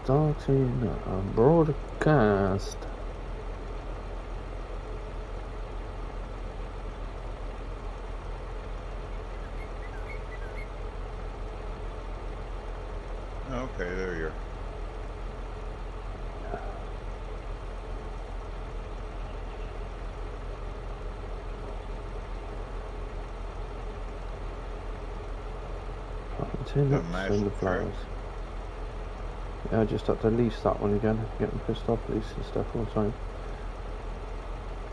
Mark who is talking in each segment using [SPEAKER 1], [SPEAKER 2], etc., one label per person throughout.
[SPEAKER 1] Starting a broadcast.
[SPEAKER 2] Okay, there you are.
[SPEAKER 1] Sunflowers. Yeah, I just have to lease that one again. I'm getting pissed off leasing stuff all the time.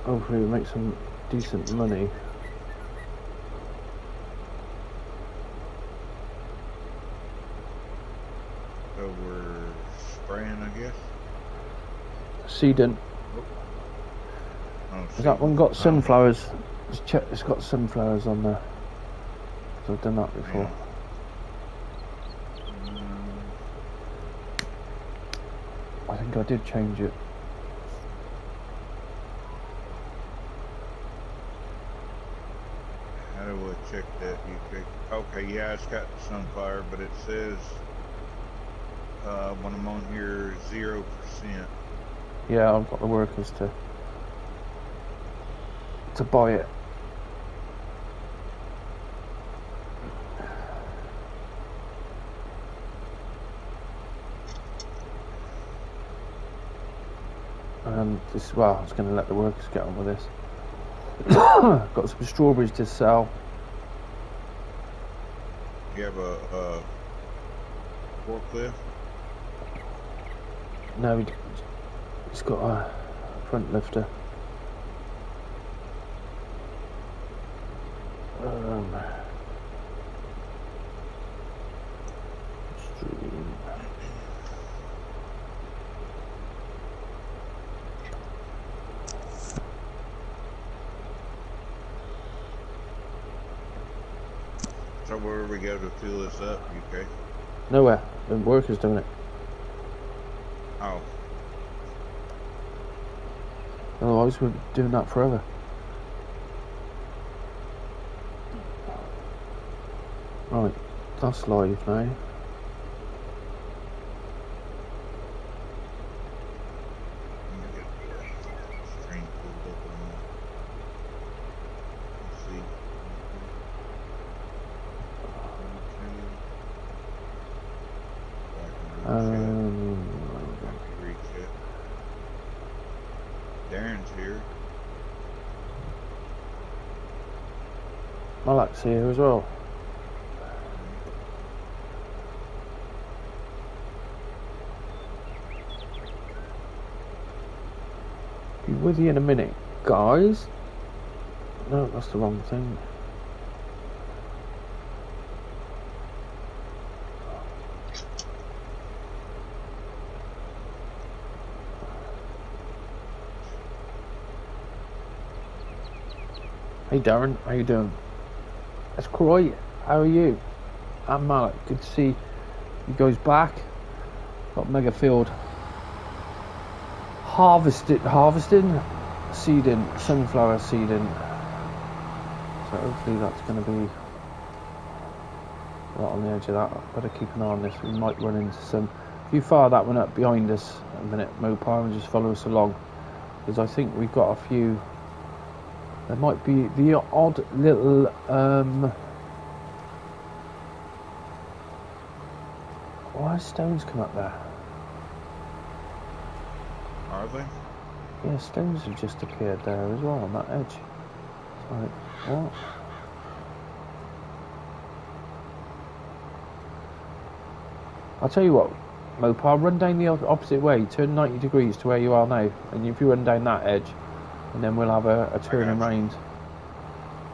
[SPEAKER 1] Hopefully we make some decent money.
[SPEAKER 2] So we're spraying, I guess?
[SPEAKER 1] Seeding.
[SPEAKER 2] Oh,
[SPEAKER 1] Has that one got sunflowers? It's got sunflowers on there. So I've done that before.
[SPEAKER 2] Yeah.
[SPEAKER 1] I think I did change it.
[SPEAKER 2] How do I check that? Okay, yeah, it's got sunflower, but it says when I'm on here 0%.
[SPEAKER 1] Yeah, I've got the workers to buy it. And this, well, I was going to let the workers get on with this. Got some strawberries to sell.
[SPEAKER 2] You have a forklift?
[SPEAKER 1] No, it's got a front lifter. Stream.
[SPEAKER 2] So where we go to fill this up, UK?
[SPEAKER 1] Nowhere. The workers doing it.
[SPEAKER 2] Oh.
[SPEAKER 1] Otherwise we're doing that forever. Right, that's live now.
[SPEAKER 2] Darren's here.
[SPEAKER 1] Malak's here as well. Be with you in a minute, guys. No, that's the wrong thing. Hey Darren, how you doing? That's Croy, how are you? I'm Malak, good to see you guys back. Got mega field harvesting, seeding, sunflower seeding. So hopefully that's going to be right on the edge of that. Better keep an eye on this. We might run into some. If you fire that one up behind us a minute, Mopar, and just follow us along, because I think we've got a few. There might be the odd little why stones come up there?
[SPEAKER 2] Are they?
[SPEAKER 1] Yeah, stones have just appeared there as well on that edge. It's like, what? I'll tell you what, Mopar, run down the opposite way, turn 90 degrees to where you are now, and if you run down that edge, and then we'll have a turn around.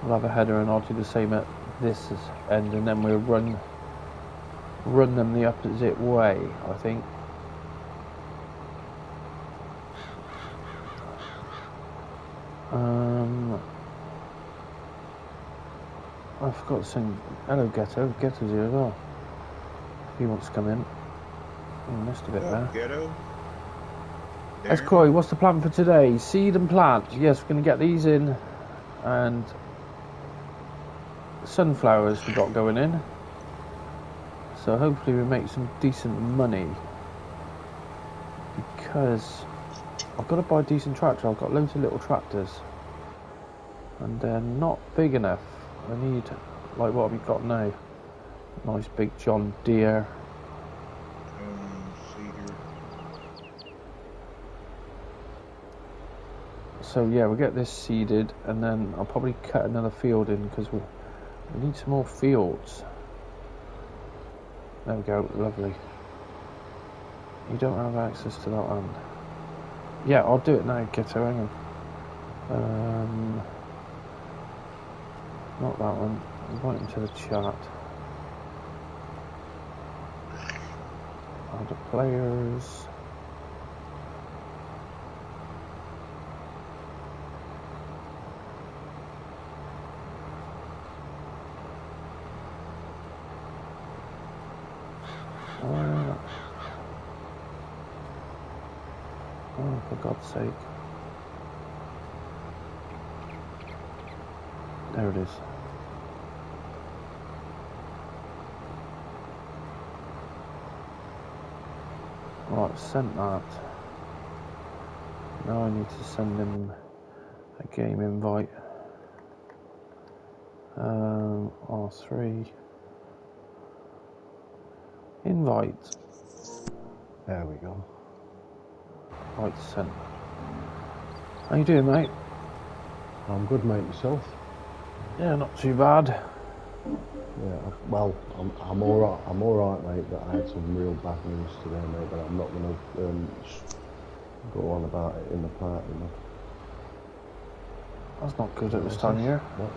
[SPEAKER 1] We'll have a header, and I'll do the same at this end, and then we'll run them the opposite way, I think. I forgot to sing hello Ghetto. Ghetto's here as well. If he wants to come in. He missed a bit there.
[SPEAKER 2] Ghetto?
[SPEAKER 1] Let's Croy, what's the plan for today? Seed and plant. Yes, we're going to get these in, and sunflowers we've got going in. So hopefully we make some decent money. because I've got to buy a decent tractor. I've got loads of little tractors, and they're not big enough. I need, like, what have you got now? Nice big John Deere.
[SPEAKER 2] Cedar.
[SPEAKER 1] So yeah, we'll get this seeded, and then I'll probably cut another field in because we need some more fields. There we go, lovely. You don't have access to that land. Yeah, I'll do it now, Ghetto, hang on. Not that one. Invite him to the chat. Add the players. Oh, for God's sake. There it is. Right, sent that. Now I need to send him a game invite. R3. Invite.
[SPEAKER 3] There we go.
[SPEAKER 1] Right, sent. How you doing, mate?
[SPEAKER 3] I'm good, mate. Yourself?
[SPEAKER 1] Yeah, not too bad.
[SPEAKER 3] Yeah. Well, I'm all right. I'm all right, mate. But I had some real bad news today, mate. But I'm not going to go on about it in the party, man.
[SPEAKER 1] That's not good at this time of year.
[SPEAKER 3] What?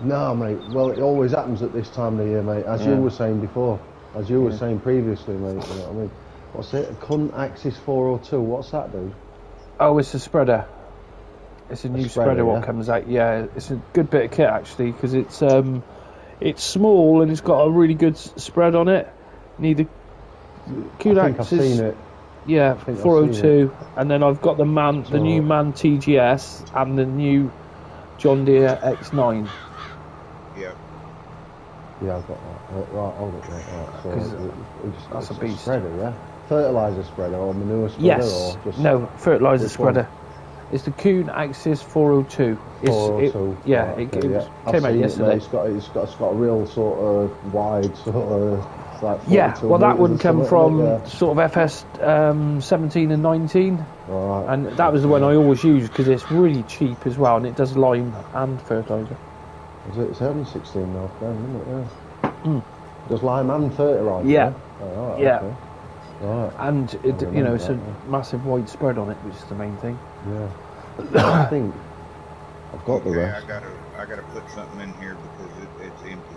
[SPEAKER 3] No, mate. Well, it always happens at this time of the year, mate. As you were saying before, as you were saying previously, mate. You know what I mean? What's it? A cunt Axis 402. What's that, dude?
[SPEAKER 1] Oh, it's a spreader. It's a new spreader what
[SPEAKER 3] yeah?
[SPEAKER 1] comes out. Yeah, it's a good bit of kit actually because it's small and it's got a really good spread on it. Need the
[SPEAKER 3] I think I've seen it.
[SPEAKER 1] Yeah, 402, and then I've got the new MAN TGS and the new John Deere X9.
[SPEAKER 2] Yeah.
[SPEAKER 3] Yeah, I've got that. Right, hold it, right. So
[SPEAKER 1] that's a beast.
[SPEAKER 3] Spreader, yeah? Fertilizer spreader or manure spreader?
[SPEAKER 1] Yes.
[SPEAKER 3] Or just
[SPEAKER 1] no, fertilizer spreader.
[SPEAKER 3] One?
[SPEAKER 1] It's the Kuhn Axis 402.
[SPEAKER 3] 402.
[SPEAKER 1] Yeah,
[SPEAKER 3] right,
[SPEAKER 1] it came out yesterday.
[SPEAKER 3] It's got a real sort of wide sort of. Like
[SPEAKER 1] well, that would come from sort of FS 17 and 19,
[SPEAKER 3] right.
[SPEAKER 1] And that was the one I always use because it's really cheap as well, and it does lime and fertilizer.
[SPEAKER 3] Is it? It's only 16 now, isn't it? Yeah. Does lime and fertilizer?
[SPEAKER 1] Yeah.
[SPEAKER 3] Oh, right,
[SPEAKER 1] yeah.
[SPEAKER 3] Okay. Right.
[SPEAKER 1] And it's a massive wide spread on it, which is the main thing.
[SPEAKER 3] Yeah. I think I've got the rest.
[SPEAKER 2] I gotta put something in here because it's empty.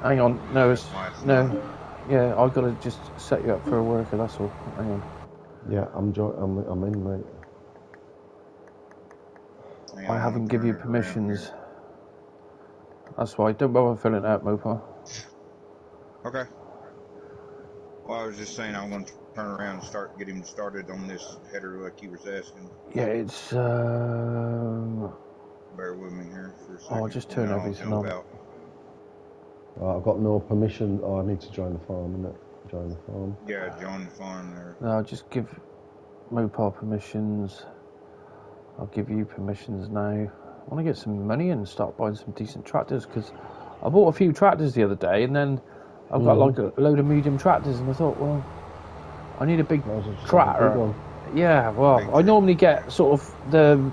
[SPEAKER 1] Hang on, no. Yeah, I've got to just set you up for a worker. That's all. Hang on.
[SPEAKER 3] Yeah, I'm in, mate.
[SPEAKER 1] I haven't given you permissions. That's why. Don't bother filling it out, Mopar.
[SPEAKER 2] Okay. Well, I was just saying I want to turn around and start get him started on this header like he was asking.
[SPEAKER 1] Yeah, it's.
[SPEAKER 2] Bear with me here for a second.
[SPEAKER 1] I'll just turn everything on.
[SPEAKER 3] I've got no permission. Oh, I need to join the farm, innit? Join the farm.
[SPEAKER 2] Yeah, join the farm there.
[SPEAKER 1] No, I'll just give Mopar permissions. I'll give you permissions now. I want to get some money and start buying some decent tractors because I bought a few tractors the other day and then I've got like a load of medium tractors and I thought, well, I need a big tractor. Yeah, well, I normally get sort of the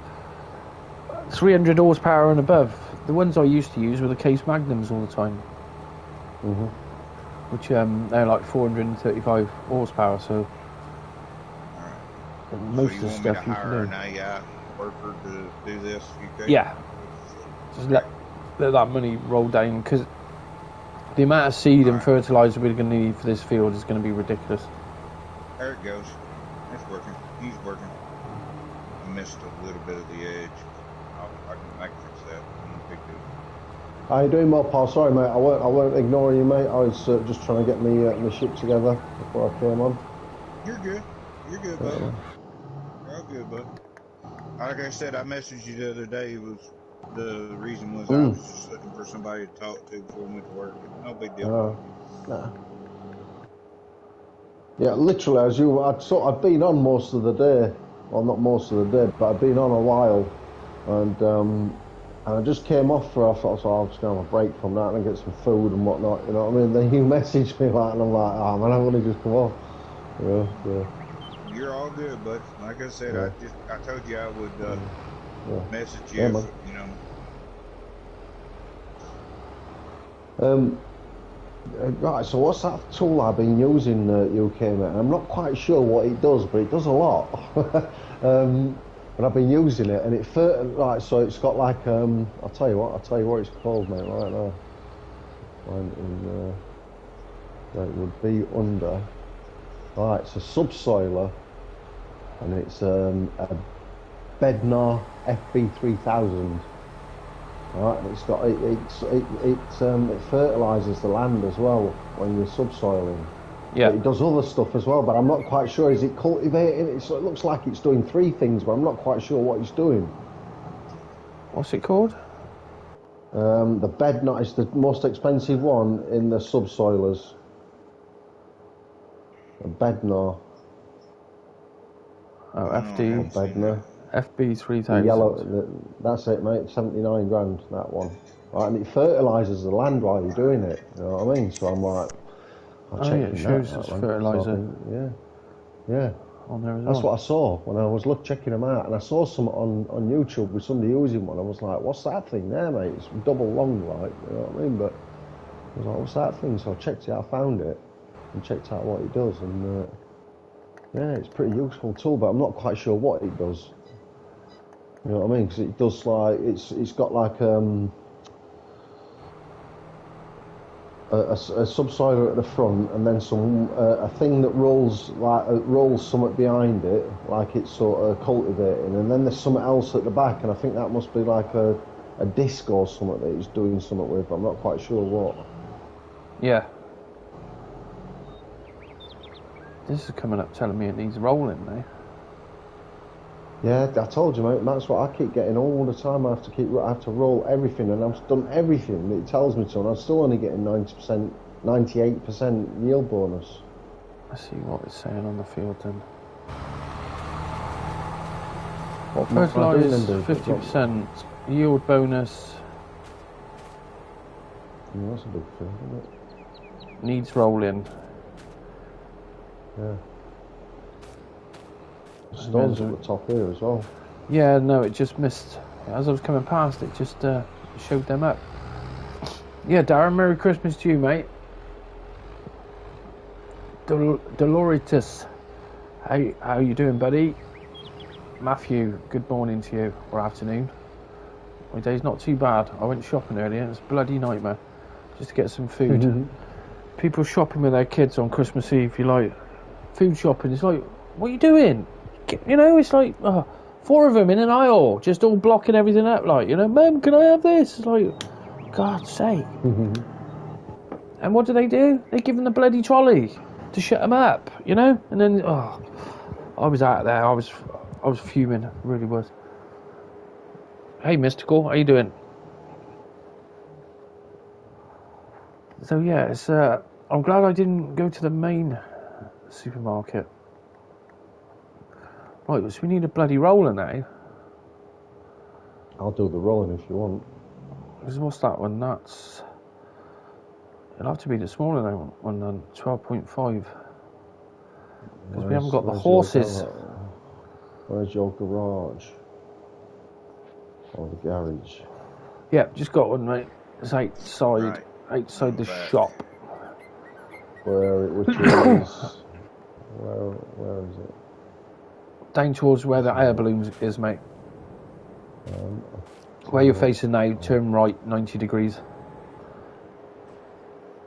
[SPEAKER 1] 300 horsepower and above. The ones I used to use were the Case Magnums all the time. Which they're like 435 horsepower, so most of the stuff you can do.
[SPEAKER 2] An AI worker to do this?
[SPEAKER 1] Yeah, just let that money roll down because the amount of seed and fertilizer we're going to need for this field is going to be ridiculous.
[SPEAKER 2] There it goes. It's working. He's working. I missed a little bit of the edge. I can fix that. No big deal.
[SPEAKER 3] How you doing, Mopar? Sorry, mate. I won't ignore you, mate. I was just trying to get my ship together before I came on.
[SPEAKER 2] You're good. You're good, bud. You're all good, bud. Like I said, I messaged you the other day. The reason was I was just looking for somebody to talk to before we went to work. No big deal.
[SPEAKER 3] Nah. Yeah, literally, I'd been on most of the day. Well, not most of the day, but I'd been on a while. And I just came off I thought, so I'll just go have a break from that and get some food and whatnot, you know what I mean? Then you messaged me like, and I'm like, oh man, I've only just come off. Yeah.
[SPEAKER 2] You're all good, bud. Like I said, I told you I would message you,
[SPEAKER 3] man.
[SPEAKER 2] you know.
[SPEAKER 3] Right, so what's that tool I've been using, UK, mate? I'm not quite sure what it does, but it does a lot. But I've been using it, and right, so it's got like, I'll tell you what it's called, mate, right now. It would be under, right, it's a Subsoiler, and it's a Bednar FB3000. Right, and it's got it fertilises the land as well when you're subsoiling.
[SPEAKER 1] Yeah.
[SPEAKER 3] But it does other stuff as well, but I'm not quite sure. Is it cultivating? It looks like it's doing 3 things, but I'm not quite sure what it's doing.
[SPEAKER 1] What's it called?
[SPEAKER 3] The Bednar is the most expensive one in the subsoilers. The Bednar.
[SPEAKER 1] Oh, FD.
[SPEAKER 3] Bednar.
[SPEAKER 1] FB3000.
[SPEAKER 3] Yellow. That's it, mate. 79 grand, that one. Right, and it fertilises the land while you're doing it. You know what I mean? So I'm like,
[SPEAKER 1] it shows it's fertiliser.
[SPEAKER 3] Yeah.
[SPEAKER 1] On there as
[SPEAKER 3] That's
[SPEAKER 1] well.
[SPEAKER 3] what I saw when I was checking them out, and I saw some on YouTube with somebody using one. I was like, what's that thing there, mate? It's double long, like, you know what I mean? But I was like, what's that thing? So I checked it out, I found it, and checked out what it does, and yeah, it's a pretty useful tool, but I'm not quite sure what it does. You know what I mean? Because it does like, it's got like a subsoiler at the front, and then some a thing that rolls something behind it, like it's sort of cultivating, and then there's something else at the back, and I think that must be like a disc or something that it's doing something with, but I'm not quite sure what.
[SPEAKER 1] Yeah. This is coming up telling me it needs rolling now.
[SPEAKER 3] Yeah, I told you, mate. That's what I keep getting all the time. I have to roll everything, and I've done everything that it tells me to, and I'm still only getting 90%, 98% yield bonus.
[SPEAKER 1] Let's see what it's saying on the field then. What fertilises 50% yield bonus.
[SPEAKER 3] Yeah, that's a big thing, isn't it?
[SPEAKER 1] Needs rolling.
[SPEAKER 3] Yeah. Stones at the top here as well.
[SPEAKER 1] Yeah, no, it just missed. As I was coming past, it just showed them up. Yeah, Darren, Merry Christmas to you, mate. Doloritus, how you doing, buddy? Matthew, good morning to you, or afternoon. My day's not too bad. I went shopping earlier, it's a bloody nightmare. Just to get some food. People shopping with their kids on Christmas Eve, you like, food shopping, it's like, what are you doing? You know, it's like 4 of them in an aisle, just all blocking everything up, like, you know, Mum, can I have this? It's like, God's sake. And what do? They give them the bloody trolley to shut them up, you know? And then, I was out there, I was fuming, really was. Hey, Mystical, how you doing? So yeah, it's I'm glad I didn't go to the main supermarket. Right, so we need a bloody roller now.
[SPEAKER 3] I'll do the rolling if you want.
[SPEAKER 1] Because what's that one? That's... It'll have to be the smaller one then, 12.5. Because we haven't got the horses.
[SPEAKER 3] Where's your garage? Or the garage?
[SPEAKER 1] Yeah, just got one, mate. It's outside the shop.
[SPEAKER 3] Which is... Where is it?
[SPEAKER 1] Down towards where the air balloon is, mate. Where you're facing now, turn right 90 degrees.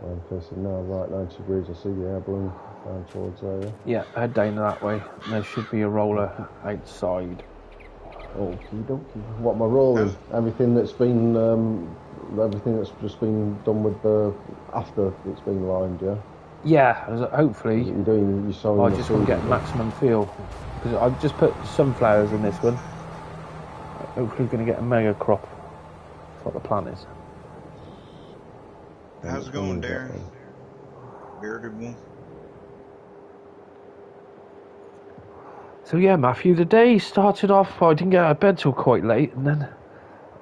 [SPEAKER 3] I'm facing now, right 90 degrees. I see the air balloon down towards there.
[SPEAKER 1] Yeah, head down that way. There should be a roller outside.
[SPEAKER 3] Okie dokie. What my rolling? Everything that's been, everything that's just been done with the after it's been lined, yeah.
[SPEAKER 1] Yeah, hopefully.
[SPEAKER 3] You're sowing.
[SPEAKER 1] I just want to get maximum feel. Because I've just put sunflowers in this one. Hopefully going to get a mega crop. That's what the plan is.
[SPEAKER 2] How's it going, Darren? Bearded one?
[SPEAKER 1] So yeah, Matthew, the day started off, I didn't get out of bed till quite late, and then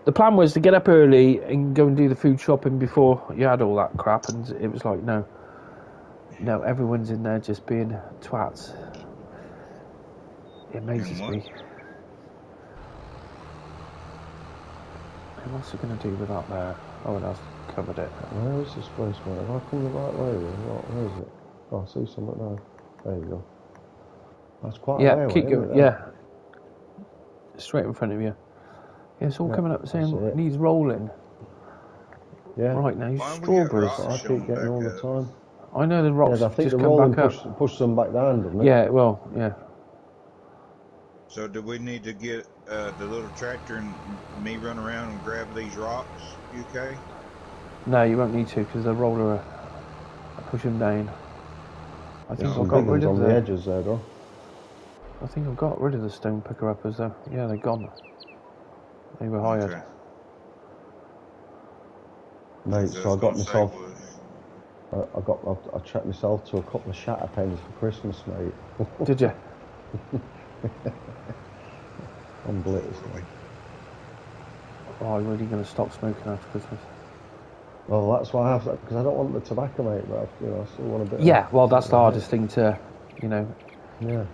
[SPEAKER 1] the plan was to get up early and go and do the food shopping before you had all that crap, and it was like, no, everyone's in there just being twats. It amazes me. And what's it going to do with that there? Oh, it has covered it.
[SPEAKER 3] Where is this place, mate? Have I come the right way? Where is it? Oh, I see something now. There you go. That's quite a way away,
[SPEAKER 1] keep
[SPEAKER 3] isn't
[SPEAKER 1] going.
[SPEAKER 3] it,
[SPEAKER 1] Yeah. Straight in front of you. Yeah, it's all coming up saying it needs rolling.
[SPEAKER 3] Yeah.
[SPEAKER 1] Right now, strawberries.
[SPEAKER 3] I keep getting all the time.
[SPEAKER 1] I know the rocks
[SPEAKER 3] I think
[SPEAKER 1] just
[SPEAKER 3] the
[SPEAKER 1] come
[SPEAKER 3] rolling
[SPEAKER 1] back up.
[SPEAKER 3] push them back down, doesn't it?
[SPEAKER 1] Yeah, well, yeah.
[SPEAKER 2] So do we need to get the little tractor and me run around and grab these rocks, UK?
[SPEAKER 1] No, you won't need to because the roller will push them down. I think
[SPEAKER 3] I've
[SPEAKER 1] got rid of
[SPEAKER 3] on the edges there, though.
[SPEAKER 1] I think I've got rid of the stone picker uppers though. Yeah, they're gone. They were hired.
[SPEAKER 2] Okay.
[SPEAKER 3] Mate, so I got myself. I treated myself to a couple of shatter pens for Christmas, mate.
[SPEAKER 1] Did you?
[SPEAKER 3] I'm blitzed.
[SPEAKER 1] Oh, I'm really going to stop smoking after Christmas.
[SPEAKER 3] Well, that's why I have that, because I don't want the tobacco, mate. But I still want a bit.
[SPEAKER 1] Yeah, well, that's the hardest thing to,
[SPEAKER 3] Yeah.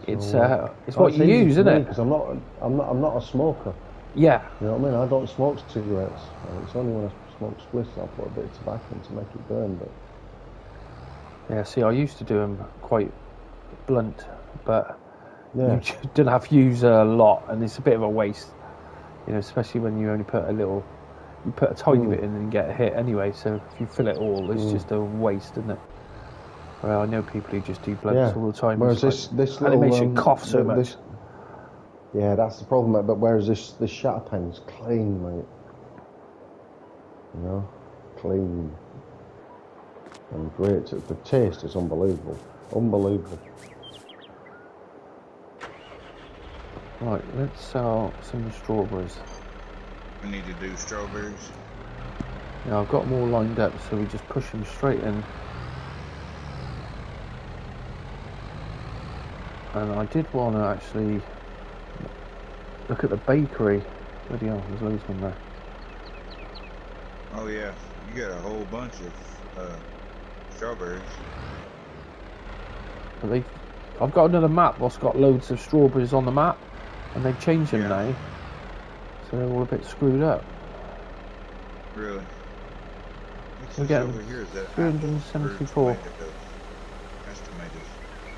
[SPEAKER 1] It's what you use, isn't it?
[SPEAKER 3] Because I'm not a smoker.
[SPEAKER 1] Yeah.
[SPEAKER 3] You know what I mean? I don't smoke cigarettes. It's only when I smoke spliffs I'll put a bit of tobacco in to make it burn. But
[SPEAKER 1] yeah, see, I used to do them quite blunt, but
[SPEAKER 3] yeah,
[SPEAKER 1] you don't have to use a lot, and it's a bit of a waste. Especially when you only put you put a tiny bit in and get a hit anyway. So if you fill it all, it's just a waste, isn't it? Well, I know people who just do blunts all the time.
[SPEAKER 3] Whereas this
[SPEAKER 1] and it makes you cough so much.
[SPEAKER 3] Yeah, that's the problem, mate. But whereas this shatter pen's clean, mate. Clean and great. The taste is unbelievable. Unbelievable.
[SPEAKER 1] Right, let's sell some strawberries.
[SPEAKER 2] We need to do strawberries.
[SPEAKER 1] Yeah, I've got them all lined up, so we just push them straight in. And I did want to actually look at the bakery. Bloody hell, there's loads of them there.
[SPEAKER 2] Oh yeah, you got a whole bunch of strawberries.
[SPEAKER 1] But I've got another map that's got loads of strawberries on the map, and they've changed them now, so they're all a bit screwed up.
[SPEAKER 2] Really?
[SPEAKER 1] We're getting
[SPEAKER 2] over here, is that
[SPEAKER 1] 374.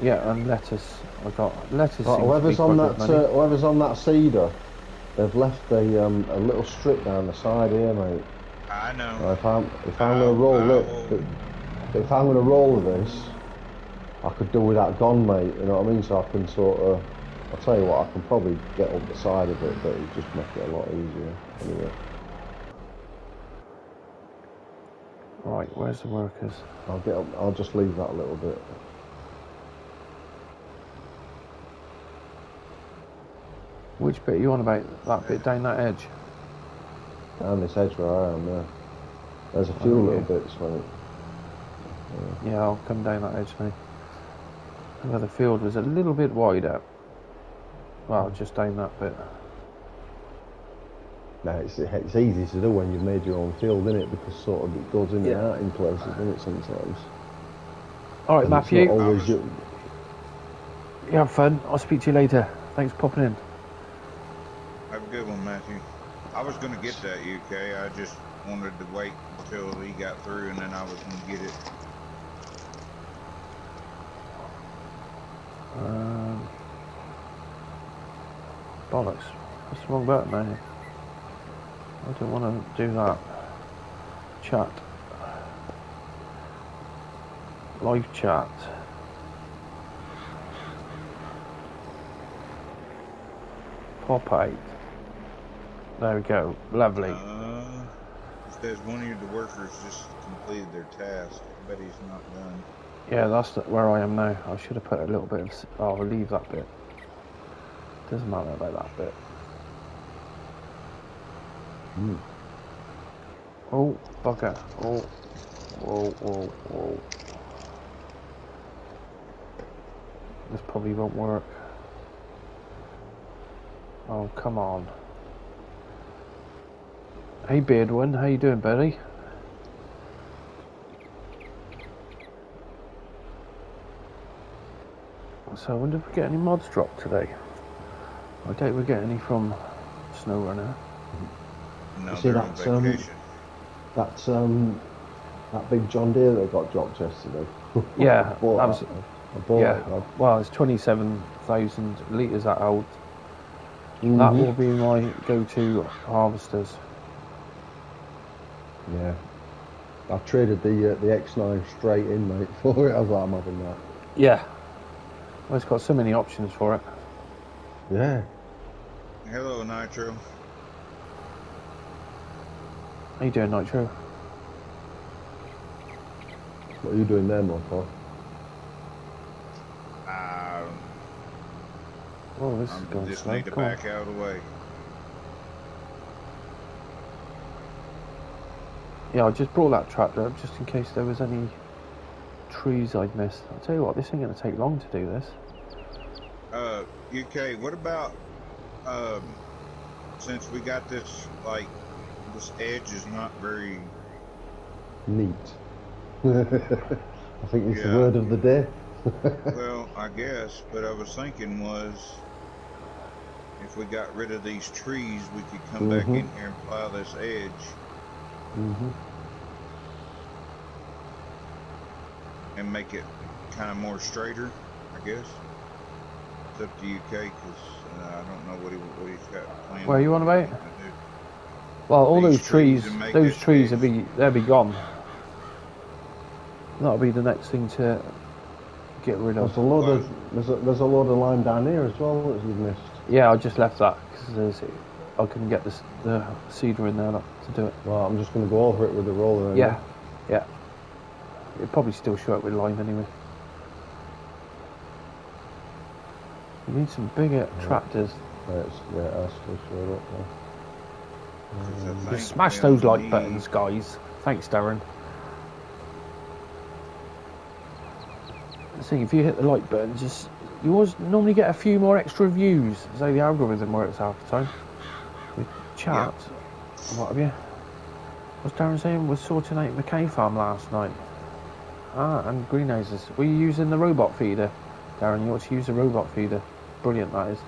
[SPEAKER 1] Yeah, and lettuce. I got lettuce.
[SPEAKER 3] Whoever's on that cedar, they've left a little strip down the side here, mate.
[SPEAKER 2] I know.
[SPEAKER 3] If I'm gonna roll this, I could do with that gone, mate. You know what I mean? So I can I'll tell you what, I can probably get up the side of it, but it'll just make it a lot easier. Anyway.
[SPEAKER 1] Right, where's the workers?
[SPEAKER 3] I'll just leave that a little bit.
[SPEAKER 1] Which bit are you on about? That bit down that edge?
[SPEAKER 3] Down this edge where I am, yeah. There's a few little bits, mate.
[SPEAKER 1] Yeah, I'll come down that edge, mate. Where the field was a little bit wider. Well, just down that bit.
[SPEAKER 3] No, it's easy to do when you've made your own field, isn't it? Because sort of it goes in and out in places, doesn't it, sometimes?
[SPEAKER 1] Alright, Matthew.
[SPEAKER 3] You
[SPEAKER 1] have fun. I'll speak to you later. Thanks for popping in.
[SPEAKER 2] Have a good one, Matthew. I was going to get that UK. I just wanted to wait until he got through, and then I was going to get it.
[SPEAKER 1] Bollocks. That's the wrong button, man. I don't want to do that. Chat. Live chat. Pop 8. There we go. Lovely.
[SPEAKER 2] It says one of the workers just completed their task. I bet he's not done.
[SPEAKER 1] Yeah, that's where I am now. I should have put a little bit of... I'll leave that bit. Doesn't matter about that bit. Oh, bugger. Oh. Whoa. This probably won't work. Oh, come on. Hey, Beardwin, how you doing, buddy? So I wonder if we get any mods dropped today. I doubt we get any from SnowRunner.
[SPEAKER 2] No,
[SPEAKER 3] You see,
[SPEAKER 2] they're on vacation.
[SPEAKER 3] That big John Deere that got dropped yesterday.
[SPEAKER 1] Yeah,
[SPEAKER 3] I bought
[SPEAKER 1] yeah.
[SPEAKER 3] it.
[SPEAKER 1] Well, it's 27,000 litres that old.
[SPEAKER 3] Mm-hmm.
[SPEAKER 1] That will be my go-to harvesters.
[SPEAKER 3] Yeah. I traded the X9 straight in, mate, for it. I was like, I'm having that.
[SPEAKER 1] Yeah. Well, it's got so many options for it.
[SPEAKER 3] Yeah.
[SPEAKER 2] Hello, Nitro.
[SPEAKER 1] How you doing, Nitro?
[SPEAKER 3] What are you doing there, Marco?
[SPEAKER 1] Oh, this is going
[SPEAKER 2] just
[SPEAKER 1] slow.
[SPEAKER 2] need to back out of the way.
[SPEAKER 1] Yeah, I just brought that tractor up just in case there was any trees I'd missed. I'll tell you what, this ain't going to take long to do this.
[SPEAKER 2] UK, what about, since we got this, like, this edge is not very...
[SPEAKER 3] Neat. I think it's the word of the day.
[SPEAKER 2] Well, I guess, but I was thinking was, if we got rid of these trees, we could come back in here and plow this edge. And make it kind of more straighter, I guess. It's up to UK, because I don't know what he's got planned.
[SPEAKER 1] Where you on about? Well, all those trees they'll be gone. That'll be the next thing to get rid of.
[SPEAKER 3] There's a load of lime down here as well that you've missed.
[SPEAKER 1] Yeah, I just left that because I couldn't get the seeder in there to do it.
[SPEAKER 3] Well, I'm just going to go over it with the roller.
[SPEAKER 1] Yeah. It'll probably still show up with lime anyway. You need some bigger tractors.
[SPEAKER 3] That's still showed up there.
[SPEAKER 1] Just smash those like buttons, guys. Thanks, Darren. See, if you hit the like button, you always normally get a few more extra views. So the algorithm works half the time. With chat, and what have you? What's Darren saying? We're sorting out McKay farm last night. And greenhouses. Were you using the robot feeder, Darren? You ought to use the robot feeder. Brilliant, that is.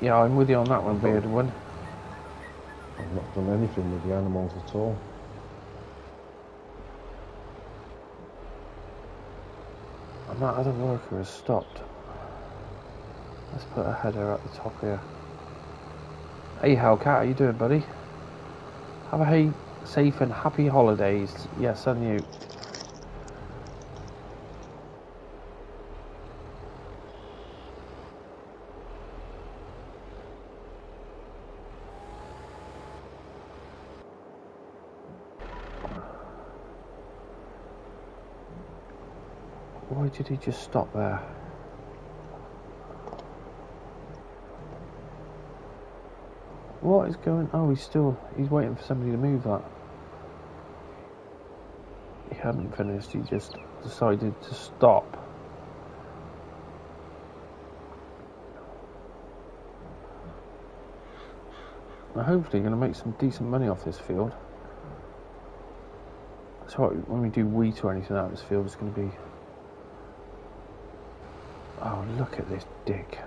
[SPEAKER 1] Yeah, I'm with you on that one, Bearded one.
[SPEAKER 3] I've not done anything with the animals at all.
[SPEAKER 1] And that other worker has stopped. Let's put a header at the top here. Hey Hellcat, how you doing, buddy? Have a safe and happy holidays. Yes, and you. Why did he just stop there? What is going... Oh, he's waiting for somebody to move that. He hadn't finished, he just decided to stop. Now hopefully you're going to make some decent money off this field. So when we do wheat or anything out of this field, it's going to be... Oh, look at this dick.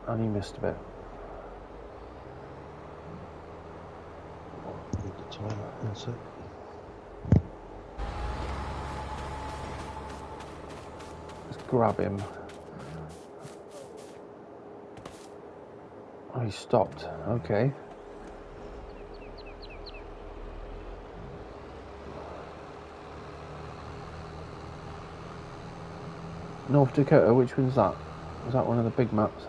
[SPEAKER 1] And he missed a bit.
[SPEAKER 3] Need the toilet, that's it.
[SPEAKER 1] Let's grab him. Oh, he stopped. Okay. North Dakota, which one's that? Is that one of the big maps?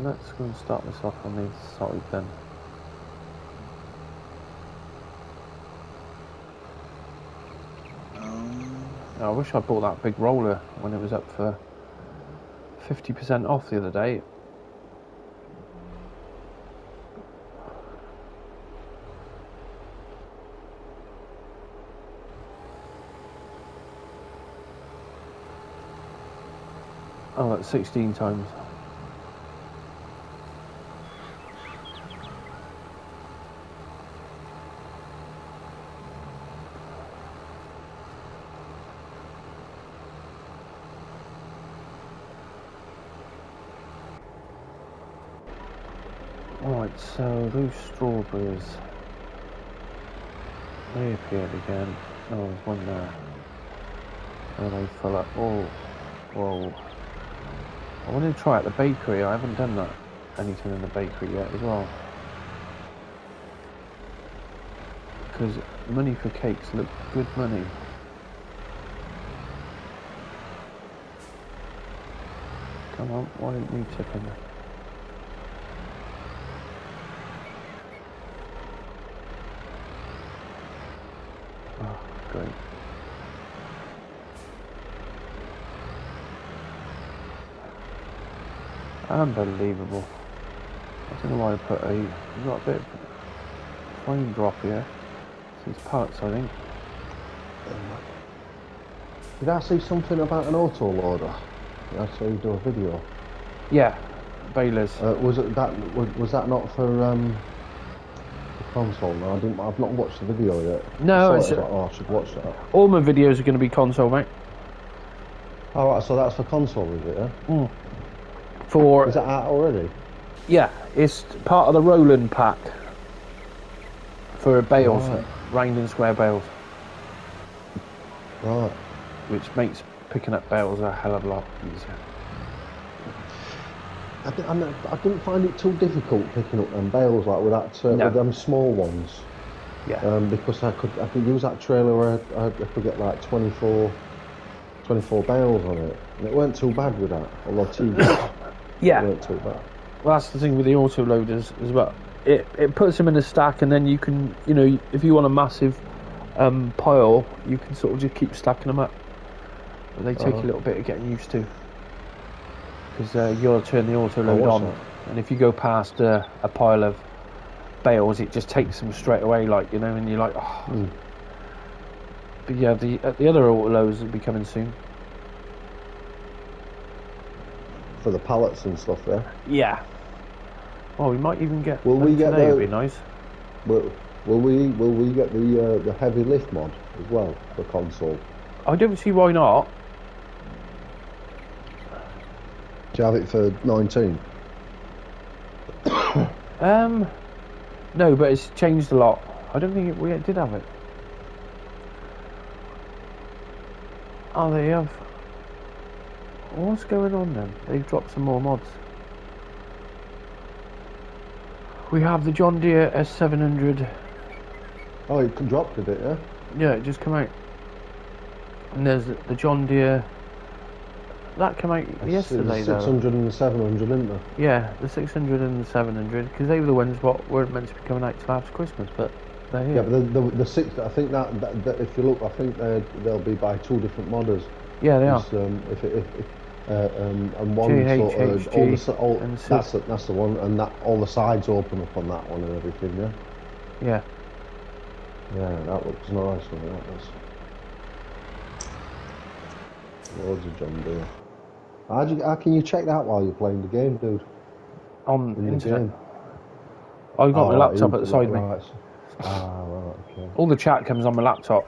[SPEAKER 1] Let's go and start this off on the side then. I wish I bought that big roller when it was up for 50% off the other day. Oh, that's 16 times. Alright, so those strawberries, they appeared again. Oh, there's one there. Where they fill up. Oh, whoa. I wanted to try at the bakery. I haven't done that. Anything in the bakery yet as well. Because money for cakes look good money. Come on, why didn't you tip in there? Oh, great. Unbelievable. I don't know why I put a... We've got a bit of frame drop here. These parts, I think.
[SPEAKER 3] Did I see something about an auto loader? Did I saw you do a video?
[SPEAKER 1] Yeah, balers.
[SPEAKER 3] Was it that? Was that not for the console? No, I didn't. I've not watched the video yet.
[SPEAKER 1] No,
[SPEAKER 3] I thought, oh, I should watch that.
[SPEAKER 1] All my videos are going to be console, mate.
[SPEAKER 3] All right, so that's for console, is it? Yeah.
[SPEAKER 1] Mm. For
[SPEAKER 3] is that out already?
[SPEAKER 1] Yeah, it's part of the Roland pack for bales,
[SPEAKER 3] right.
[SPEAKER 1] round and square bales.
[SPEAKER 3] Right.
[SPEAKER 1] Which makes picking up bales a hell of a lot easier.
[SPEAKER 3] I didn't find it too difficult picking up them bales like with that with them small ones.
[SPEAKER 1] Yeah.
[SPEAKER 3] Because I could use that trailer where I could get like 24 bales on it, and it weren't too bad with that. Although
[SPEAKER 1] yeah,
[SPEAKER 3] it weren't too bad.
[SPEAKER 1] Well, that's the thing with the auto loaders as well. It puts them in a stack, and then you can, you know, if you want a massive pile, you can sort of just keep stacking them up. But they take a little bit of getting used to, because you got to turn the auto load on, and if you go past a pile of bales, it just takes them straight away, like, you know, and you're like, oh. Mm. But yeah, the other auto loaders will be coming soon.
[SPEAKER 3] For the pallets and stuff, yeah.
[SPEAKER 1] Yeah. Oh, we might even get.
[SPEAKER 3] Will we get
[SPEAKER 1] today? It'd be nice.
[SPEAKER 3] Will we get the heavy lift mod as well for console?
[SPEAKER 1] I don't see why not.
[SPEAKER 3] Do you have it for 19?
[SPEAKER 1] No, but it's changed a lot. I don't think we did have it. Oh, they have. What's going on then? They've dropped some more mods. We have the John Deere S700.
[SPEAKER 3] Oh, it dropped, did it, yeah?
[SPEAKER 1] Yeah, it just came out. And there's the John Deere... That came out yesterday, though.
[SPEAKER 3] 600 and the 700, isn't there?
[SPEAKER 1] Yeah, the 600 and the 700, because they were the ones what weren't meant to be coming out till after Christmas, but they're here.
[SPEAKER 3] Yeah, but the 6, I think that if you look, I think they'll be by two different modders.
[SPEAKER 1] Yeah, they are.
[SPEAKER 3] And one sort of that's the one, and that all the sides open up on that one and everything, yeah.
[SPEAKER 1] Yeah.
[SPEAKER 3] Yeah, that looks nice. That does. Loads of John Deere. How can you check that while you're playing the game, dude?
[SPEAKER 1] On the internet. I've got my laptop at the side of me.
[SPEAKER 3] Right. Right, okay.
[SPEAKER 1] All the chat comes on my laptop.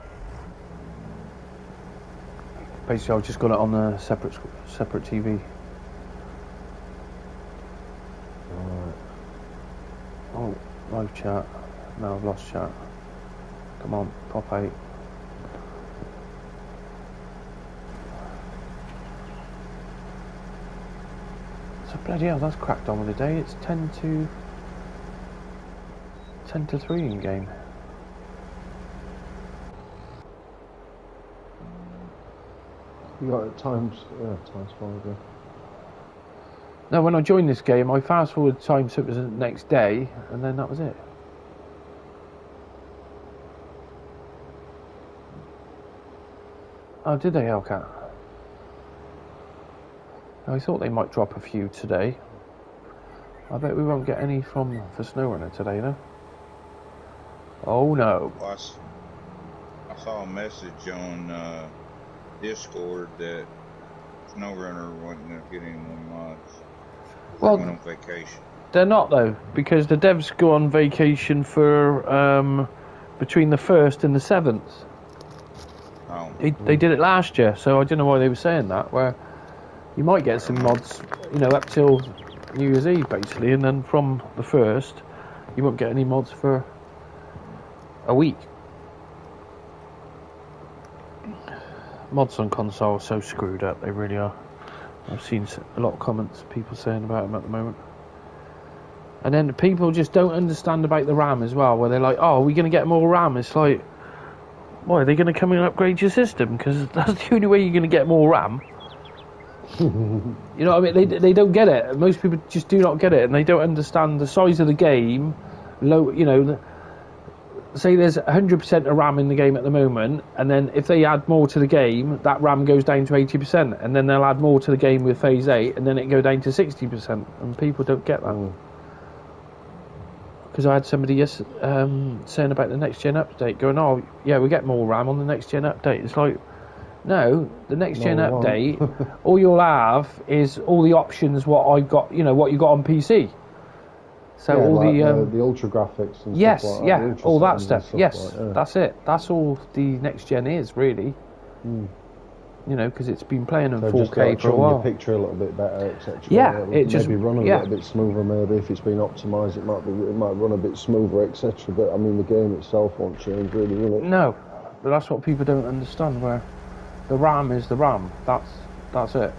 [SPEAKER 1] Basically, I've just got it on the separate TV.
[SPEAKER 3] Right.
[SPEAKER 1] Oh, live chat. No, I've lost chat. Come on, pop out. So bloody hell, that's cracked on with the day. It's 10 to 3 in game.
[SPEAKER 3] You got it times 5, yeah.
[SPEAKER 1] No, when I joined this game, I fast forward time so it was the next day, and then that was it. Oh, did they, Hellcat? I thought they might drop a few today. I bet we won't get any for SnowRunner today, though. Oh no.
[SPEAKER 2] Well, I saw a message on Discord that SnowRunner wasn't going to get any more mods.
[SPEAKER 1] Well,
[SPEAKER 2] They went on vacation.
[SPEAKER 1] They're not though, because the devs go on vacation for between the 1st and the 7th.
[SPEAKER 2] Oh.
[SPEAKER 1] They did it last year, so I don't know why they were saying that. Where you might get some mods, up till New Year's Eve basically, and then from the 1st, you won't get any mods for a week. Mods on console are so screwed up, they really are. I've seen a lot of comments, people saying about them at the moment. And then people just don't understand about the RAM as well, where they're like, oh, are we going to get more RAM? It's like, why, are they going to come and upgrade your system? Because that's the only way you're going to get more RAM. You know what I mean? They don't get it. Most people just do not get it, and they don't understand the size of the game. Say there's 100% of RAM in the game at the moment, and then if they add more to the game, that RAM goes down to 80%, and then they'll add more to the game with Phase 8, and then it go down to 60%, and people don't get that. Because I had somebody saying about the next gen update, going, oh yeah, we get more RAM on the next gen update. It's like, no, the next gen update, all you'll have is all the options what I've got, what you got on PC. So all
[SPEAKER 3] like the ultra graphics and stuff like that.
[SPEAKER 1] All that stuff. Yes,
[SPEAKER 3] like, yeah.
[SPEAKER 1] That's it. That's all the next gen is really. Because it's been playing in 4K for a while.
[SPEAKER 3] Your picture a little bit better, etc.
[SPEAKER 1] Yeah,
[SPEAKER 3] it just maybe run a little bit smoother. Maybe if it's been optimised, it might run a bit smoother, etc. But I mean, the game itself won't change really, will it?
[SPEAKER 1] No, but that's what people don't understand. Where the RAM is the RAM. That's it.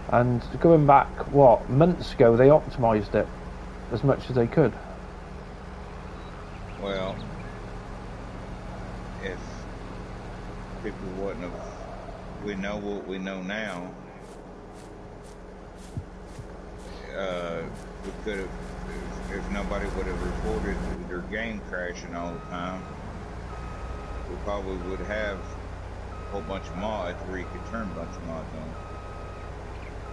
[SPEAKER 1] And going back, months ago, they optimised it as much as they could.
[SPEAKER 2] Well, if people wouldn't have, we know what we know now, we could have, if nobody would have reported their game crashing all the time, we probably would have a whole bunch of mods where you could turn a bunch of mods on.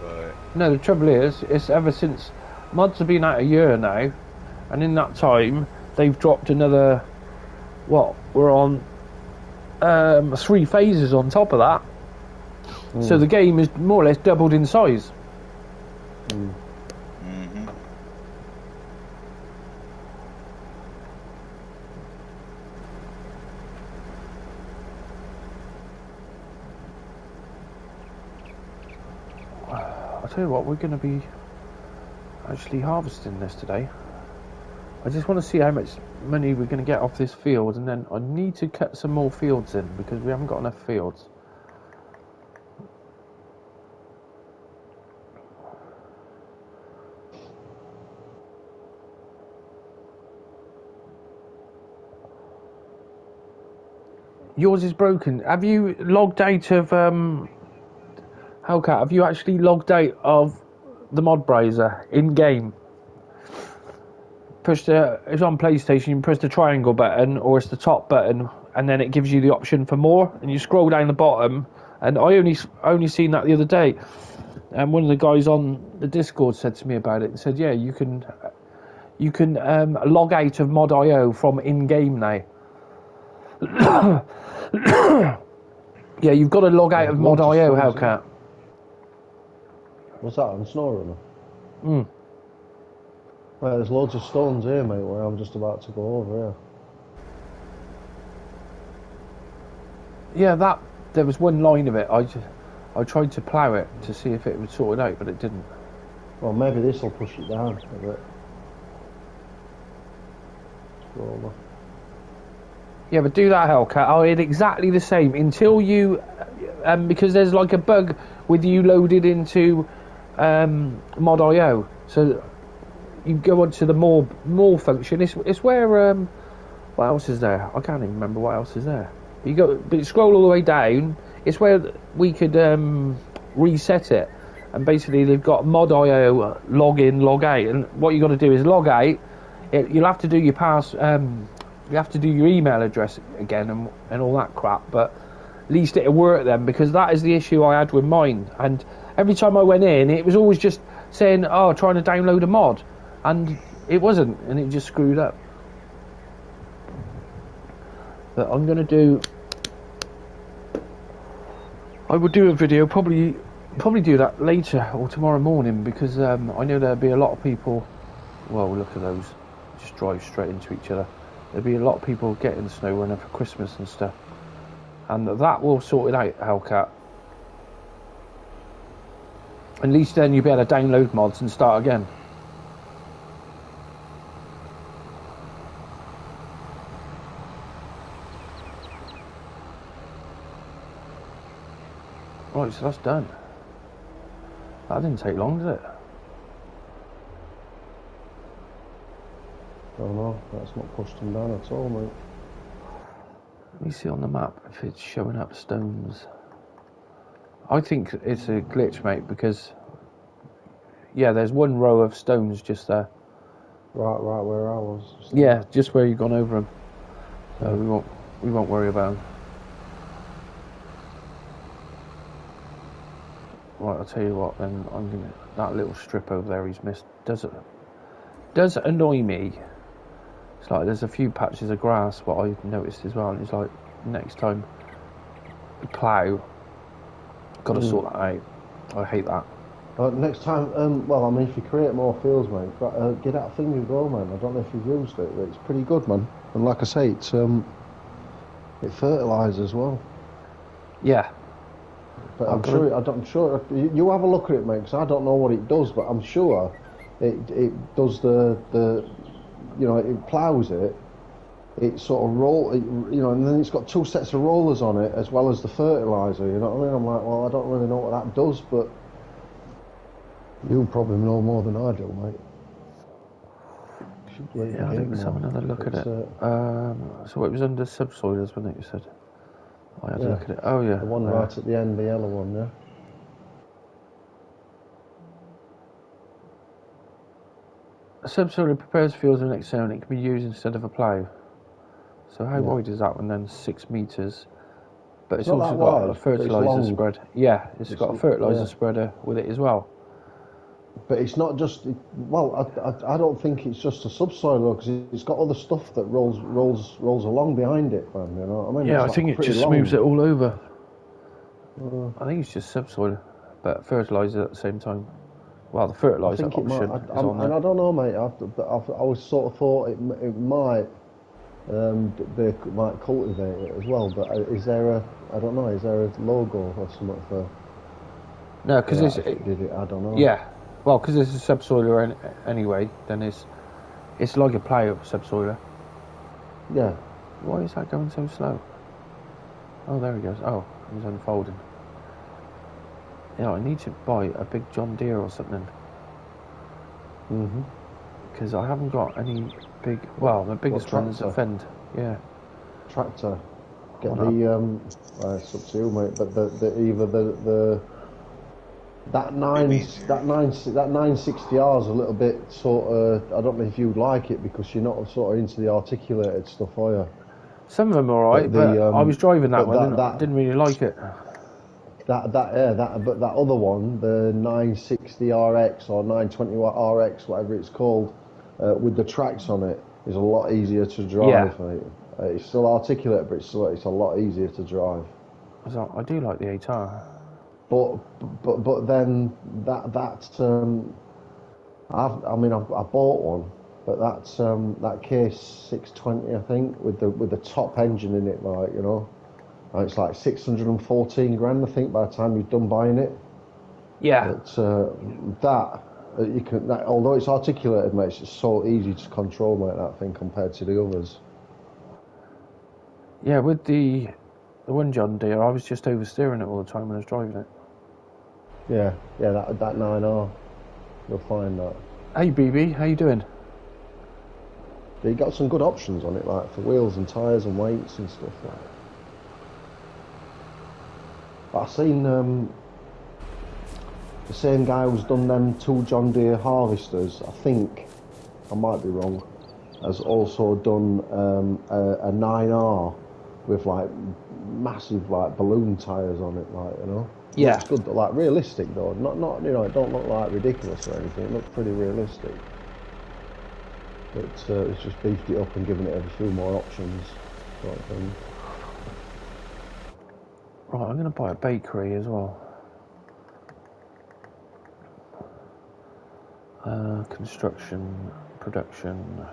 [SPEAKER 2] But
[SPEAKER 1] no, the trouble is, it's ever since mods have been out a year now, and in that time they've dropped another. We're on 3 phases on top of that, so the game is more or less doubled in size. I'll tell you what, we're going to be actually harvesting this today. I just want to see how much money we're going to get off this field, and then I need to cut some more fields in because we haven't got enough fields. Yours is broken. Have you logged out of Hellcat? Have you actually logged out of the mod browser in game? It's on PlayStation. You press the triangle button, or it's the top button, and then it gives you the option for more. And you scroll down the bottom. And I only seen that the other day. And one of the guys on the Discord said to me about it. And said, yeah, you can log out of mod.io from in game now. Yeah, you've got to log out of mod.io, Hellcat.
[SPEAKER 3] What's that on SnowRunner? Well, there's loads of stones here, mate, where I'm just about to go over here.
[SPEAKER 1] Yeah, there was one line of it. I tried to plough it to see if it would sort it out, but it didn't.
[SPEAKER 3] Well, maybe this will push it down a bit. Go over.
[SPEAKER 1] Yeah, but do that, Hellcat. I did exactly the same until you, because there's like a bug with you loaded into mod.io. So you go onto the more function. It's where what else is there? I can't even remember what else is there. But you scroll all the way down. It's where we could reset it, and basically they've got mod.io log in, log out, and what you got to do is log out. You'll have to do your you have to do your email address again and all that crap, but at least it'll work then, because that is the issue I had with mine. And every time I went in, it was always just saying, trying to download a mod, and it wasn't, and it just screwed up. But I'm going to do... I will do a video, probably do that later or tomorrow morning, because I know there'll be a lot of people. Well, look at those, just drive straight into each other. There'll be a lot of people getting snow running for Christmas and stuff, and that will sort it out, Hellcat. At least then you'll be able to download mods and start again. Right, so that's done. That didn't take long, did it?
[SPEAKER 3] Oh no, that's not pushed them down at all, mate.
[SPEAKER 1] Let me see on the map if it's showing up stones. I think it's a glitch, mate, because yeah, there's one row of stones just there.
[SPEAKER 3] Right where I was.
[SPEAKER 1] Yeah, just where you've gone over them. So we won't worry about them. Right, I'll tell you what. Then that little strip over there he's missed does annoy me. It's like there's a few patches of grass what I've noticed as well, and it's like next time you plough, got to sort that out. I hate that.
[SPEAKER 3] Next time, well, I mean, if you create more fields, mate, get that thing you grow, man. I don't know if you've used it, but it's pretty good, man. And like I say, it fertilises as well.
[SPEAKER 1] Yeah.
[SPEAKER 3] But I'm sure you have a look at it, mate, because I don't know what it does, but I'm sure it does the you know, it ploughs it. It sort of you know, and then it's got 2 sets of rollers on it as well as the fertiliser. You know what I mean? I'm like, well, I don't really know what that does, but you probably know more than I do, mate.
[SPEAKER 1] Yeah, let's have another look at it. So it was under subsoilers, wasn't it? You said. I had to look at it. Oh yeah.
[SPEAKER 3] The one right at the end, the yellow one, yeah.
[SPEAKER 1] A subsoiler prepares fields for the next sound. It can be used instead of a plough. So how wide is that one then? 6 metres. But it's also got a fertilizer spread. Yeah, it's got a fertilizer spreader with it as well.
[SPEAKER 3] But it's not just. Well, I don't think it's just a subsoiler, because it's got other stuff that rolls along behind it, man. You know what I mean?
[SPEAKER 1] Yeah, I think it just smooths it all over. I think it's just subsoiler, but fertilizer at the same time. Well, the fertilizer option is on there.
[SPEAKER 3] And I don't know, mate. I've always sort of thought it might. They might cultivate it as well, but is there I don't know, is there a logo or something for?
[SPEAKER 1] No, because
[SPEAKER 3] I don't know.
[SPEAKER 1] Yeah, well, because it's a subsoiler anyway, then it's like a plough subsoiler.
[SPEAKER 3] Yeah.
[SPEAKER 1] Why is that going so slow? Oh, there he goes. Oh, he's unfolding. Yeah, I need to buy a big John Deere or something. Because I haven't got any big. Well, my biggest one is a Fend. Yeah.
[SPEAKER 3] Tractor. Get the it's up to you, mate. But the that 960R is a little bit sort of. I don't know if you'd like it, because you're not sort of into the articulated stuff, are you?
[SPEAKER 1] Some of them are alright, but I was driving that one and I didn't really like it.
[SPEAKER 3] But that other one, the 960RX or 920RX, whatever it's called, with the tracks on it, is a lot easier to drive, mate. It's still articulate, but it's a lot easier to drive.
[SPEAKER 1] I do like the 8R.
[SPEAKER 3] But then I bought one, but that's that case 620, I think, with the top engine in it, like, you know. And it's like 614 grand, I think, by the time you've done buying it.
[SPEAKER 1] Yeah.
[SPEAKER 3] But you can, although it's articulated, mate, it's just so easy to control, mate, that thing, compared to the others.
[SPEAKER 1] Yeah, with the one John Deere, I was just oversteering it all the time when I was driving it.
[SPEAKER 3] Yeah, that 9R, you'll find that.
[SPEAKER 1] Hey BB, how you doing?
[SPEAKER 3] You got some good options on it, like for wheels and tyres and weights and stuff like that. I've seen the same guy who's done them 2 John Deere harvesters, I think, I might be wrong, has also done a 9R with like massive like balloon tyres on it, like, you know.
[SPEAKER 1] Yeah.
[SPEAKER 3] It's good, like realistic though, not you know, it don't look like ridiculous or anything, it looks pretty realistic. But it's just beefed it up and given it a few more options, sort of thing.
[SPEAKER 1] Right, I'm going to buy a bakery as well. Construction, production,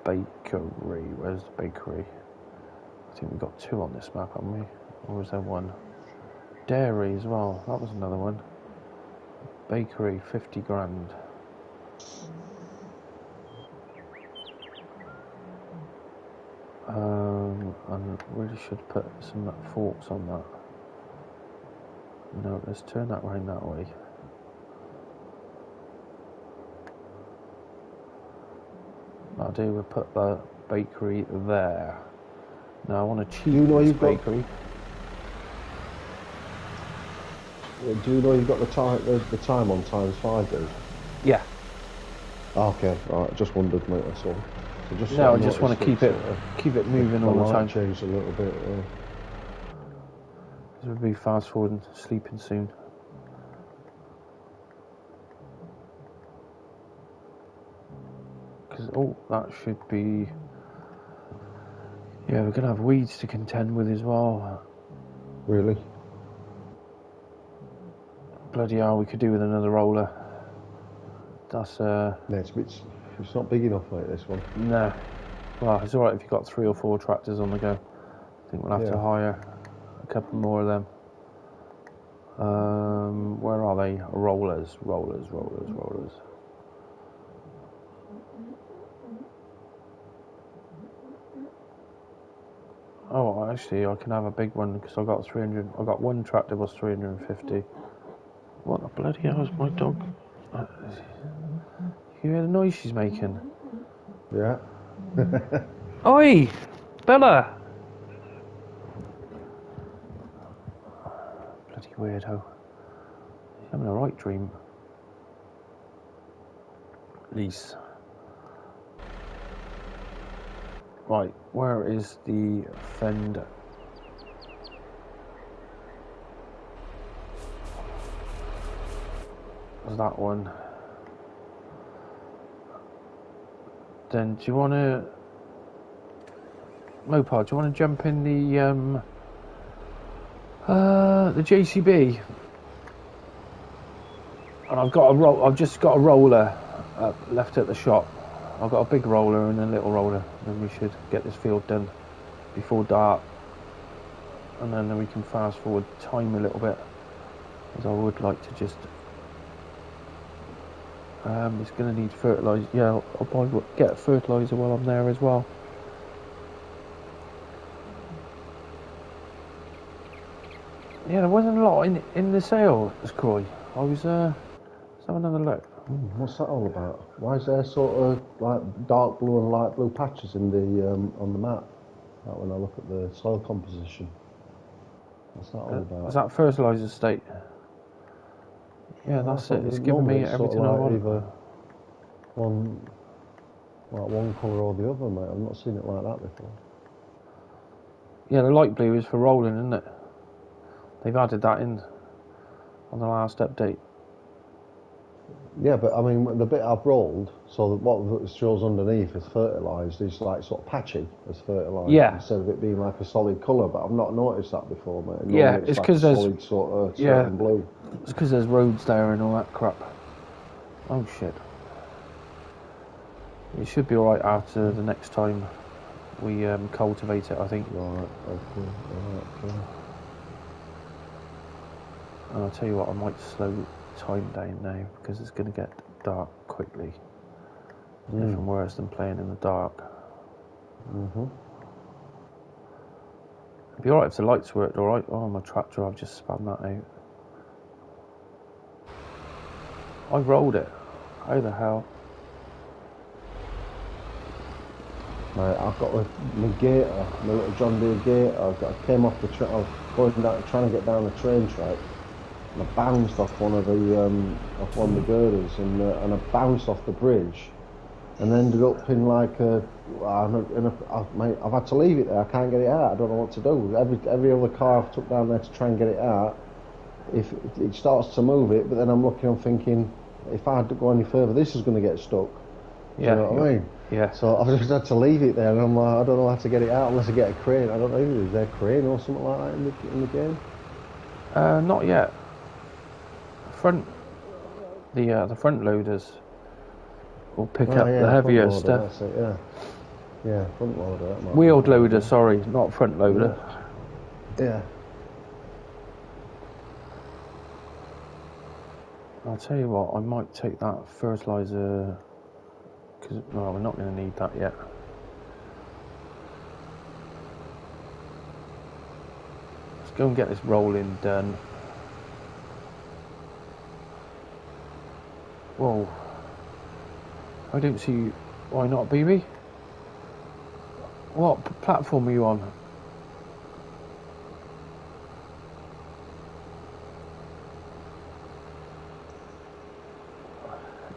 [SPEAKER 1] bakery. Where's the bakery? I think we've got 2 on this map, haven't we? Or was there 1? Dairy as well. That was another one. Bakery, 50 grand. I really should put some forks on that. No, let's turn that round that way. I'll do. We'll put the bakery there. Now I want to cheat this bakery.
[SPEAKER 3] Do you know you've got the time on ×5, dude?
[SPEAKER 1] Yeah.
[SPEAKER 3] Okay, right. Just wondered, mate. That's all. So just
[SPEAKER 1] no, I just want to keep it moving all the time.
[SPEAKER 3] Change a little bit.
[SPEAKER 1] We'll be fast forwarding, sleeping soon. Because that should be. Yeah, we're gonna have weeds to contend with as well.
[SPEAKER 3] Really?
[SPEAKER 1] Bloody hell, we could do with another roller. That's
[SPEAKER 3] No, it's not big enough, mate. This one.
[SPEAKER 1] No. Well, it's alright if you've got 3 or 4 tractors on the go. I think we'll have to hire a couple more of them. Where are they? Rollers. Oh, actually, I can have a big one because I got 300. I got 1 tractor was 350. What the bloody hell is my dog? You hear the noise she's making?
[SPEAKER 3] Yeah.
[SPEAKER 1] Oi, Bella! Bloody weirdo. He's having a right dream. Lease. Right, where is the fender? There's that one. Then do you want to... Mopar, do you want to jump in the JCB? And I've just got a roller left at the shop. I've got a big roller and a little roller, and then we should get this field done before dark, and then we can fast forward time a little bit, as I would like to just it's going to need fertilizer. Yeah, I'll probably get fertilizer while I'm there as well. Yeah, there wasn't a lot in the sale, Croy. I was let's have another look.
[SPEAKER 3] What's that all about? Why is there sort of like dark blue and light blue patches in the on the map? Like when I look at the soil composition. What's that all about?
[SPEAKER 1] Is that fertilizer state? Yeah, that's it. It's giving me everything I want.
[SPEAKER 3] Either one colour or the other, mate. I've not seen it like that before.
[SPEAKER 1] Yeah, the light blue is for rolling, isn't it? They've added that in on the last update.
[SPEAKER 3] Yeah, but I mean, the bit I've rolled, so that what shows underneath is fertilised, is like sort of patchy as fertilised, instead of it being like a solid colour. But I've not noticed that before, mate.
[SPEAKER 1] Yeah, it's because there's
[SPEAKER 3] solid sort of certain blue.
[SPEAKER 1] It's because there's roads there and all that crap. Oh shit! It should be alright after the next time we cultivate it, I think.
[SPEAKER 3] Right. Okay.
[SPEAKER 1] And I'll tell you what, I might slow time down now because it's going to get dark quickly. Nothing worse than playing in the dark. It'd be alright if the lights worked alright. Oh, my tractor, I've just spun that out. I rolled it. How the hell?
[SPEAKER 3] Mate, I've got my gator, my little John Deere gator. I came off the train. I was going down, trying to get down the train track. And I bounced off one of the girders, and I bounced off the bridge, and ended up in like mate, I've had to leave it there. I can't get it out. I don't know what to do. Every other car I've took down there to try and get it out, if it starts to move it, but then I'm thinking, if I go any further, this is going to get stuck. Do you know what I mean?
[SPEAKER 1] Yeah.
[SPEAKER 3] So I've just had to leave it there, and I'm like, I don't know how to get it out unless I get a crane. I don't know, is there a crane or something like that in the game?
[SPEAKER 1] Not yet. The front loaders will pick up the heavier
[SPEAKER 3] loader,
[SPEAKER 1] stuff.
[SPEAKER 3] That's it, yeah. Yeah, front loader. That might
[SPEAKER 1] Wheeled
[SPEAKER 3] be
[SPEAKER 1] loader, sorry, not front loader.
[SPEAKER 3] Yeah.
[SPEAKER 1] I'll tell you what, I might take that fertilizer, because, well, we're not going to need that yet. Let's go and get this rolling done. Whoa. I don't see, why not, BB? What platform are you on?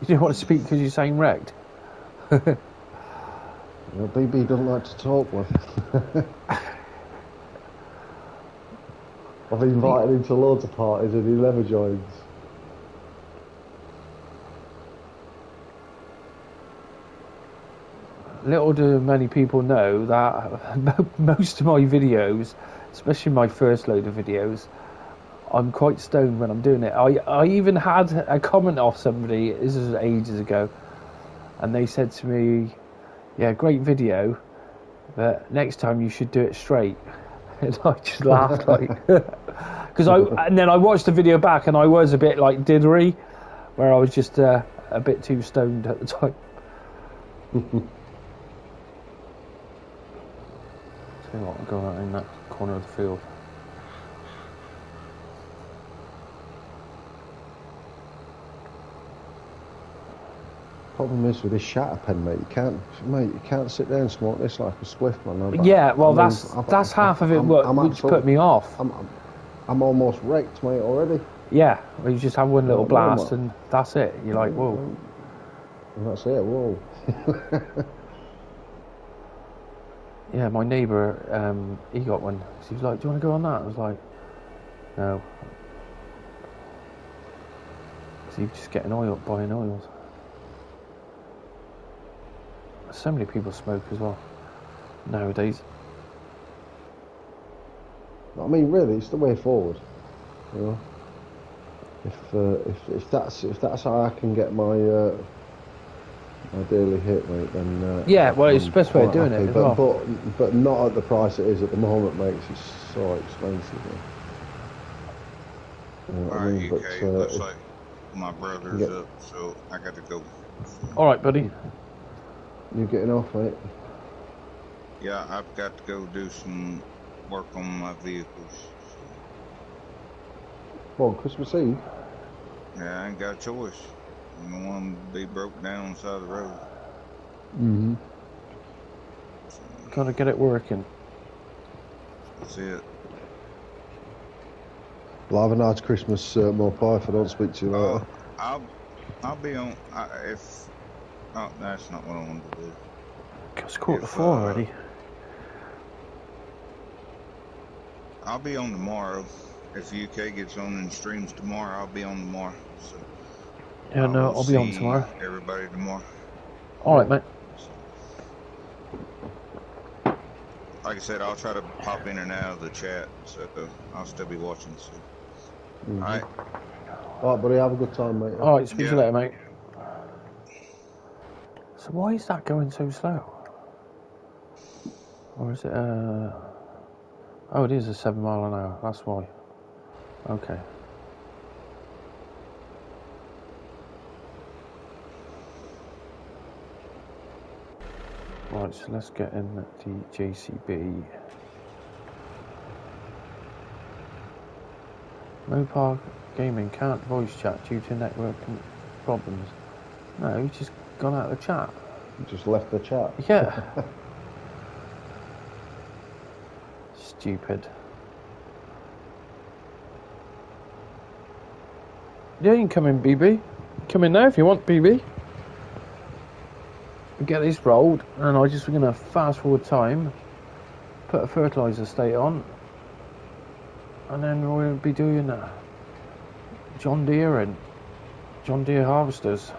[SPEAKER 1] You don't want to speak because you sound wrecked?
[SPEAKER 3] Well, BB doesn't like to talk with. I've invited him to loads of parties and he never joins.
[SPEAKER 1] Little do many people know that most of my videos, especially my first load of videos, I'm quite stoned when I'm doing it. I even had a comment off somebody, this was ages ago, and they said to me, yeah, great video, but next time you should do it straight. And I just laughed, like, and then I watched the video back and I was a bit like diddery, where I was just a bit too stoned at the time. See what, I'll go out in that corner of the field.
[SPEAKER 3] Problem is with this shatter pen, mate. You can't sit there and smoke this like a spliff, man.
[SPEAKER 1] Yeah, well, that's half of it. Which put me off.
[SPEAKER 3] I'm almost wrecked, mate, already.
[SPEAKER 1] Yeah, well, you just have one little blast and that's it. You're like, whoa.
[SPEAKER 3] And that's it. Whoa.
[SPEAKER 1] Yeah, my neighbour, he got one. He was like, do you want to go on that? I was like, no. So you're just getting buying oils. So many people smoke as well nowadays.
[SPEAKER 3] I mean, really, it's the way forward. You know, if that's how I can get my my daily hit, mate, then
[SPEAKER 1] yeah, well, it's the best way of doing it as well.
[SPEAKER 3] But not at the price it is at the moment, mate. It's so expensive.
[SPEAKER 2] Alright, UK, looks like my brother's up, so I got to go.
[SPEAKER 1] All right, buddy.
[SPEAKER 3] You're getting off, mate?
[SPEAKER 2] Yeah, I've got to go do some work on my vehicles.
[SPEAKER 3] Well, Christmas Eve?
[SPEAKER 2] Yeah, I ain't got a choice. I don't want to be broke down on the side of the road.
[SPEAKER 3] Mm-hmm.
[SPEAKER 1] Gotta get it working.
[SPEAKER 2] That's it.
[SPEAKER 3] Well, have a nice Christmas, Mulcher, if I don't speak to you later.
[SPEAKER 2] I'll be on, oh, that's not what I wanted to do.
[SPEAKER 1] It's 4:15 already.
[SPEAKER 2] I'll be on tomorrow. If UK gets on and streams tomorrow, I'll be on tomorrow. So
[SPEAKER 1] yeah, no, I'll be on tomorrow.
[SPEAKER 2] Everybody tomorrow.
[SPEAKER 1] All right, mate.
[SPEAKER 2] Like I said, I'll try to pop in and out of the chat, so I'll still be watching. So.
[SPEAKER 3] Mm-hmm.
[SPEAKER 2] All right.
[SPEAKER 3] All right, buddy. Have a good time, mate.
[SPEAKER 1] All right, speak to you later, mate. So why is that going so slow? Or is it oh, it is a 7 mile an hour, that's why. Okay. Right, so let's get in the JCB. Mopar Gaming can't voice chat due to networking problems. No, he's just gone out of the chat.
[SPEAKER 3] Just left the chat.
[SPEAKER 1] Yeah. Stupid. Yeah, you can come in, BB. Come in now if you want, BB. We get this rolled, and we're going to fast forward time, put a fertilizer state on, and then we'll be doing John Deere and John Deere harvesters.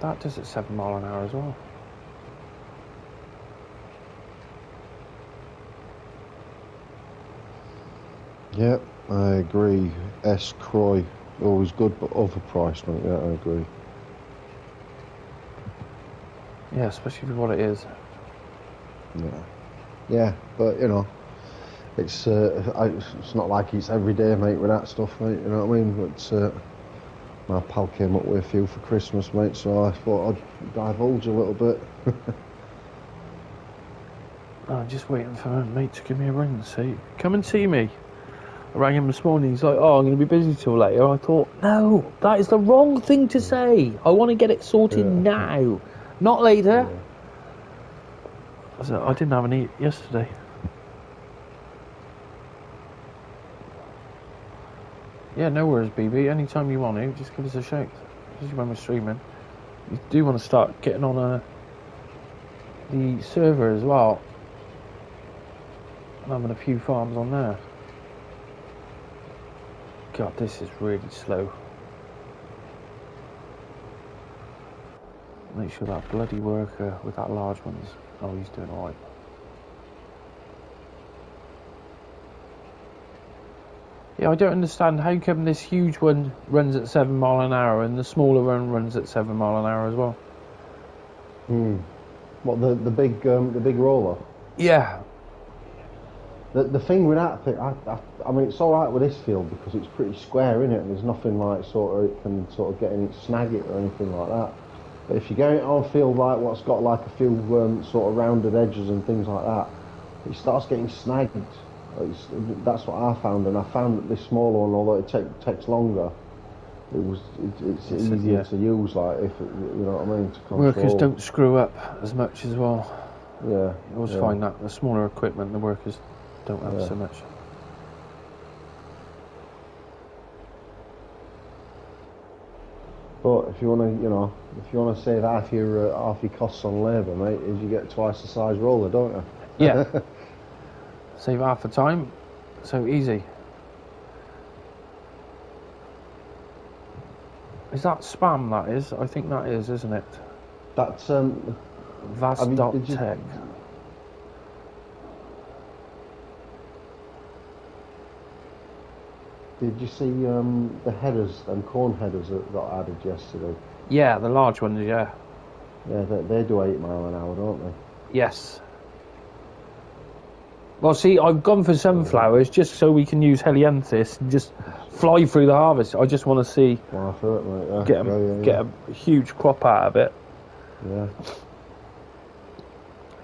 [SPEAKER 1] That does it 7 mile an hour as well.
[SPEAKER 3] Yeah, I agree. S. Croy, always good but overpriced, mate. Yeah, I agree.
[SPEAKER 1] Yeah, especially for what it is.
[SPEAKER 3] Yeah, yeah, but you know, it's not like it's every day, mate, with that stuff, mate. You know what I mean? But my pal came up with a few for Christmas, mate, so I thought I'd divulge a little bit.
[SPEAKER 1] I'm just waiting for my mate to give me a ring and say, come and see me. I rang him this morning, he's like, oh, I'm going to be busy till later. I thought, no, that is the wrong thing to say. I want to get it sorted now, not later.
[SPEAKER 3] Yeah.
[SPEAKER 1] I didn't have any yesterday. Yeah, no worries, BB. Anytime you want to, just give us a shout. Especially when we're streaming. You do want to start getting on the server as well. I'm having a few farms on there. God, this is really slow. Make sure that bloody worker with that large one's... Oh, he's doing alright. Yeah, I don't understand how come this huge one runs at 7 mile an hour and the smaller one runs at 7 mile an hour as well.
[SPEAKER 3] What, the big roller?
[SPEAKER 1] Yeah.
[SPEAKER 3] The thing with that thing, I mean, it's all right with this field because it's pretty square, innit? And there's nothing like sort of it can sort of get in it, snag it or anything like that. But if you go on a field like what's got like a few sort of rounded edges and things like that, it starts getting snagged. That's what I found, and I found that this smaller one, although it takes longer, it's easier to use. Like if it, you know what I mean, to control.
[SPEAKER 1] Workers don't screw up as much as well.
[SPEAKER 3] Yeah,
[SPEAKER 1] you always find that the smaller equipment, the workers don't have so much.
[SPEAKER 3] But if you want to save half your costs on labour, mate, is you get twice the size roller, don't you?
[SPEAKER 1] Yeah. Save half the time. So easy. Is that spam? That is. I think that is, isn't it?
[SPEAKER 3] That's
[SPEAKER 1] Vast.tech.
[SPEAKER 3] Did you see the headers, them corn headers that got added yesterday?
[SPEAKER 1] Yeah, the large ones, yeah.
[SPEAKER 3] Yeah, they do 8 mile an hour, don't they?
[SPEAKER 1] Yes. Well, see, I've gone for sunflowers just so we can use helianthus and just fly through the harvest. I just want to see...
[SPEAKER 3] Fly through it, mate,
[SPEAKER 1] get a huge crop out of it.
[SPEAKER 3] Yeah.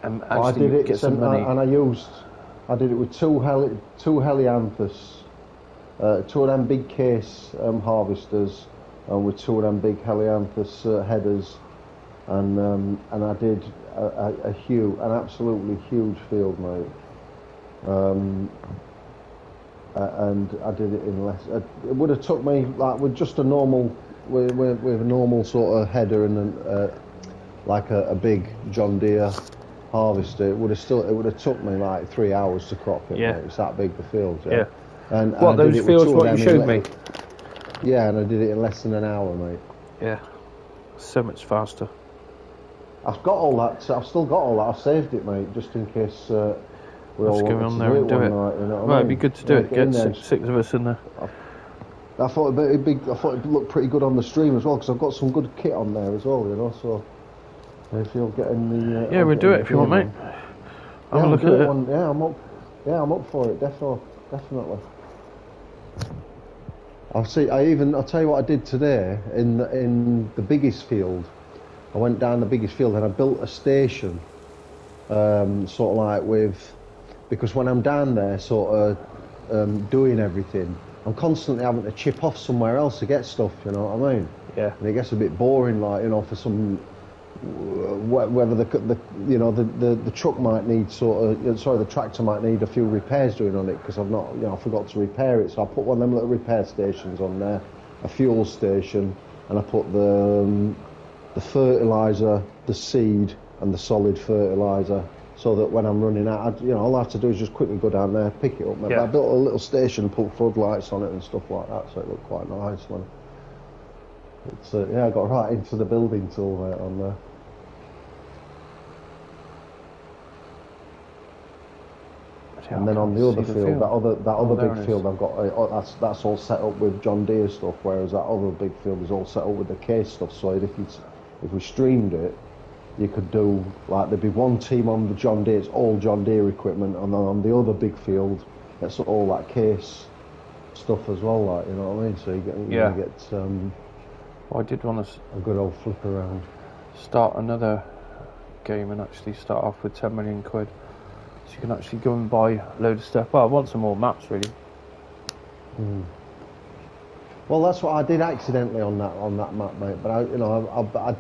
[SPEAKER 1] And
[SPEAKER 3] I
[SPEAKER 1] actually
[SPEAKER 3] did it,
[SPEAKER 1] get some money.
[SPEAKER 3] and I did it with two helianthus, 2 of them big case harvesters, and with 2 of them big helianthus headers, and I did an absolutely huge field, mate. And I did it in less. It would have took me like with just a normal, with a normal sort of header and like a big John Deere harvester. It would have took me like 3 hours to crop it.
[SPEAKER 1] Yeah,
[SPEAKER 3] mate. It's that big the field.
[SPEAKER 1] Yeah.
[SPEAKER 3] And
[SPEAKER 1] what those fields? What you showed me?
[SPEAKER 3] Yeah, and I did it in less than an hour, mate.
[SPEAKER 1] Yeah, so much faster.
[SPEAKER 3] I've got all that. I've still got all that. I've saved it, mate, just in case.
[SPEAKER 1] Let's go on there and do it.
[SPEAKER 3] Night, you know
[SPEAKER 1] Well, it'd be good to do it. Get six of us in there.
[SPEAKER 3] I thought it'd look pretty good on the stream as well because I've got some good kit on there as well, you know. So if you're getting the
[SPEAKER 1] we'll do it if you want, mate. Have a look at it.
[SPEAKER 3] I'm up for it. Definitely. I'll tell you what I did today in the biggest field. I went down the biggest field and I built a station, sort of like because when I'm down there sort of doing everything, I'm constantly having to chip off somewhere else to get stuff, you know what I mean?
[SPEAKER 1] Yeah.
[SPEAKER 3] And it gets a bit boring, like, you know, for some, whether the truck might need the tractor might need a few repairs doing on it because I forgot to repair it. So I put one of them little repair stations on there, a fuel station, and I put the fertilizer, the seed, and the solid fertilizer. So that when I'm running out, all I have to do is just quickly go down there, pick it up. Yeah. I built a little station, put floodlights on it and stuff like that, so it looked quite nice. Man. It's yeah, I got right into the building tool mate, on there.
[SPEAKER 1] Yeah,
[SPEAKER 3] And
[SPEAKER 1] I
[SPEAKER 3] then on
[SPEAKER 1] can't
[SPEAKER 3] the other
[SPEAKER 1] see
[SPEAKER 3] field, that other
[SPEAKER 1] there
[SPEAKER 3] big
[SPEAKER 1] it is.
[SPEAKER 3] field I've got, that's all set up with John Deere stuff, whereas that other big field is all set up with the case stuff. So if we streamed it, you could do, like, there'd be one team on the John Deere, it's all John Deere equipment, and then on the other big field, it's all that case stuff as well, like, you know what I mean? So you get
[SPEAKER 1] Well, I did want to
[SPEAKER 3] a good old flip around.
[SPEAKER 1] start another game and actually start off with 10 million quid. So you can actually go and buy a load of stuff. Well, I want some more maps, really.
[SPEAKER 3] Well, that's what I did accidentally on that map, mate. But I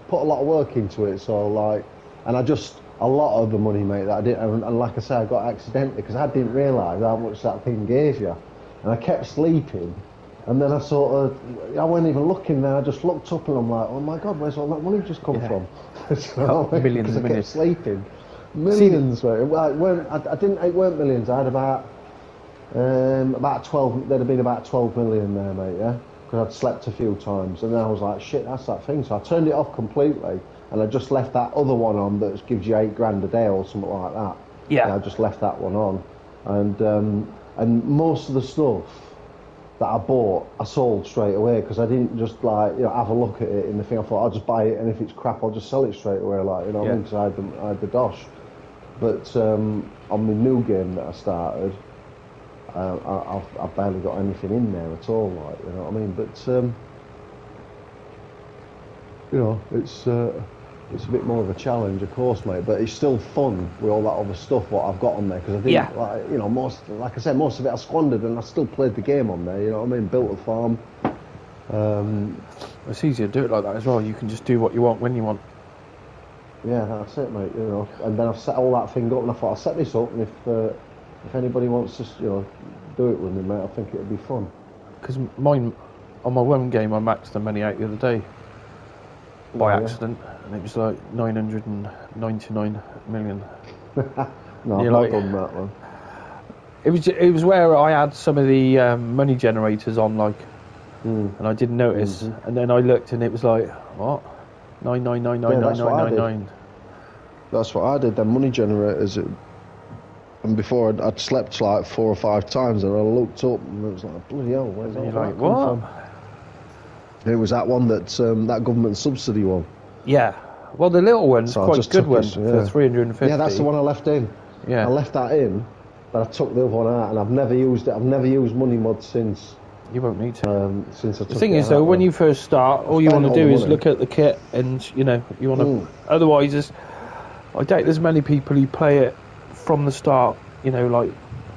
[SPEAKER 3] put a lot of work into it, so like, and a lot of the money, mate, that I did, and like I say, I got accidentally because I didn't realise how much that thing gave you, and I kept sleeping, and then I wasn't even looking there. I just looked up and I'm like, oh my God, where's all that money just come from?
[SPEAKER 1] Millions
[SPEAKER 3] Because
[SPEAKER 1] and
[SPEAKER 3] I kept
[SPEAKER 1] millions.
[SPEAKER 3] sleeping. Millions, mate. Well, it weren't millions. I had about 12. There'd have been about 12 million there, mate. Yeah, because I'd slept a few times, and then I was like, shit, that's that thing. So I turned it off completely, and I just left that other one on that gives you £8 a day or something like that.
[SPEAKER 1] Yeah.
[SPEAKER 3] I just left that one on, and most of the stuff that I bought, I sold straight away because I didn't just have a look at it in the thing. I thought I'll just buy it, and if it's crap, I'll just sell it straight away. Like, you know what I mean? Because I had the dosh. But on the new game that I started, I've barely got anything in there at all. Like, you know what I mean? But it's a bit more of a challenge, of course, mate. But it's still fun with all that other stuff what I've got on there because I didn't, like I said, most of it I squandered, and I still played the game on there. You know what I mean? Built a farm.
[SPEAKER 1] It's easier to do it like that as well. You can just do what you want when you want.
[SPEAKER 3] Yeah, that's it, mate. You know, and then I've set all that thing up, and I thought I'll set this up, and if anybody wants to, do it with me, mate, I think it'd be fun.
[SPEAKER 1] Because mine, on my one game, I maxed the money out the other day by accident, and it was like 999 million.
[SPEAKER 3] No, I've not done that one.
[SPEAKER 1] It was where I had some of the money generators on, like, and I didn't notice, and then I looked, and it was like, what? 9999999.
[SPEAKER 3] That's what I did. Them money generators, and before I'd slept like 4 or 5 times, and I looked up, and it was like, bloody hell, where's all that
[SPEAKER 1] like,
[SPEAKER 3] come
[SPEAKER 1] what?
[SPEAKER 3] from? It was that one that government subsidy one.
[SPEAKER 1] Yeah. Well, the little one's
[SPEAKER 3] So I
[SPEAKER 1] quite
[SPEAKER 3] just
[SPEAKER 1] good
[SPEAKER 3] took
[SPEAKER 1] one
[SPEAKER 3] it,
[SPEAKER 1] for 350.
[SPEAKER 3] Yeah, that's the one I left in.
[SPEAKER 1] Yeah.
[SPEAKER 3] I left that in, but I took the other one out, and I've never used it. I've never used Money Mod since.
[SPEAKER 1] You won't need to.
[SPEAKER 3] Since I took
[SPEAKER 1] The thing
[SPEAKER 3] it
[SPEAKER 1] is,
[SPEAKER 3] out,
[SPEAKER 1] though, when you first start, all you want to do is look at the kit, and you want to. Otherwise, I doubt there's many people who play it from the start, like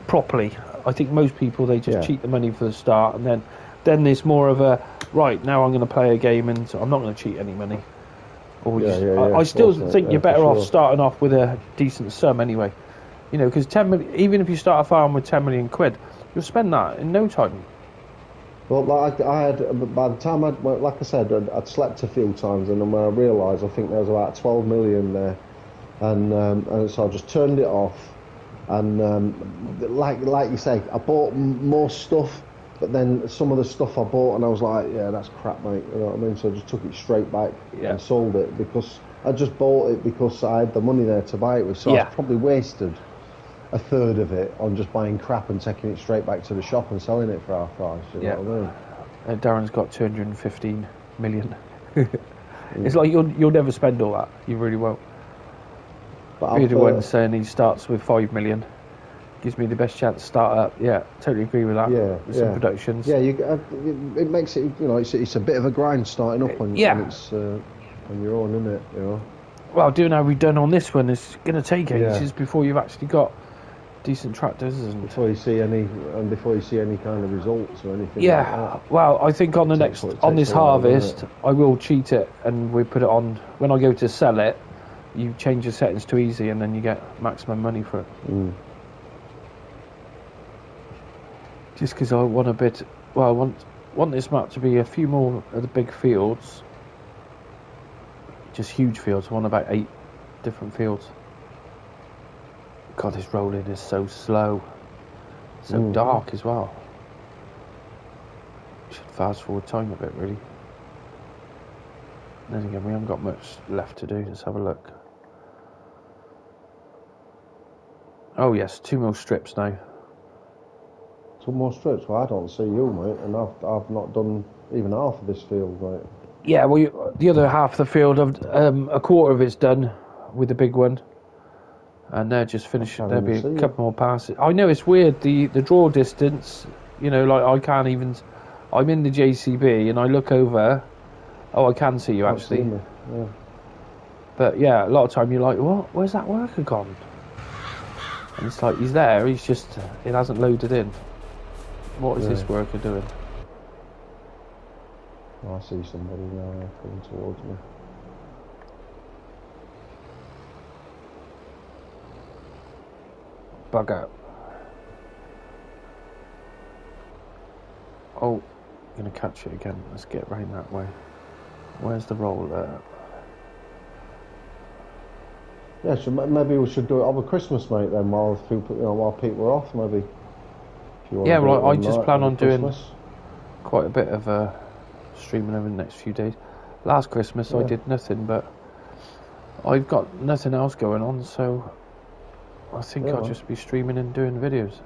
[SPEAKER 1] properly. I think most people, they just cheat the money for the start, and then there's more of a right. Now I'm going to play a game, and I'm not going to cheat any money. Or I still think you're better off starting off with a decent sum anyway. Because 10 million, even if you start a farm with 10 million quid, you'll spend that in no time.
[SPEAKER 3] Well, like I had, by the time like I said, I'd slept a few times, and then when I realised, I think there was about 12 million there, and so I just turned it off, and like you say, I bought more stuff, but then some of the stuff I bought, and I was like, yeah, that's crap, mate. You know what I mean? So I just took it straight back and sold it because I just bought it because I had the money there to buy it with. So I probably wasted a third of it on just buying crap and taking it straight back to the shop and selling it for half price. You know what I mean?
[SPEAKER 1] Darren's got 215 million. It's like you'll never spend all that. You really won't.
[SPEAKER 3] But
[SPEAKER 1] You're the one saying he starts with 5 million. Gives me the best chance to start up. Yeah, totally agree with that. With some productions.
[SPEAKER 3] Yeah, it makes it. It's a bit of a grind starting up when it's on your own, isn't it?
[SPEAKER 1] Well, doing how we've done on this one is going to take ages before you've actually got decent tractors, and
[SPEAKER 3] before you see any kind of results or anything.
[SPEAKER 1] Yeah,
[SPEAKER 3] like that.
[SPEAKER 1] Well, I think on this harvest, I will cheat it, and we put it on. When I go to sell it, you change the settings to easy, and then you get maximum money for it. Just because I want a bit. Well, I want this map to be a few more of the big fields. Just huge fields. I want about 8 different fields. God, this rolling is so slow. So dark as well. Should fast forward time a bit, really. Then again, we haven't got much left to do. Let's have a look. Oh yes, 2 more strips now.
[SPEAKER 3] 2 more strips. Well, I don't see you, mate, and I've not done even half of this field, mate.
[SPEAKER 1] Yeah, well, the other half of the field, a quarter of it's done with the big one, and they're just finished. There'll be a couple more passes. I know it's weird. The draw distance, you know, like I can't even. I'm in the JCB and I look over. Oh, I can see you actually.
[SPEAKER 3] Yeah.
[SPEAKER 1] But yeah, a lot of time you're like, what? Where's that worker gone? And it's like, he's there, he's just, it hasn't loaded in. What is this worker doing?
[SPEAKER 3] Oh, I see somebody now coming towards me.
[SPEAKER 1] Bug out. Oh, I'm going to catch it again. Let's get right that way. Where's the roller?
[SPEAKER 3] Yeah, so maybe we should do it over Christmas, mate. Then while people are off, maybe. If you want
[SPEAKER 1] Yeah,
[SPEAKER 3] to
[SPEAKER 1] well, I just plan on doing
[SPEAKER 3] Christmas.
[SPEAKER 1] quite a bit of streaming over the next few days. Last Christmas I did nothing, but I've got nothing else going on, so I think I'll just be streaming and doing videos.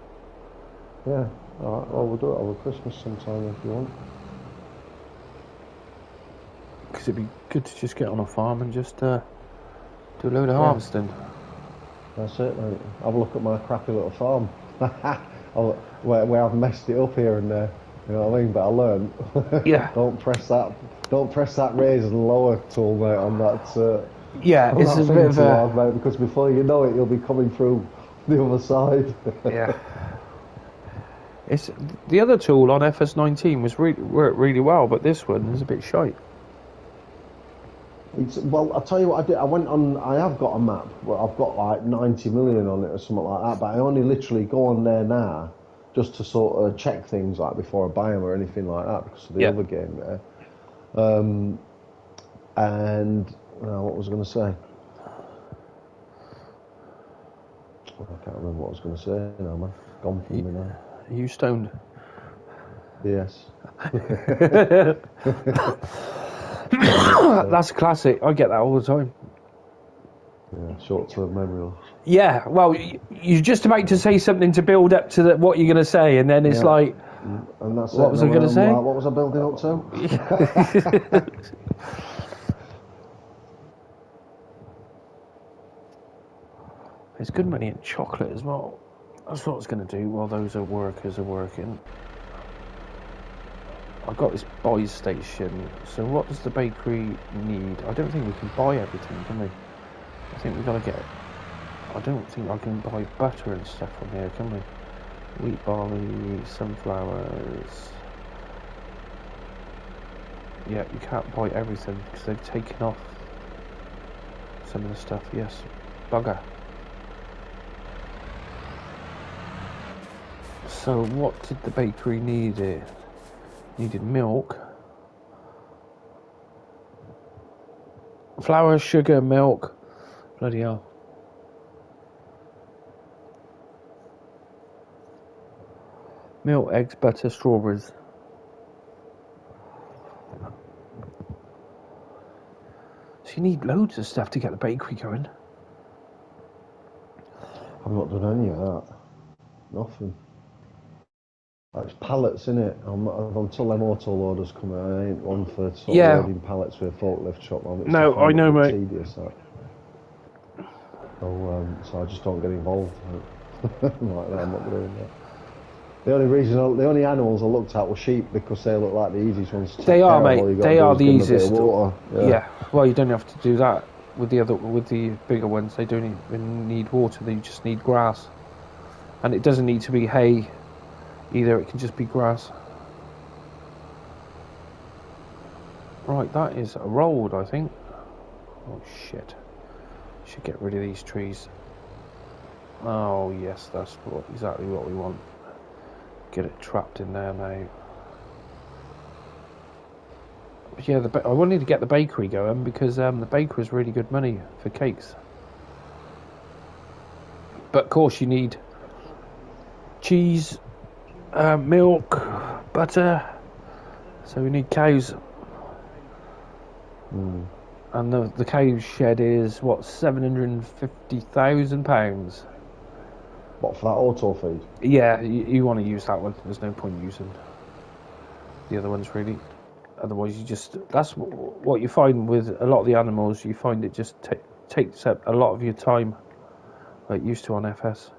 [SPEAKER 3] Yeah, alright, well, we'll do it over Christmas sometime if you want.
[SPEAKER 1] Because it'd be good to just get on a farm and just do a load of harvesting.
[SPEAKER 3] That's it, mate. Have a look at my crappy little farm. where I've messed it up here and there. You know what I mean? But I learned.
[SPEAKER 1] Yeah.
[SPEAKER 3] Don't press that raise and lower tool, mate, on that.
[SPEAKER 1] Yeah,
[SPEAKER 3] on
[SPEAKER 1] it's
[SPEAKER 3] that
[SPEAKER 1] a bit of a...
[SPEAKER 3] hard, mate, because before you know it, you'll be coming through the other side.
[SPEAKER 1] Yeah. It's the other tool on fs19 worked really well, but this one is a bit shite.
[SPEAKER 3] Well, I'll tell you what I did. I have got a map, but I've got like 90 million on it or something like that, but I only literally go on there now just to sort of check things like before I buy them or anything like that because of the other game there. And what was I going to say? I can't remember what I was going to say now, man. Gone from me now.
[SPEAKER 1] Are you stoned?
[SPEAKER 3] Yes.
[SPEAKER 1] That's classic. I get that all the time.
[SPEAKER 3] Yeah, short-term memory loss.
[SPEAKER 1] Yeah, well, you're just about to say something to build up to what you're going to say, and then it's like,
[SPEAKER 3] and that's
[SPEAKER 1] what was I going to say?
[SPEAKER 3] What was I building up to?
[SPEAKER 1] There's good money in chocolate as well. That's what I was going to do while those workers are working. I've got this buy station, so what does the bakery need? I don't think we can buy everything, can we? I think we've got to get... I don't think I can buy butter and stuff from here, can we? Wheat, barley, sunflowers... Yeah, you can't buy everything, because they've taken off some of the stuff, yes. Bugger. So what did the bakery need here? Needed milk, flour, sugar, milk. Bloody hell. Milk, eggs, butter, strawberries. So you need loads of stuff to get the bakery going.
[SPEAKER 3] I've not done any of that. Nothing. It's pallets, innit? Until them auto loaders come out, I ain't one for sort of loading pallets with a forklift truck on.
[SPEAKER 1] No, I know, mate.
[SPEAKER 3] Tedious, that. So I just don't get involved. Like that, I'm not doing that. The only animals I looked at were sheep because they look like the easiest ones to take
[SPEAKER 1] They are,
[SPEAKER 3] care of.
[SPEAKER 1] mate. They are the easiest.
[SPEAKER 3] Yeah.
[SPEAKER 1] Well, you don't have to do that with the bigger ones. They don't even need water. They just need grass, and it doesn't need to be hay. Either it can just be grass. Right, that is a road, I think. Oh shit. Should get rid of these trees. Oh yes, that's exactly what we want. Get it trapped in there now. But yeah, I wanted to get the bakery going because the bakery is really good money for cakes. But of course you need cheese, milk, butter, so we need cows. And the cow shed is, what, £750,000?
[SPEAKER 3] What, for that auto feed?
[SPEAKER 1] Yeah, you want to use that one. There's no point using the other ones, really. Otherwise, that's what you find with a lot of the animals. You find it just takes up a lot of your time, like it used to on FS.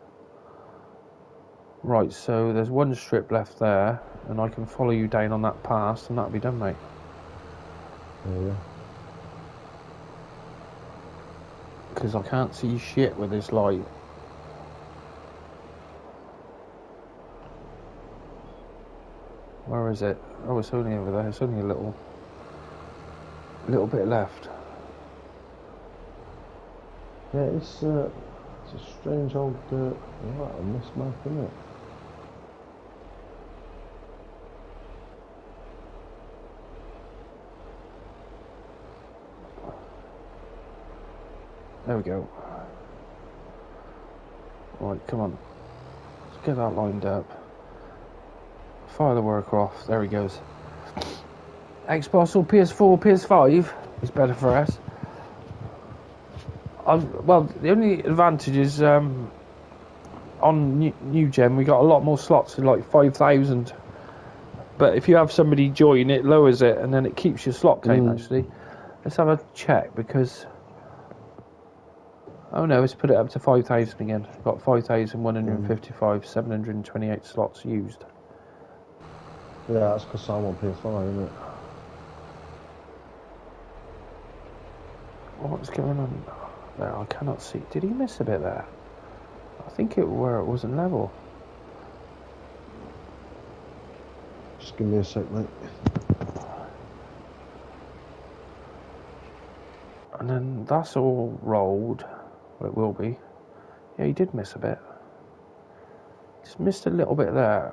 [SPEAKER 1] Right, so there's one strip left there, and I can follow you down on that pass, and that'll be done, mate.
[SPEAKER 3] Yeah.
[SPEAKER 1] Because I can't see shit with this light. Where is it? Oh, it's only over there. It's only a little bit left.
[SPEAKER 3] Yeah, it's a strange old right on this map, isn't it?
[SPEAKER 1] There we go. Right, come on. Let's get that lined up. Fire the worker off. There he goes. Xbox or PS4, PS5 is better for us. Well, the only advantage is on new gen we got a lot more slots, like 5,000. But if you have somebody join, it lowers it, and then it keeps your slot count. Actually, let's have a check because. Oh no, let's put it up to 5,000 again. Got 5,155, 728 slots used.
[SPEAKER 3] Yeah, that's because I'm on PS5, isn't it?
[SPEAKER 1] What's going on there? I cannot see. Did he miss a bit there? I think it wasn't level.
[SPEAKER 3] Just give me a sec, mate.
[SPEAKER 1] And then that's all rolled. Well, it will be. Yeah, he did miss a bit. Just missed a little bit there.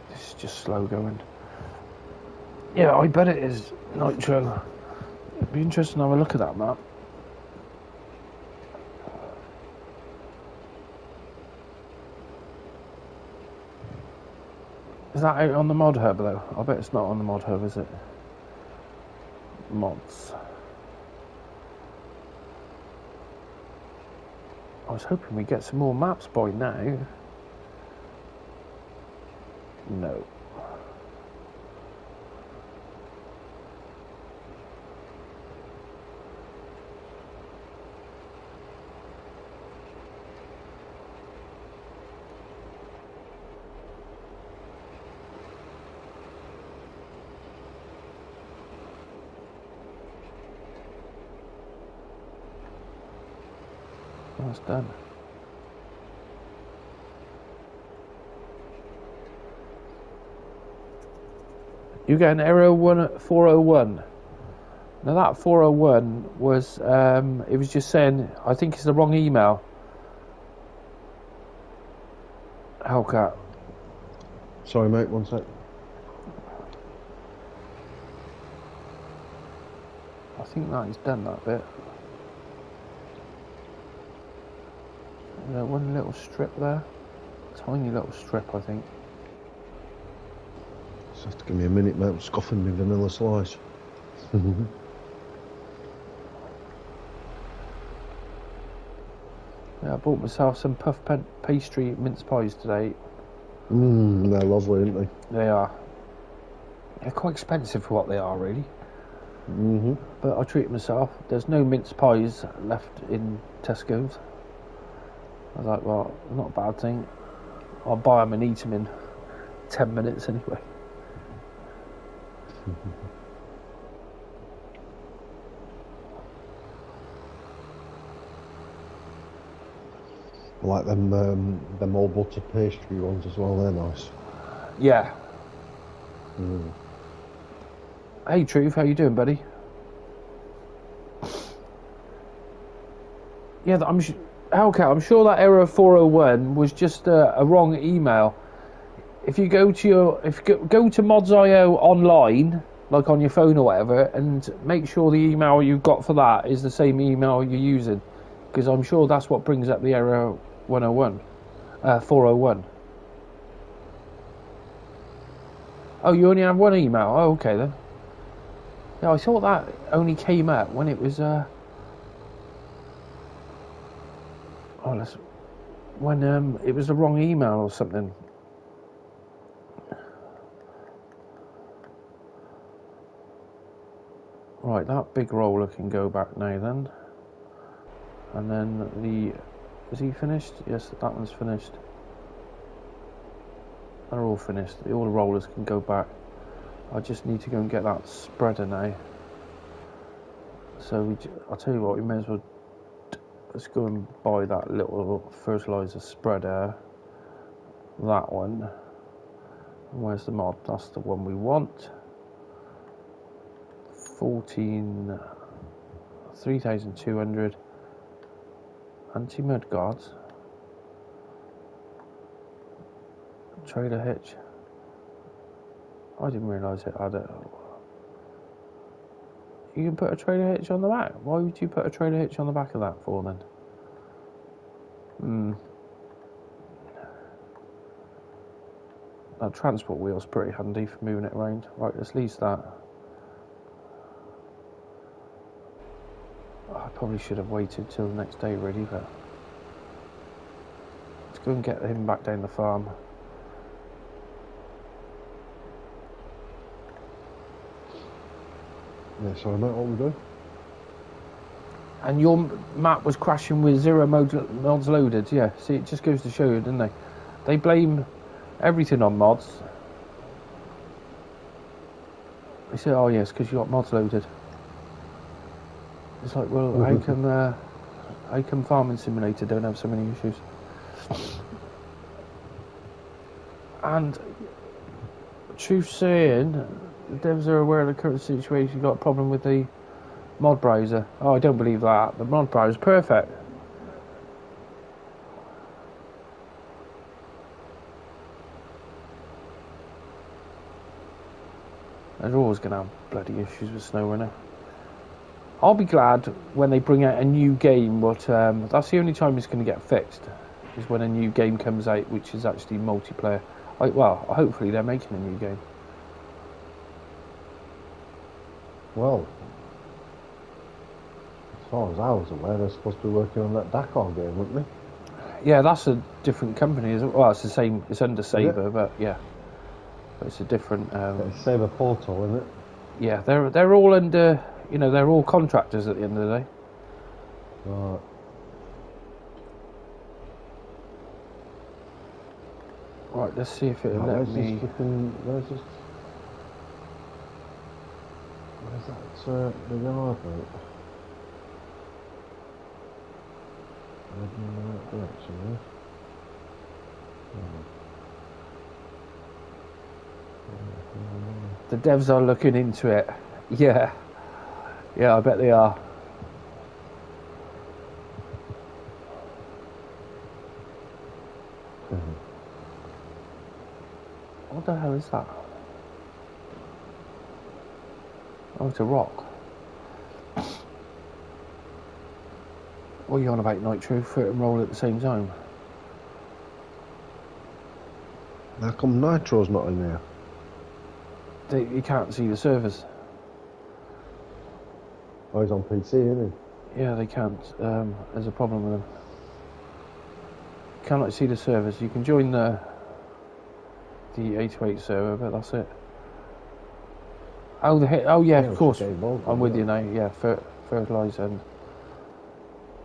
[SPEAKER 1] This is just slow going. Yeah, I bet it is Nitro. It'd be interesting to have a look at that map. Is that out on the mod hub though? I bet it's not on the mod hub, is it? Mods. I was hoping we'd get some more maps by now. No. That's done. You get an error 401. Now that 401 was it was just saying I think it's the wrong email. Hellcat.
[SPEAKER 3] Sorry, mate, one sec.
[SPEAKER 1] I think that is done, that bit. One little strip there. Tiny little strip, I think.
[SPEAKER 3] Just have to give me a minute, mate. I'm scoffing my vanilla slice.
[SPEAKER 1] Yeah, I bought myself some puff pastry mince pies today.
[SPEAKER 3] They're lovely, aren't they?
[SPEAKER 1] They are. They're quite expensive for what they are, really. But I treat myself. There's no mince pies left in Tesco's. I was like, well, not a bad thing. I'll buy them and eat them in 10 minutes anyway.
[SPEAKER 3] I like them all butter pastry ones as well. They're nice.
[SPEAKER 1] Yeah. Hey, Truth, how you doing, buddy? Yeah, Hellcat, I'm sure that error 401 was just a wrong email. If you go to go to mods.io online, like on your phone or whatever, and make sure the email you've got for that is the same email you're using, because I'm sure that's what brings up the error 101. 401. Oh, you only have one email? Oh, okay then. Yeah, I thought that only came up when it was, when it was the wrong email or something. Right, that big roller can go back now then. And then is he finished? Yes, that one's finished. They're all finished. All the rollers can go back. I just need to go and get that spreader now. So I'll tell you what, we may as well let's go and buy that little fertilizer spreader. That one. Where's the mod? That's the one we want. 3,200 anti-mud guards. Trailer hitch. I didn't realise it had it. You can put a trailer hitch on the back. Why would you put a trailer hitch on the back of that for then? That transport wheel's pretty handy for moving it around. Right, let's lease that. I probably should have waited till the next day really, but let's go and get him back down the farm.
[SPEAKER 3] Yeah, sorry mate, what we doing?
[SPEAKER 1] And your map was crashing with 0 mods loaded, yeah. See, it just goes to show you, doesn't they? They blame everything on mods. They say, oh yes, because you got mods loaded. It's like, well, how come Farming Simulator don't have so many issues? And truth saying, the devs are aware of the current situation. You've got a problem with the mod browser. Oh, I don't believe that. The mod browser is perfect. They're always going to have bloody issues with SnowRunner. I'll be glad when they bring out a new game, but that's the only time it's going to get fixed, is when a new game comes out which is actually multiplayer. Well, hopefully they're making a new game.
[SPEAKER 3] Well, as far as I was aware, they're supposed to be working on that Dakar game, weren't they?
[SPEAKER 1] Yeah, that's a different company. Well, it's the same. It's under Saber, but yeah, but it's a different.
[SPEAKER 3] It's Saber Portal, isn't it?
[SPEAKER 1] Yeah, they're all under. You know, they're all contractors at the end of the day.
[SPEAKER 3] Right.
[SPEAKER 1] Right, let's see if it'll let me.
[SPEAKER 3] Where's that the yard, mate? Heading in the right direction, yeah?
[SPEAKER 1] The devs are looking into it. Yeah. Yeah, I bet they are. What the hell is that? Oh, it's a rock. What are you on about, Nitro? Foot and roll at the same time?
[SPEAKER 3] How come Nitro's not in there?
[SPEAKER 1] You can't see the servers.
[SPEAKER 3] Oh, he's on PC, isn't he?
[SPEAKER 1] Yeah, they can't. There's a problem with them. Cannot see the servers. You can join the 808 server, but that's it. Oh, yeah, of course. I'm with you now. Yeah, Fertilizer and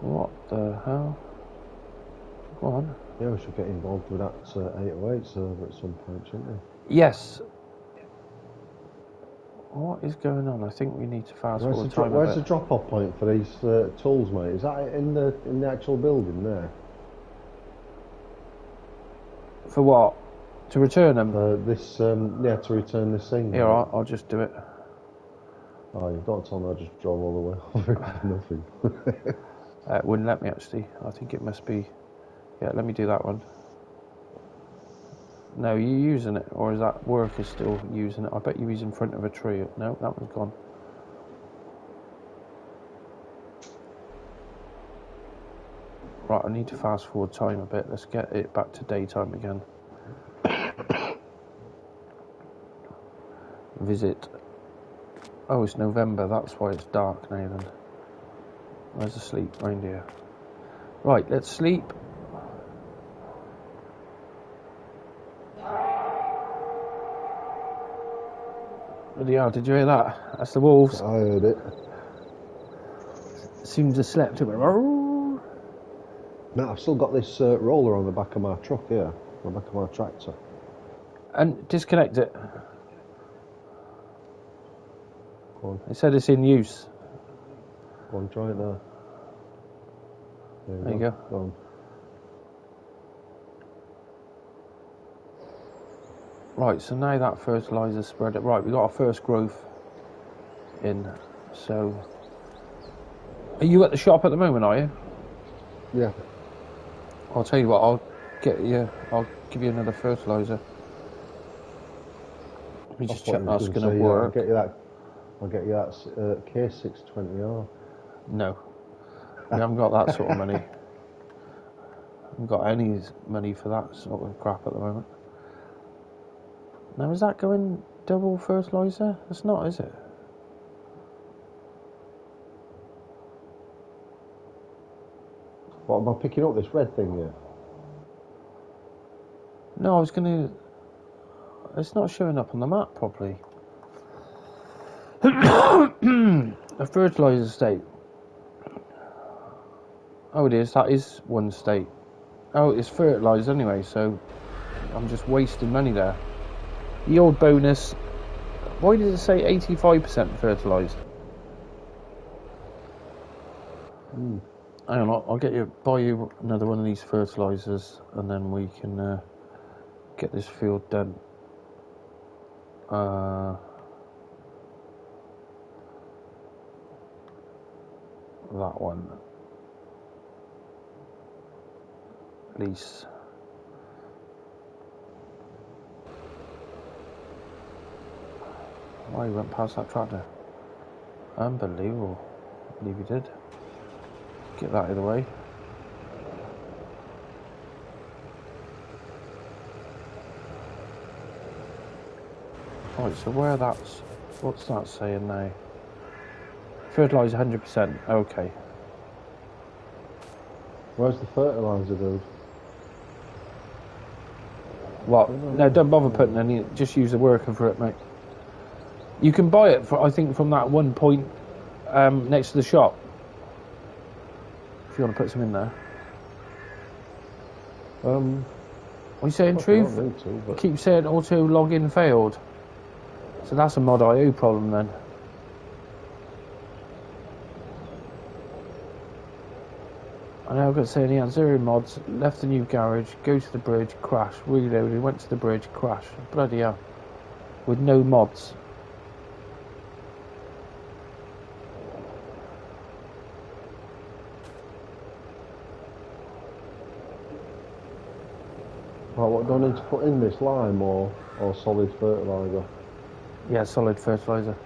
[SPEAKER 1] what the hell? Go on.
[SPEAKER 3] Yeah, we should get involved with that 808 server at some point, shouldn't we?
[SPEAKER 1] Yes. What is going on? I think we need to fast forward time.
[SPEAKER 3] Where's the drop-off point for these tools, mate? Is that in the actual building there?
[SPEAKER 1] For what? To return them?
[SPEAKER 3] To return this thing.
[SPEAKER 1] Yeah, I'll just do it.
[SPEAKER 3] Oh, you don't tell me I just drove all the way over it for nothing.
[SPEAKER 1] It wouldn't let me actually. I think it must be. Yeah, let me do that one. No, you using it, or is that worker still using it? I bet you he's in front of a tree. No, that one's gone. Right, I need to fast forward time a bit. Let's get it back to daytime again. Visit. Oh, it's November. That's why it's dark now then. Where's the sleep reindeer? Right, let's sleep. Bloody hell, did you hear that? That's the wolves.
[SPEAKER 3] I heard it.
[SPEAKER 1] Seems to have slept. It went. "Roar."
[SPEAKER 3] No, I've still got this roller on the back of my truck here, on the back of my tractor.
[SPEAKER 1] And disconnect it.
[SPEAKER 3] Go on,
[SPEAKER 1] It said it's in use.
[SPEAKER 3] go on, try it there.
[SPEAKER 1] There you go.
[SPEAKER 3] Go on.
[SPEAKER 1] Right, so now that fertilizer spreader. Right, we got our first growth in. So, are you at the shop at the moment? Are you?
[SPEAKER 3] Yeah.
[SPEAKER 1] I'll tell you what. I'll give you another fertilizer. Let me just check that's going to work.
[SPEAKER 3] I'll get you that K620R.
[SPEAKER 1] No, we haven't got that sort of money. Haven't got any money for that sort of crap at the moment. Now, is that going double fertilizer? It's not, is it?
[SPEAKER 3] What, am I picking up this red thing here?
[SPEAKER 1] No, I was going to... It's not showing up on the map properly. A fertilizer state. Oh, it is. That is one state. Oh, it's fertilised anyway, so I'm just wasting money there. The old bonus. Why did it say 85% fertilised? Hang on, I'll buy you another one of these fertilisers, and then we can get this field done. That one. Lease. Why you went past that tractor? Unbelievable. I believe you did. Get that out of the way. Right, so what's that saying now? Fertilise 100%, okay.
[SPEAKER 3] Where's the fertiliser, dude?
[SPEAKER 1] Well, no, don't bother putting any, just use the worker for it, mate. You can buy it, I think, from that one point next to the shop. If you want to put some in there. Are you saying truth?
[SPEAKER 3] I need to, but...
[SPEAKER 1] Keep saying auto login failed. So that's a mod.io problem then. I know I've got to say he had 0 mods, left the new garage, go to the bridge, crash, reloaded, went to the bridge, crash. Bloody hell. With no mods.
[SPEAKER 3] Right, what do I need to put in this, lime or solid fertiliser?
[SPEAKER 1] Yeah, solid fertiliser.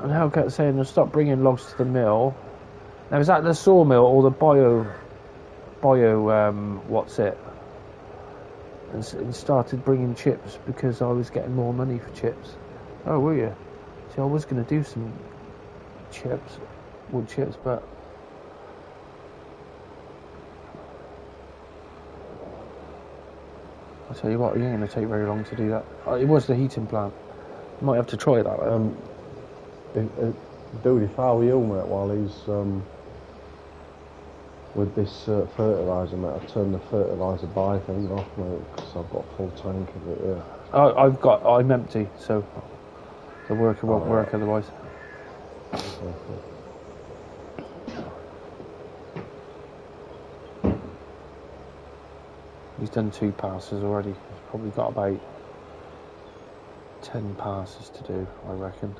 [SPEAKER 1] And how kept saying they'll stop bringing logs to the mill. Now, is that the sawmill or the bio, what's it? And started bringing chips because I was getting more money for chips. Oh, were you? See, I was going to do some chips, wood chips, but... I'll tell you what, it ain't going to take very long to do that. It was the heating plant. Might have to try that.
[SPEAKER 3] Dude, if I were you, mate, while he's with this fertiliser, mate, I'd turn the fertiliser buy thing off, mate, because I've got a full tank of it here.
[SPEAKER 1] I'm empty, so the worker won't work otherwise.
[SPEAKER 3] Okay.
[SPEAKER 1] He's done 2 passes already. He's probably got about 10 passes to do, I reckon.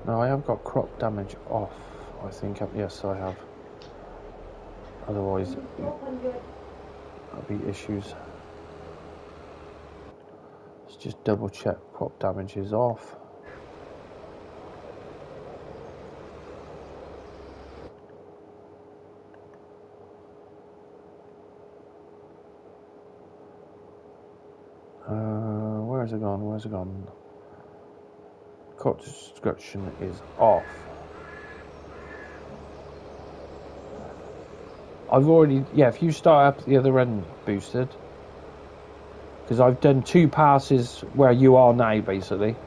[SPEAKER 1] No, I have got crop damage off, I think. Yes, I have. Otherwise, there'll be issues. Let's just double check crop damage is off. Where's it gone? Where's it gone? Crop destruction is off. I've already, yeah, if you start up the other end boosted, because I've done 2 passes where you are now, basically.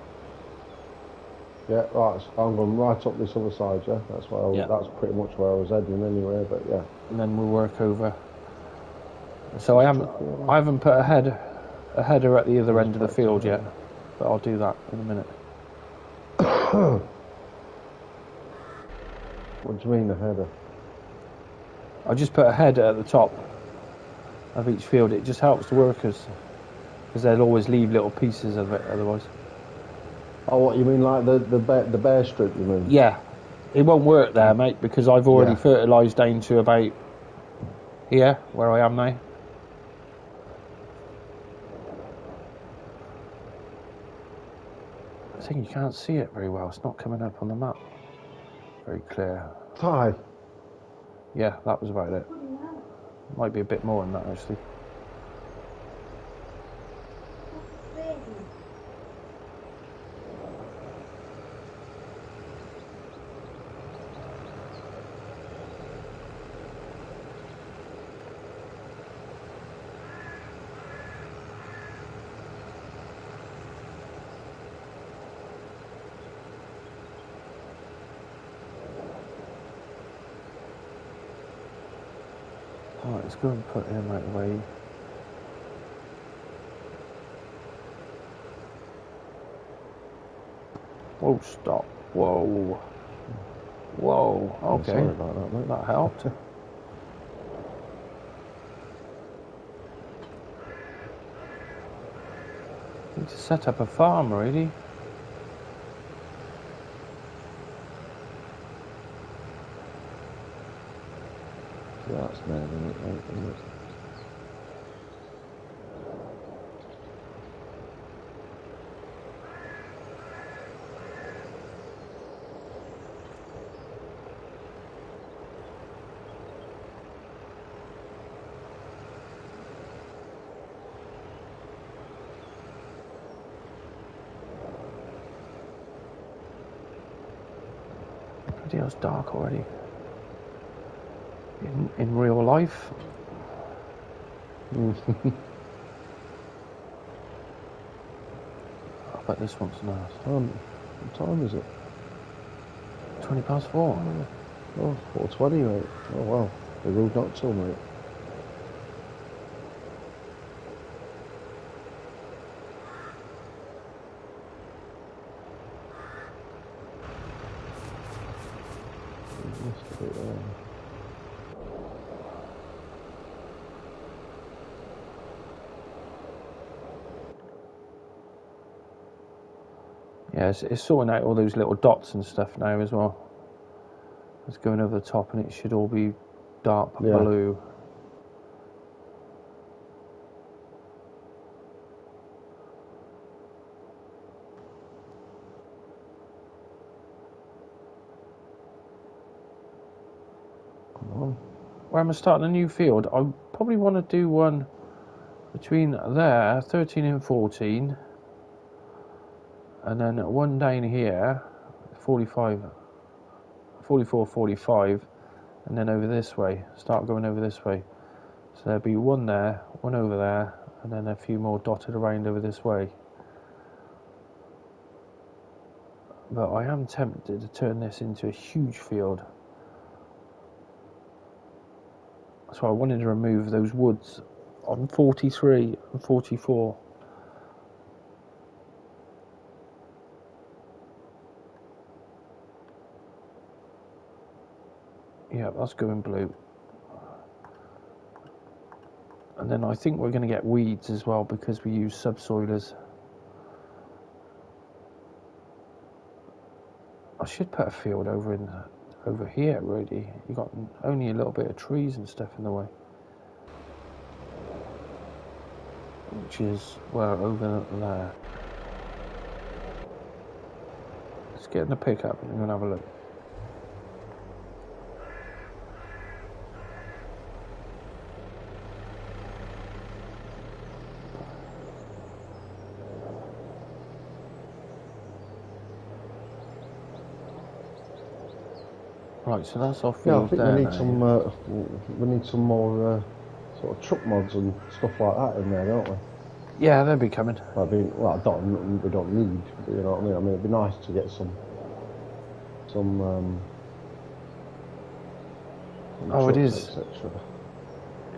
[SPEAKER 3] Yeah, right. So I'm going right up this other side. Yeah, that's where that's pretty much where I was heading anyway. But yeah,
[SPEAKER 1] and then we'll work over. So I haven't put a header at the other end of the field yet, but I'll do that in a minute.
[SPEAKER 3] What do you mean a header?
[SPEAKER 1] I just put a header at the top of each field. It just helps the workers, because they'll always leave little pieces of it otherwise.
[SPEAKER 3] Oh, what you mean, like the bare strip? You mean?
[SPEAKER 1] Yeah, it won't work there, mate, because I've already fertilised down to about here, where I am now. I think you can't see it very well. It's not coming up on the map very clear.
[SPEAKER 3] Hi.
[SPEAKER 1] Yeah, that was about it. Might be a bit more than that, actually. Alright, let's go and put him out of the way. Whoa, stop. Whoa. Whoa, okay.
[SPEAKER 3] Sorry about that, mate.
[SPEAKER 1] That helped. Need to set up a farm, really.
[SPEAKER 3] Yeah, that's mad, isn't it?
[SPEAKER 1] Bloody hell, it's dark already. In real life. I bet this one's nice.
[SPEAKER 3] What time is it?
[SPEAKER 1] 4:20.
[SPEAKER 3] Oh, 4:20, mate. Oh, wow. The road not till, mate.
[SPEAKER 1] Yeah, it's sorting out all those little dots and stuff now as well. It's going over the top and it should all be dark blue.
[SPEAKER 3] Come on.
[SPEAKER 1] Where am I starting a new field? I probably want to do one between there, 13 and 14. And then one down here, 44, 45, and then over this way. Start going over this way. So there'll be one there, one over there, and then a few more dotted around over this way. But I am tempted to turn this into a huge field. So I wanted to remove those woods on 43 and 44. Yeah, that's going blue. And then I think we're going to get weeds as well because we use subsoilers. I should put a field over here, really. You got only a little bit of trees and stuff in the way. which is, well, over there. Let's get in the pickup and we'll have a look. Right, so that's our
[SPEAKER 3] Yeah, I
[SPEAKER 1] field
[SPEAKER 3] think
[SPEAKER 1] there
[SPEAKER 3] we need
[SPEAKER 1] now.
[SPEAKER 3] we need some more sort of truck mods and stuff like that in there, don't we?
[SPEAKER 1] Yeah, they'll be coming.
[SPEAKER 3] I mean, well, we don't need, but you know what I mean. I mean, it'd be nice to get some
[SPEAKER 1] Oh, it
[SPEAKER 3] trucks,
[SPEAKER 1] is.
[SPEAKER 3] etc.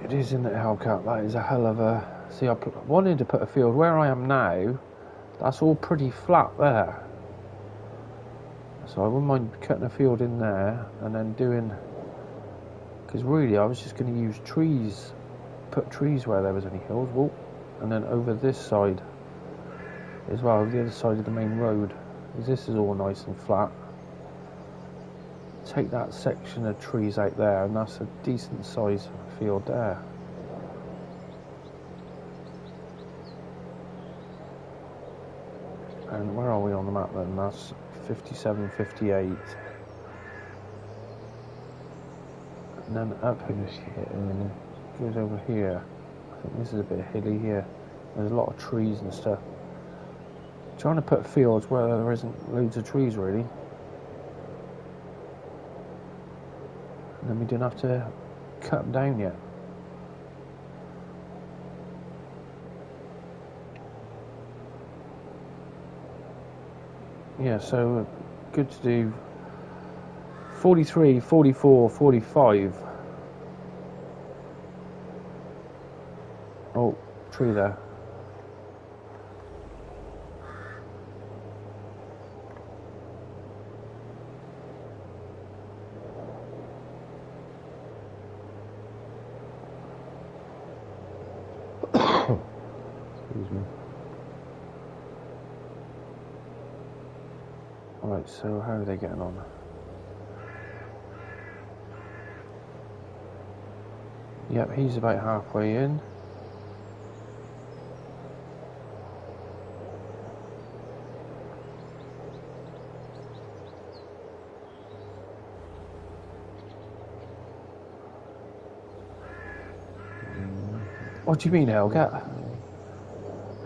[SPEAKER 1] It is in the Hellcat. That is a hell of a... See, I wanted to put a field where I am now. That's all pretty flat there. So I wouldn't mind cutting a field in there and then doing... Because really, I was just going to use trees. Put trees where there was any hills. Whoa. And then over this side as well, over the other side of the main road. Because this is all nice and flat. Take that section of trees out there, and that's a decent size field there. And where are we on the map then? That's 57, 58. And then up here, and it goes over here. I think this is a bit hilly here. There's a lot of trees and stuff. Trying to put fields where there isn't loads of trees really. And then we don't have to cut them down yet. Yeah, so good to do 43, 44, 45. Oh, tree there.
[SPEAKER 3] Excuse me.
[SPEAKER 1] Right, so how are they getting on? Yep, he's about halfway in. What do you mean, Hellcat?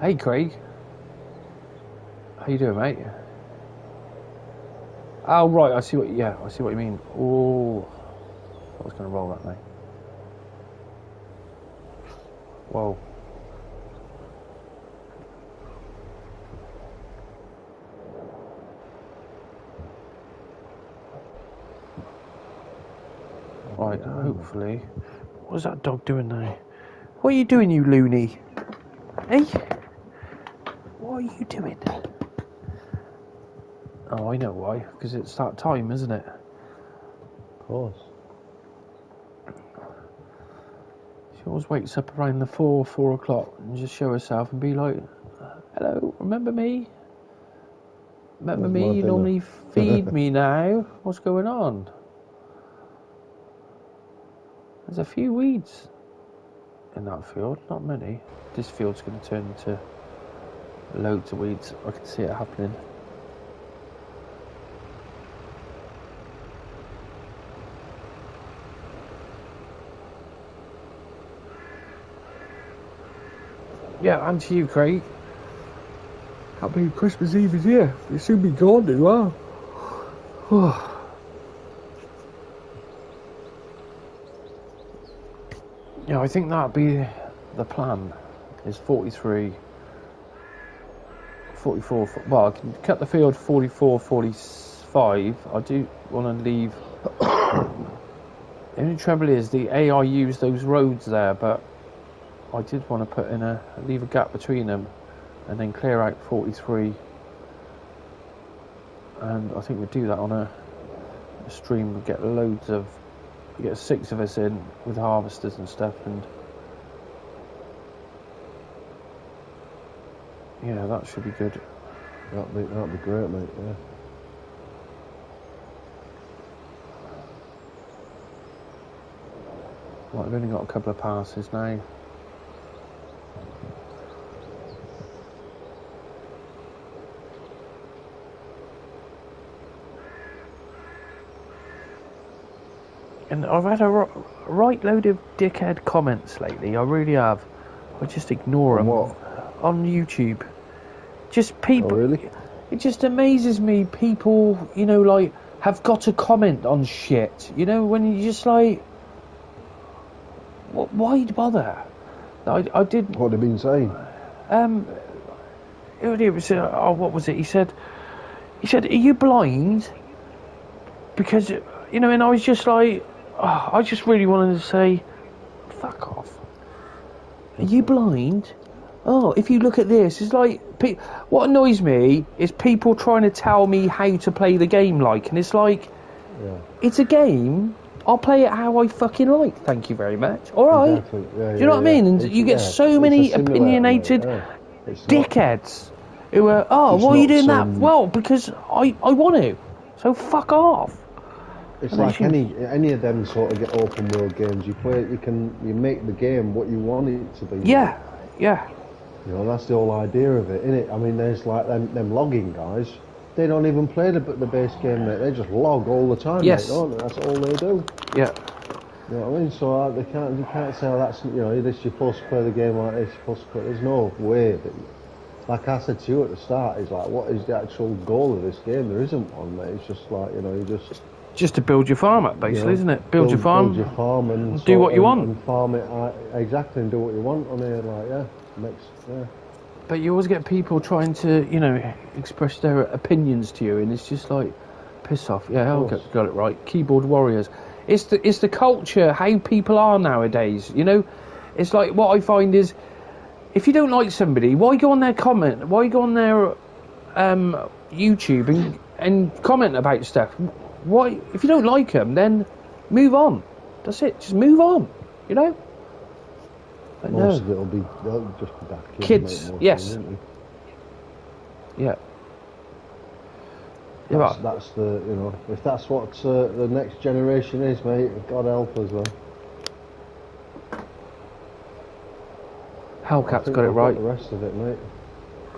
[SPEAKER 1] Hey, Craig. How you doing, mate? Oh, right, I see what you mean. Oh, I was going to roll that, mate. Whoa. Right, hopefully. What's that dog doing now? What are you doing, you loony? Hey? What are you doing? Oh, I know why. Because it's that time, isn't it?
[SPEAKER 3] Of course.
[SPEAKER 1] She always wakes up around the 4 o'clock and just show herself and be like, hello, remember me? Remember
[SPEAKER 3] Where's
[SPEAKER 1] me?
[SPEAKER 3] my
[SPEAKER 1] You
[SPEAKER 3] dinner?"
[SPEAKER 1] normally feed me now. What's going on? There's a few weeds in that field, not many. This field's going to turn into loads of weeds. I can see it happening. Yeah, and to you, Craig. Happy Christmas Eve is here. It'll soon be gone as well. Yeah, I think that'd be the plan. Is 43, 44. Well, I can cut the field 44, 45. I do want to leave. The only trouble is the AI used those roads there, but I did want to put in leave a gap between them, and then clear out 43. And I think we'd do that on a stream. We'd get loads of. We get 6 of us in with harvesters and stuff, and yeah, that should be good.
[SPEAKER 3] That'd be great, mate. Yeah.
[SPEAKER 1] Right, I've only got a couple of passes now. And I've had a right load of dickhead comments lately. I really have. I just ignore them.
[SPEAKER 3] What?
[SPEAKER 1] On YouTube. Just people.
[SPEAKER 3] Oh, really?
[SPEAKER 1] It just amazes me. People, you know, like, have got to comment on shit. You know, when you just like, why bother? I did.
[SPEAKER 3] What have they been saying?
[SPEAKER 1] It was, what was it? He said, are you blind? Because, you know, and I was just like, I just really wanted to say, fuck off. Are you blind? Oh, if you look at this, it's like, what annoys me is people trying to tell me how to play the game like, and it's like, it's a game. I'll play it how I fucking like. Thank you very much. All right.
[SPEAKER 3] Exactly. Yeah,
[SPEAKER 1] do you know what I mean? And you get so many opinionated dickheads who are, why are you doing that? Well, because I want to. So fuck off.
[SPEAKER 3] It's like any of them sort of get open world games. You play it, you make the game what you want it to be.
[SPEAKER 1] Yeah.
[SPEAKER 3] You know, that's the whole idea of it, isn't it? I mean, there's like them logging guys. They don't even play the base game, mate. They just log all the time,
[SPEAKER 1] yes.
[SPEAKER 3] mate, don't they? That's all they do.
[SPEAKER 1] Yeah.
[SPEAKER 3] You know what I mean? So you can't say, that's, you know, this, you're supposed to play the game like this, you're supposed to play. There's no way that, like I said to you at the start, is like, what is the actual goal of this game? There isn't one, mate. It's just like, you know, you just
[SPEAKER 1] to build your farm up, basically, you know, isn't it? Build your farm
[SPEAKER 3] and
[SPEAKER 1] do what you want.
[SPEAKER 3] And farm it exactly, and do what you want on here, like, yeah.
[SPEAKER 1] But you always get people trying to, you know, express their opinions to you, and it's just like, piss off. Yeah, I got it right. Keyboard warriors. It's the culture, how people are nowadays. You know, it's like, what I find is, if you don't like somebody, why go on their comment? Why go on their YouTube and comment about stuff? Why, if you don't like them, then move on. That's it. Just move on. You know. But
[SPEAKER 3] most of they'll just be daft
[SPEAKER 1] kids. Yes. Yeah.
[SPEAKER 3] That's the, you know, if that's what the next generation is, mate, God help us, though.
[SPEAKER 1] Hellcat's got it right.
[SPEAKER 3] The rest of it, mate.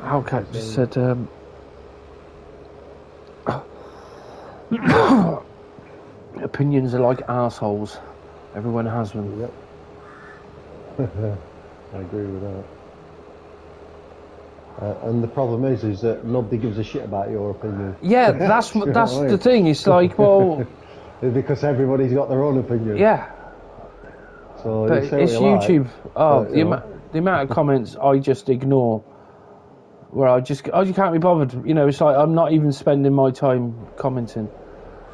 [SPEAKER 1] Hellcat just said, opinions are like arseholes. Everyone has them.
[SPEAKER 3] Yep. I agree with that. And the problem is that nobody gives a shit about your opinion.
[SPEAKER 1] Yeah, that's the thing. It's like, well,
[SPEAKER 3] because everybody's got their own opinion.
[SPEAKER 1] Yeah.
[SPEAKER 3] So
[SPEAKER 1] but it's YouTube. The amount of comments I just ignore, where I just can't be bothered. You know, it's like I'm not even spending my time commenting.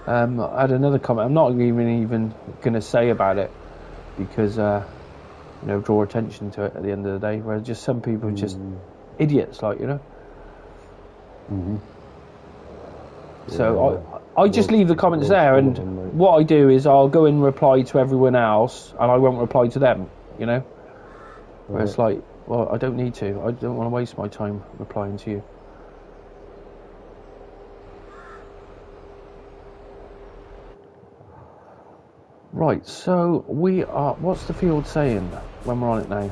[SPEAKER 1] I had another comment. I'm not even going to say about it because. You know, draw attention to it at the end of the day, where just some people are just idiots, like, you know. So I just leave the comments there, and what I do is I'll go and reply to everyone else, and I won't reply to them, you know. Where it's like, well, I don't need to. I don't want to waste my time replying to you. Right, so we are. What's the field saying when we're on it now?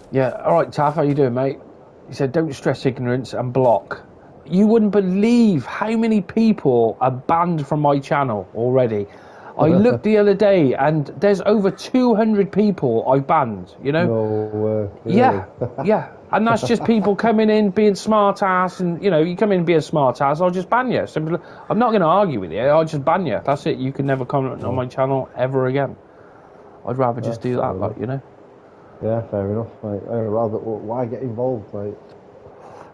[SPEAKER 1] Yeah, alright, Taff, how you doing, mate? He said, don't stress ignorance and block. You wouldn't believe how many people are banned from my channel already. I looked the other day and there's over 200 people I've banned, you know?
[SPEAKER 3] No,
[SPEAKER 1] yeah. And that's just people coming in being smart ass, and you know, you come in and be a smart ass, I'll just ban you. Simple. I'm not going to argue with you, I'll just ban you. That's it, you can never comment on my channel ever again. I'd rather just do that, like, you know?
[SPEAKER 3] Yeah, fair enough, mate. Why get involved, mate?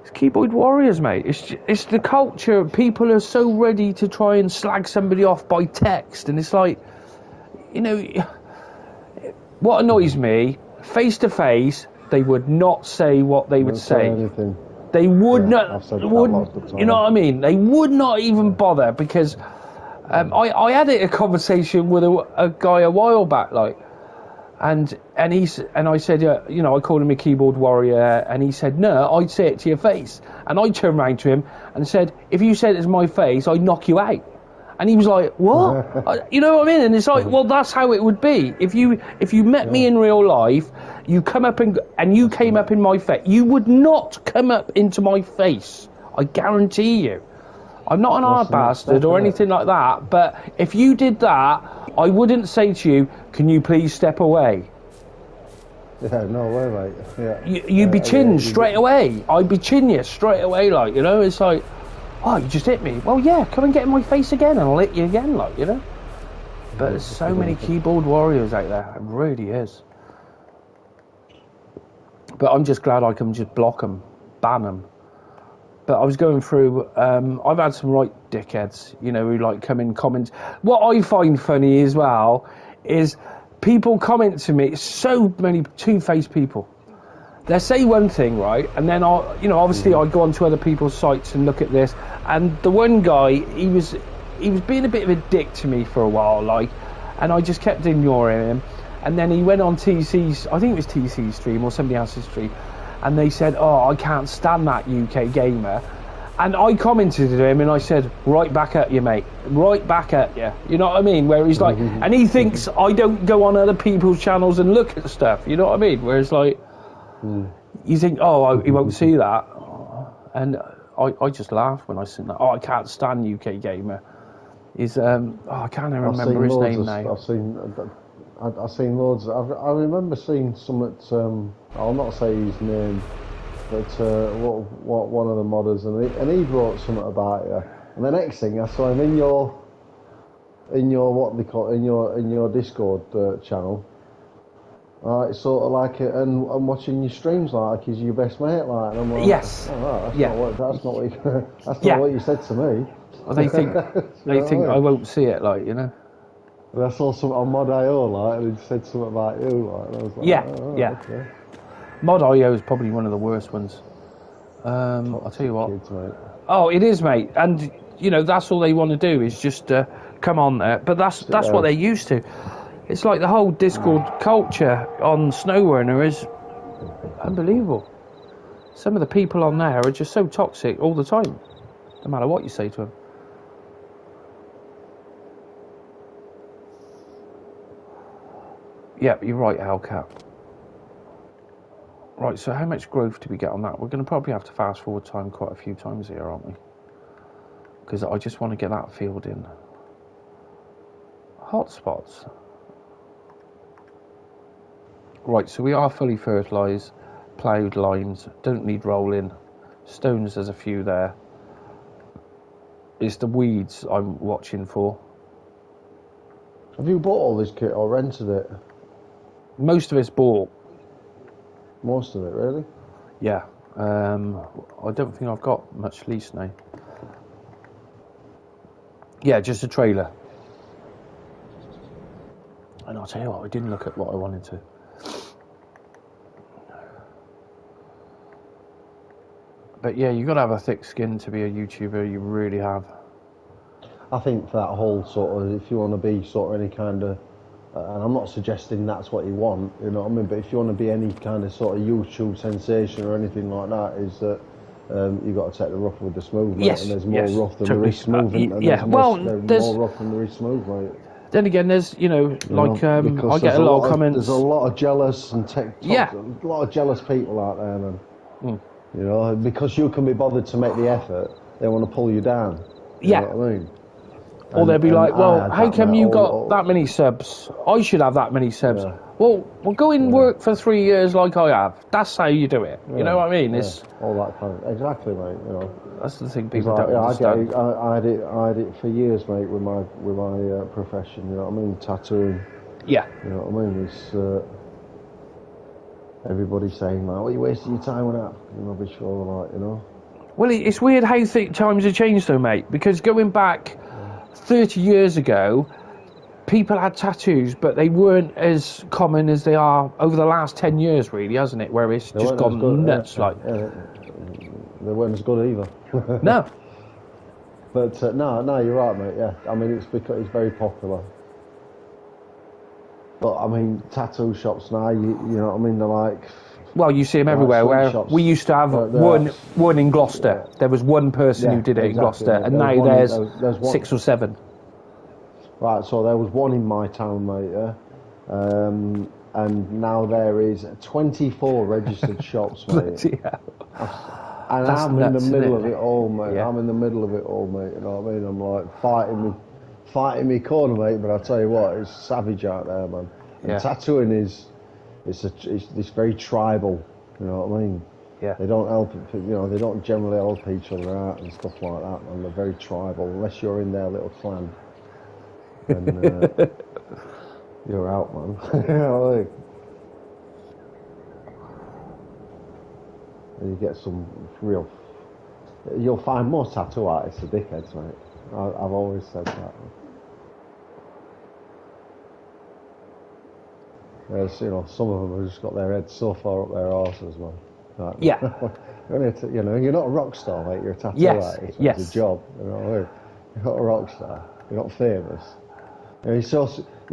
[SPEAKER 1] It's keyboard warriors, mate. It's the culture. People are so ready to try and slag somebody off by text, and it's like, you know, what annoys me, face to face, they would not say what they would say.
[SPEAKER 3] Anything.
[SPEAKER 1] They would not. You know what I mean? They would not even bother, because I had a conversation with a guy a while back, like, and I said, you know, I called him a keyboard warrior, and he said, no, I'd say it to your face. And I turned around to him and said, if you said it to my face, I'd knock you out. And he was like, what? You know what I mean? And it's like, well, that's how it would be. If you met me in real life, you come up and you came up in my face, you would not come up into my face. I guarantee you. I'm not an hard
[SPEAKER 3] That's the next
[SPEAKER 1] bastard
[SPEAKER 3] step,
[SPEAKER 1] or
[SPEAKER 3] innit?
[SPEAKER 1] anything like that, but if you did that, I wouldn't say to you, can you please step away?
[SPEAKER 3] Yeah, no way, mate. Yeah.
[SPEAKER 1] You'd be chinned
[SPEAKER 3] you-
[SPEAKER 1] straight away. I'd be chin you straight away, like, you know, it's like, oh, you just hit me. Well, yeah, come and get in my face again and I'll hit you again, like, you know. But there's so many keyboard warriors out there, it really is. But I'm just glad I can just block them, ban them. But I was going through, I've had some right dickheads, you know, who like come in comments. What I find funny as well is people comment to me, so many two-faced people. They say one thing, right, and then I, you know, obviously I go onto other people's sites and look at this, and the one guy, he was being a bit of a dick to me for a while, like, and I just kept ignoring him, and then he went on TC's, I think it was TC's stream or somebody else's stream, and they said, oh, I can't stand that UK gamer, and I commented to him and I said, right back at you, mate, right back at you, you know what I mean, where he's like, and he thinks I don't go on other people's channels and look at stuff, you know what I mean, where it's like, you think, oh, he won't see that, and I just laugh when I see that. Oh, I can't stand UK gamer. Is I can't even remember his name now.
[SPEAKER 3] I've seen loads. I remember seeing some at. I'll not say his name, but what one of the modders, and he wrote something about you. And the next thing I saw him in your what they call in your Discord channel. It's sort of like, and watching your streams like he's your best mate, like, and I'm like,
[SPEAKER 1] yes,
[SPEAKER 3] oh, that's not what you said to me.
[SPEAKER 1] Well, they think I won't see it, like, you know.
[SPEAKER 3] And I saw something on Mod.io, like, and he said something about you, like, and I was like,
[SPEAKER 1] yeah.
[SPEAKER 3] Okay.
[SPEAKER 1] Mod.io is probably one of the worst ones. I'll tell you what.
[SPEAKER 3] Kids, mate.
[SPEAKER 1] Oh, it is, mate, and you know that's all they want to do is just come on there. But that's what they're used to. It's like the whole Discord culture on Snowrunner is unbelievable. Some of the people on there are just so toxic all the time, no matter what you say to them. Yeah, you're right, Hellcat. Right, so how much growth do we get on that? We're going to probably have to fast forward time quite a few times here, aren't we? Because I just want to get that field in. Hotspots. Right, so we are fully fertilised, ploughed lines, don't need rolling. Stones, there's a few there. It's the weeds I'm watching for.
[SPEAKER 3] Have you bought all this kit or rented it?
[SPEAKER 1] Most of it's bought.
[SPEAKER 3] Most of it, really?
[SPEAKER 1] Yeah. I don't think I've got much lease now. Yeah, just a trailer. And I'll tell you what, I didn't look at what I wanted to. But yeah, you've got to have a thick skin to be a YouTuber, you really have.
[SPEAKER 3] I think that whole sort of, if you want to be sort of any kind of, and I'm not suggesting that's what you want, you know what I mean, but if you want to be any kind of sort of YouTube sensation or anything like that, is that you've got to take the rough with the smooth, mate.
[SPEAKER 1] Yes,
[SPEAKER 3] And there's more rough than there is smooth.
[SPEAKER 1] Yeah,
[SPEAKER 3] there's more rough than there is smooth, mate.
[SPEAKER 1] Then again, there's, I get a lot of comments.
[SPEAKER 3] There's a lot of jealous and a lot of jealous people out there, man. You know, because you can be bothered to make the effort, they want to pull you down. You know what I mean?
[SPEAKER 1] Or they'll be like, well, how come you got that many subs? I should have that many subs.
[SPEAKER 3] Yeah.
[SPEAKER 1] Well, go and work for 3 years like I have. That's how you do it. You know what I mean? It's
[SPEAKER 3] all that kind of, exactly, mate. You know,
[SPEAKER 1] that's the thing people don't understand.
[SPEAKER 3] I had it for years, mate, with my profession. You know what I mean? Tattooing.
[SPEAKER 1] Yeah.
[SPEAKER 3] You know what I mean? It's everybody's saying, like, "What are you wasting your time on that?" You rubbish, all like, you know.
[SPEAKER 1] Well, it's weird how times have changed, though, mate. Because going back 30 years ago, people had tattoos, but they weren't as common as they are over the last 10 years, really, hasn't it? Where it's just gone nuts, like.
[SPEAKER 3] They weren't as good either.
[SPEAKER 1] No.
[SPEAKER 3] But no, you're right, mate. Yeah, I mean, it's because it's very popular. But I mean, tattoo shops now, you know what I mean? They're like.
[SPEAKER 1] Well, you see them everywhere. Where shops, we used to have one in Gloucester. Yeah. There was one person who did it in Gloucester, and now there's 6 or 7.
[SPEAKER 3] Right, so there was one in my town, mate. Yeah, and now there is 24 registered shops, mate. And
[SPEAKER 1] That's
[SPEAKER 3] I'm in the
[SPEAKER 1] nuts, isn't
[SPEAKER 3] middle
[SPEAKER 1] it?
[SPEAKER 3] of it all, mate.
[SPEAKER 1] Yeah.
[SPEAKER 3] I'm in the middle of it all, mate. You know what I mean? I'm like fighting me corner, mate. But I tell you what, it's savage out there, man. And
[SPEAKER 1] Yeah.
[SPEAKER 3] tattooing it's very tribal. You know what I mean?
[SPEAKER 1] Yeah.
[SPEAKER 3] They don't help. You know, they don't generally help each other out and stuff like that, man. They're very tribal. Unless you're in their little clan, then you're out, man. You know what I mean? And you get some real. You'll find more tattoo artists are dickheads, mate. I've always said that. There's, you know, some of them have just got their heads so far up their arses, man. Like,
[SPEAKER 1] Yeah.
[SPEAKER 3] you know, you're not a rock star, mate. You're a tattoo
[SPEAKER 1] Yes,
[SPEAKER 3] artist.
[SPEAKER 1] yes.
[SPEAKER 3] It's a job. You know what I mean? You're not a rock star. You're not famous. You know, you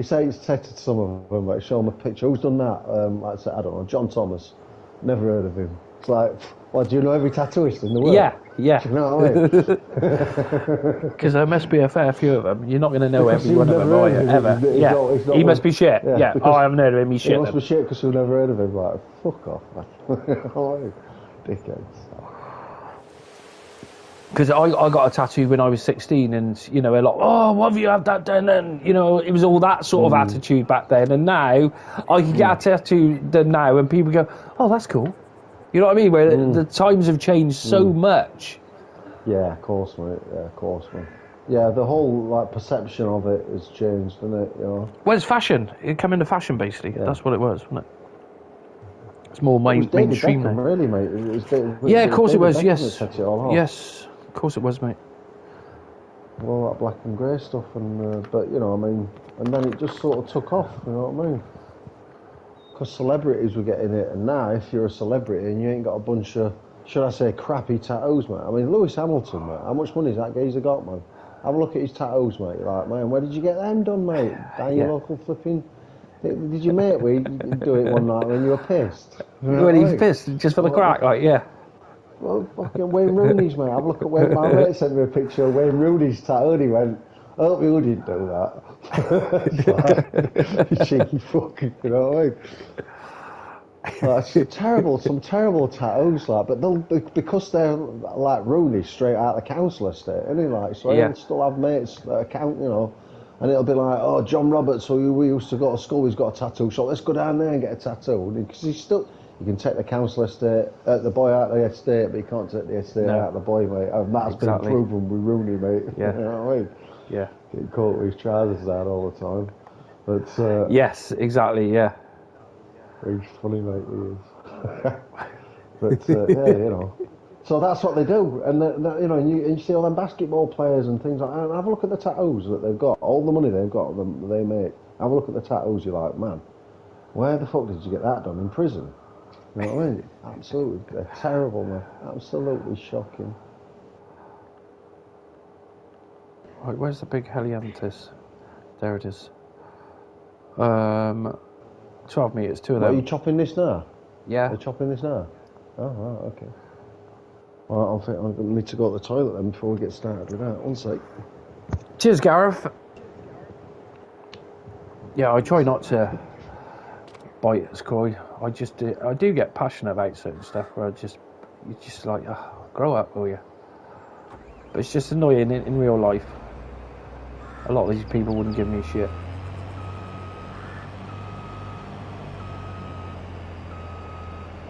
[SPEAKER 3] say it's texted some of them, but show them a picture. Who's done that? Like I said, I don't know. John Thomas. Never heard of him. It's like, well, do you know every tattooist in the world?
[SPEAKER 1] Yeah, yeah.
[SPEAKER 3] Do you know what I mean?
[SPEAKER 1] Because there must be a fair few of them. You're not going to know
[SPEAKER 3] Because
[SPEAKER 1] every one of
[SPEAKER 3] you've
[SPEAKER 1] them,
[SPEAKER 3] never
[SPEAKER 1] are
[SPEAKER 3] heard
[SPEAKER 1] you?
[SPEAKER 3] of him.
[SPEAKER 1] Ever.
[SPEAKER 3] He's
[SPEAKER 1] Yeah.
[SPEAKER 3] not
[SPEAKER 1] He
[SPEAKER 3] one-
[SPEAKER 1] must be shit. Yeah.
[SPEAKER 3] because
[SPEAKER 1] Oh, I haven't heard of him. He's
[SPEAKER 3] He
[SPEAKER 1] shit.
[SPEAKER 3] must be shit because you've never heard of him. Like, fuck off, man. Dickheads.
[SPEAKER 1] Because I got a tattoo when I was 16, and you know, a lot. Oh, why have you had that done? And you know, it was all that sort of attitude back then. And now I can get a tattoo done now, and people go, "Oh, that's cool." You know what I mean? Where the times have changed so much.
[SPEAKER 3] Yeah, of course, mate. Yeah, of course, man. Yeah, the whole like perception of it has changed, hasn't it? You know.
[SPEAKER 1] Well, it's fashion. It came into fashion, basically.
[SPEAKER 3] Yeah.
[SPEAKER 1] That's what it was, wasn't it? It's more
[SPEAKER 3] It was David
[SPEAKER 1] mainstream
[SPEAKER 3] Beckham,
[SPEAKER 1] now.
[SPEAKER 3] really, mate. It was
[SPEAKER 1] Yeah, of course it was.
[SPEAKER 3] Beckham
[SPEAKER 1] Yes,
[SPEAKER 3] that set it all off.
[SPEAKER 1] yes, of course it was, mate.
[SPEAKER 3] All that black and grey stuff, and but you know, I mean, and then it just sort of took off. You know what I mean? Because celebrities were getting it, and now if you're a celebrity and you ain't got a bunch of, should I say, crappy tattoos, mate. I mean, Lewis Hamilton, mate. How much money has that geezer got, man? Have a look at his tattoos, mate. You're like, man, where did you get them done, mate? Down your local flipping. Did you, mate? We do it one night when you were pissed. You know
[SPEAKER 1] When
[SPEAKER 3] what I
[SPEAKER 1] he's
[SPEAKER 3] mean?
[SPEAKER 1] pissed, just for the crack, like, yeah.
[SPEAKER 3] Well, fucking Wayne Rooney's, mate. Have a look at Wayne. My mate sent me a picture of Wayne Rooney's tattoo, and he went, I hope you didn't do that. Like, cheeky fucking, you know what I mean? Like, it's terrible, some terrible tattoos, like, but they'll, because they're like Rooney, straight out of the council estate, isn't he? Like, so
[SPEAKER 1] Yeah.
[SPEAKER 3] he'll still have mates that account, you know, and it'll be like, oh, John Roberts, who we used to go to school, he's got a tattoo shop, let's go down there and get a tattoo. Because he's still, you can take the council estate, the boy out of the estate, but you can't take the estate out of the boy, mate. And that's been proven with Rooney, mate.
[SPEAKER 1] Yeah.
[SPEAKER 3] You know what I mean?
[SPEAKER 1] Yeah.
[SPEAKER 3] Getting caught with his trousers down all the time. But,
[SPEAKER 1] Yes, exactly, yeah.
[SPEAKER 3] he's funny, mate, he is. But, yeah, you know. So that's what they do. And, you know, and you see all them basketball players and things like that. And have a look at the tattoos that they've got. All the money they've got, they make. Have a look at the tattoos, you're like, man, where the fuck did you get that done? In prison? You know what I mean? Absolutely. They're terrible, man. Absolutely shocking.
[SPEAKER 1] Right, where's the big helianthus? There it is. 12 metres, two of
[SPEAKER 3] What,
[SPEAKER 1] them.
[SPEAKER 3] are you chopping this now?
[SPEAKER 1] Yeah.
[SPEAKER 3] Are you chopping this now? Oh, right, okay. Well, I think I'm going to need to go to the toilet then before we get started with that. One sec.
[SPEAKER 1] Cheers, Gareth. Yeah, I try not to bite at Scoy. I do get passionate about certain stuff where you're just like, oh, grow up, will you? But it's just annoying in real life. A lot of these people wouldn't give me shit.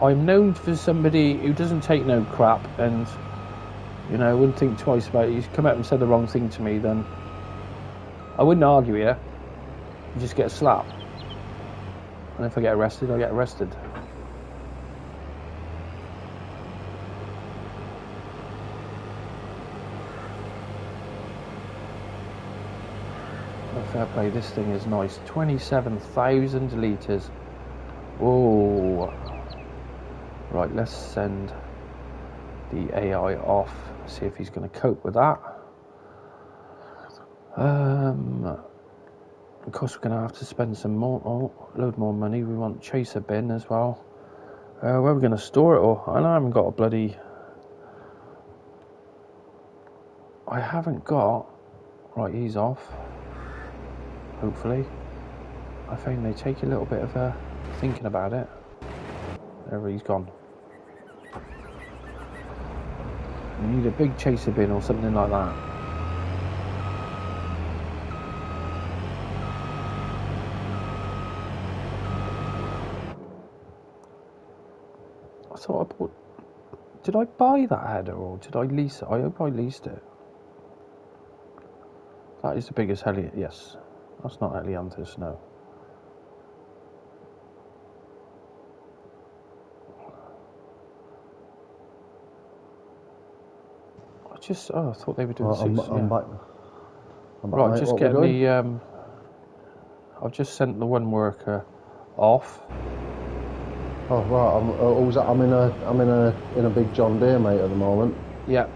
[SPEAKER 1] I'm known for somebody who doesn't take no crap, and you know, wouldn't think twice about it. You come up and said the wrong thing to me, then I wouldn't argue here. You just get a slap. And if I get arrested, I get arrested. Oh, fair play, this thing is nice. 27,000 litres. Oh. Right, let's send the AI off, see if he's going to cope with that. Of course, we're going to have to spend some load more money. We want chaser bin as well. Where are we going to store it all? I haven't got a bloody... I haven't got... Right, he's off. Hopefully. I think they take a little bit of thinking about it. There, he's gone. You need a big chaser bin or something like that. I thought I bought... Did I buy that header or did I lease it? I hope I leased it. That is the biggest heli... Yes. That's not Helianthus, no. I thought they were doing
[SPEAKER 3] I'm back.
[SPEAKER 1] Right,
[SPEAKER 3] mate.
[SPEAKER 1] just
[SPEAKER 3] What
[SPEAKER 1] get
[SPEAKER 3] we doing?
[SPEAKER 1] me... I've just sent the one worker off.
[SPEAKER 3] Oh right, I'm in a big John Deere, mate, at the moment.
[SPEAKER 1] Yeah,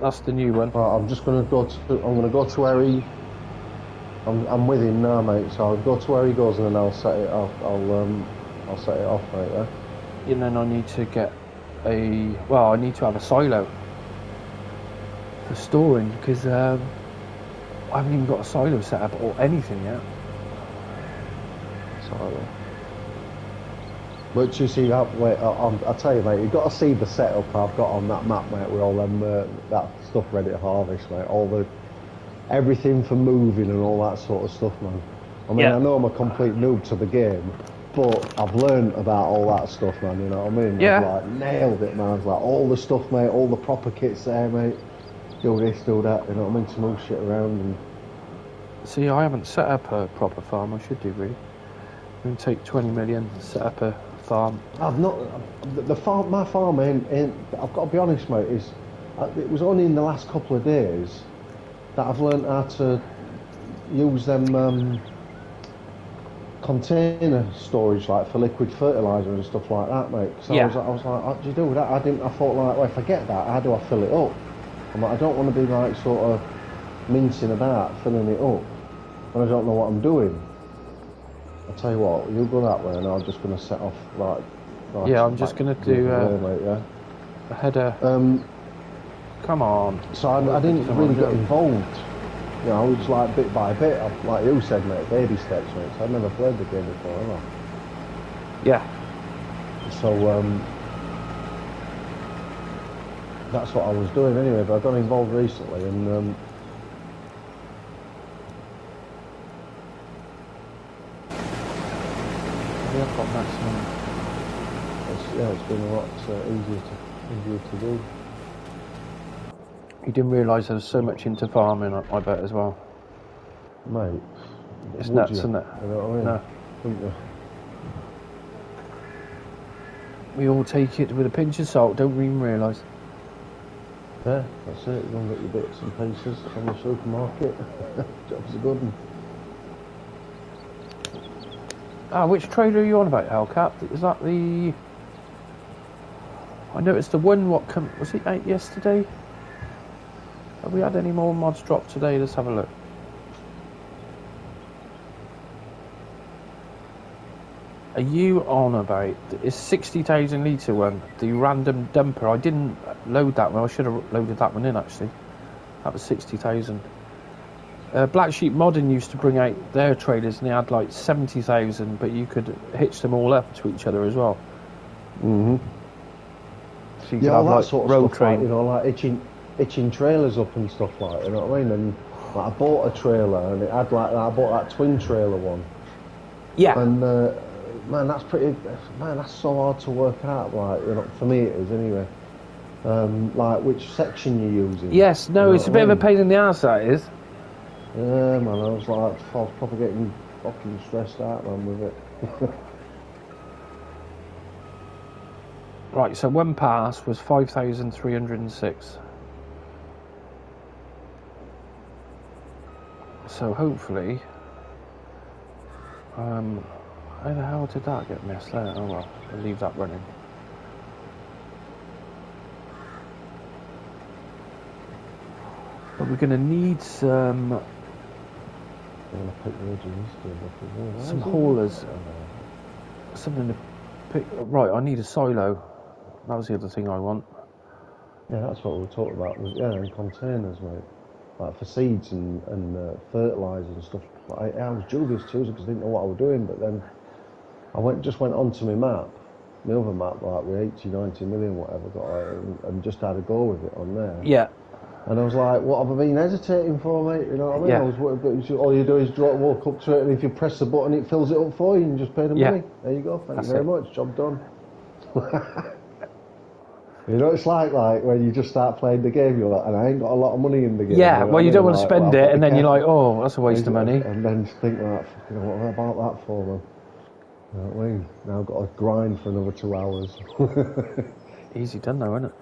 [SPEAKER 1] that's the new one.
[SPEAKER 3] Right, I'm just gonna go to where he. I'm with him now, mate. So I'll go to where he goes and then I'll set it off. I'll set it off, mate. Yeah.
[SPEAKER 1] And then I need to get I need to have a silo for storing because I haven't even got a silo set up or anything yet.
[SPEAKER 3] Silo. But you see that? Wait, I'll tell you, mate. You've got to see the setup I've got on that map, mate. With all them that stuff ready to harvest, mate. Everything for moving and all that sort of stuff, man. I mean, I know I'm a complete noob to the game, but I've learned about all that stuff, man. You know what I mean?
[SPEAKER 1] Yeah.
[SPEAKER 3] I've like nailed it, man. I've like all the stuff, mate. All the proper kits there, mate. Do this, do that. You know what I mean? To move shit around and.
[SPEAKER 1] See, I haven't set up a proper farm. I should do really. I'm gonna take 20 million, set up a farm.
[SPEAKER 3] I've not the farm. My farm ain't. I've got to be honest, mate. It was only in the last couple of days that I've learned how to use them container storage, like for liquid fertilizer and stuff like that, mate. So
[SPEAKER 1] Yeah.
[SPEAKER 3] I was like, how do you do that? I thought like, well, if I get that, how do I fill it up? I'm like, I don't want to be like sort of mincing about filling it up when I don't know what I'm doing. I'll tell you what, you go that way and I'm just going to set off like
[SPEAKER 1] Yeah, I'm just going to do
[SPEAKER 3] mate, yeah.
[SPEAKER 1] a header. Come on.
[SPEAKER 3] So I didn't really get involved. You know, it was like bit by bit. Like you said, mate, baby steps, mate. So I've never played the game before, have I?
[SPEAKER 1] Yeah.
[SPEAKER 3] So that's what I was doing anyway. But I got involved recently, and
[SPEAKER 1] We have got maximum.
[SPEAKER 3] it's been a lot easier to do.
[SPEAKER 1] You didn't realise there was so much into farming, I bet, as well.
[SPEAKER 3] Mate,
[SPEAKER 1] It's
[SPEAKER 3] would
[SPEAKER 1] nuts,
[SPEAKER 3] you?
[SPEAKER 1] isn't it?
[SPEAKER 3] You know what I mean?
[SPEAKER 1] No.
[SPEAKER 3] Wouldn't you?
[SPEAKER 1] We all take it with a pinch of salt, don't we even realise?
[SPEAKER 3] Yeah, that's it. You go and get your bits and pieces from the supermarket. Job's a good one.
[SPEAKER 1] Which trailer are you on about, Hellcat? Is that the... I noticed the one, was it out yesterday? Have we had any more mods dropped today? Let's have a look. Are you on about... It's 60,000 litre one, the random dumper. I didn't load that one. I should have loaded that one in, actually. That was 60,000. Black Sheep Modern used to bring out their trailers and they had like 70,000, but you could hitch them all up to each other as well.
[SPEAKER 3] Mm-hmm.
[SPEAKER 1] So you could
[SPEAKER 3] Yeah, all
[SPEAKER 1] have,
[SPEAKER 3] that
[SPEAKER 1] like,
[SPEAKER 3] sort of
[SPEAKER 1] road
[SPEAKER 3] stuff,
[SPEAKER 1] train.
[SPEAKER 3] like, you know, like hitching trailers up and stuff like, you know what I mean? And like, I bought a trailer and it had like that. I bought that twin trailer one.
[SPEAKER 1] Yeah.
[SPEAKER 3] And man, that's so hard to work out. Like, you know, for me it is anyway. Like which section you're using.
[SPEAKER 1] Yes, no,
[SPEAKER 3] you know
[SPEAKER 1] it's a
[SPEAKER 3] what
[SPEAKER 1] bit
[SPEAKER 3] I
[SPEAKER 1] of a
[SPEAKER 3] mean?
[SPEAKER 1] pain in the ass, that is.
[SPEAKER 3] Yeah, man, I was probably getting fucking stressed out, man, with it.
[SPEAKER 1] Right, so one pass was 5,306. So hopefully... how the hell did that get missed there? Oh well, I'll leave that running. But we're going to need some haulers. Something to pick... Right, I need a silo. That was the other thing I want.
[SPEAKER 3] Yeah, that's what we were talking about. And containers, mate. Like for seeds and fertilizer and stuff. Like, I was dubious too because I didn't know what I was doing. But then I just went onto my map my other map, like with 80, 90 million, whatever, got and just had a go with it on there.
[SPEAKER 1] Yeah.
[SPEAKER 3] And I was like, what have I been hesitating for, mate? You know what I mean?
[SPEAKER 1] Yeah.
[SPEAKER 3] I was, all you do is walk up to it, and if you press the button, it fills it up for you, and you just pay the money. There you go. Thank you very much. Job done. You know, it's like when you just start playing the game, you're like, and I ain't got a lot of money in the game.
[SPEAKER 1] Yeah, well, you don't want to
[SPEAKER 3] like,
[SPEAKER 1] spend it, and then you're like, oh, that's a waste of money.
[SPEAKER 3] And then think like, fucking, what about that for, man? You know what I mean? Now I've got to grind for another 2 hours.
[SPEAKER 1] Easy done though, isn't it?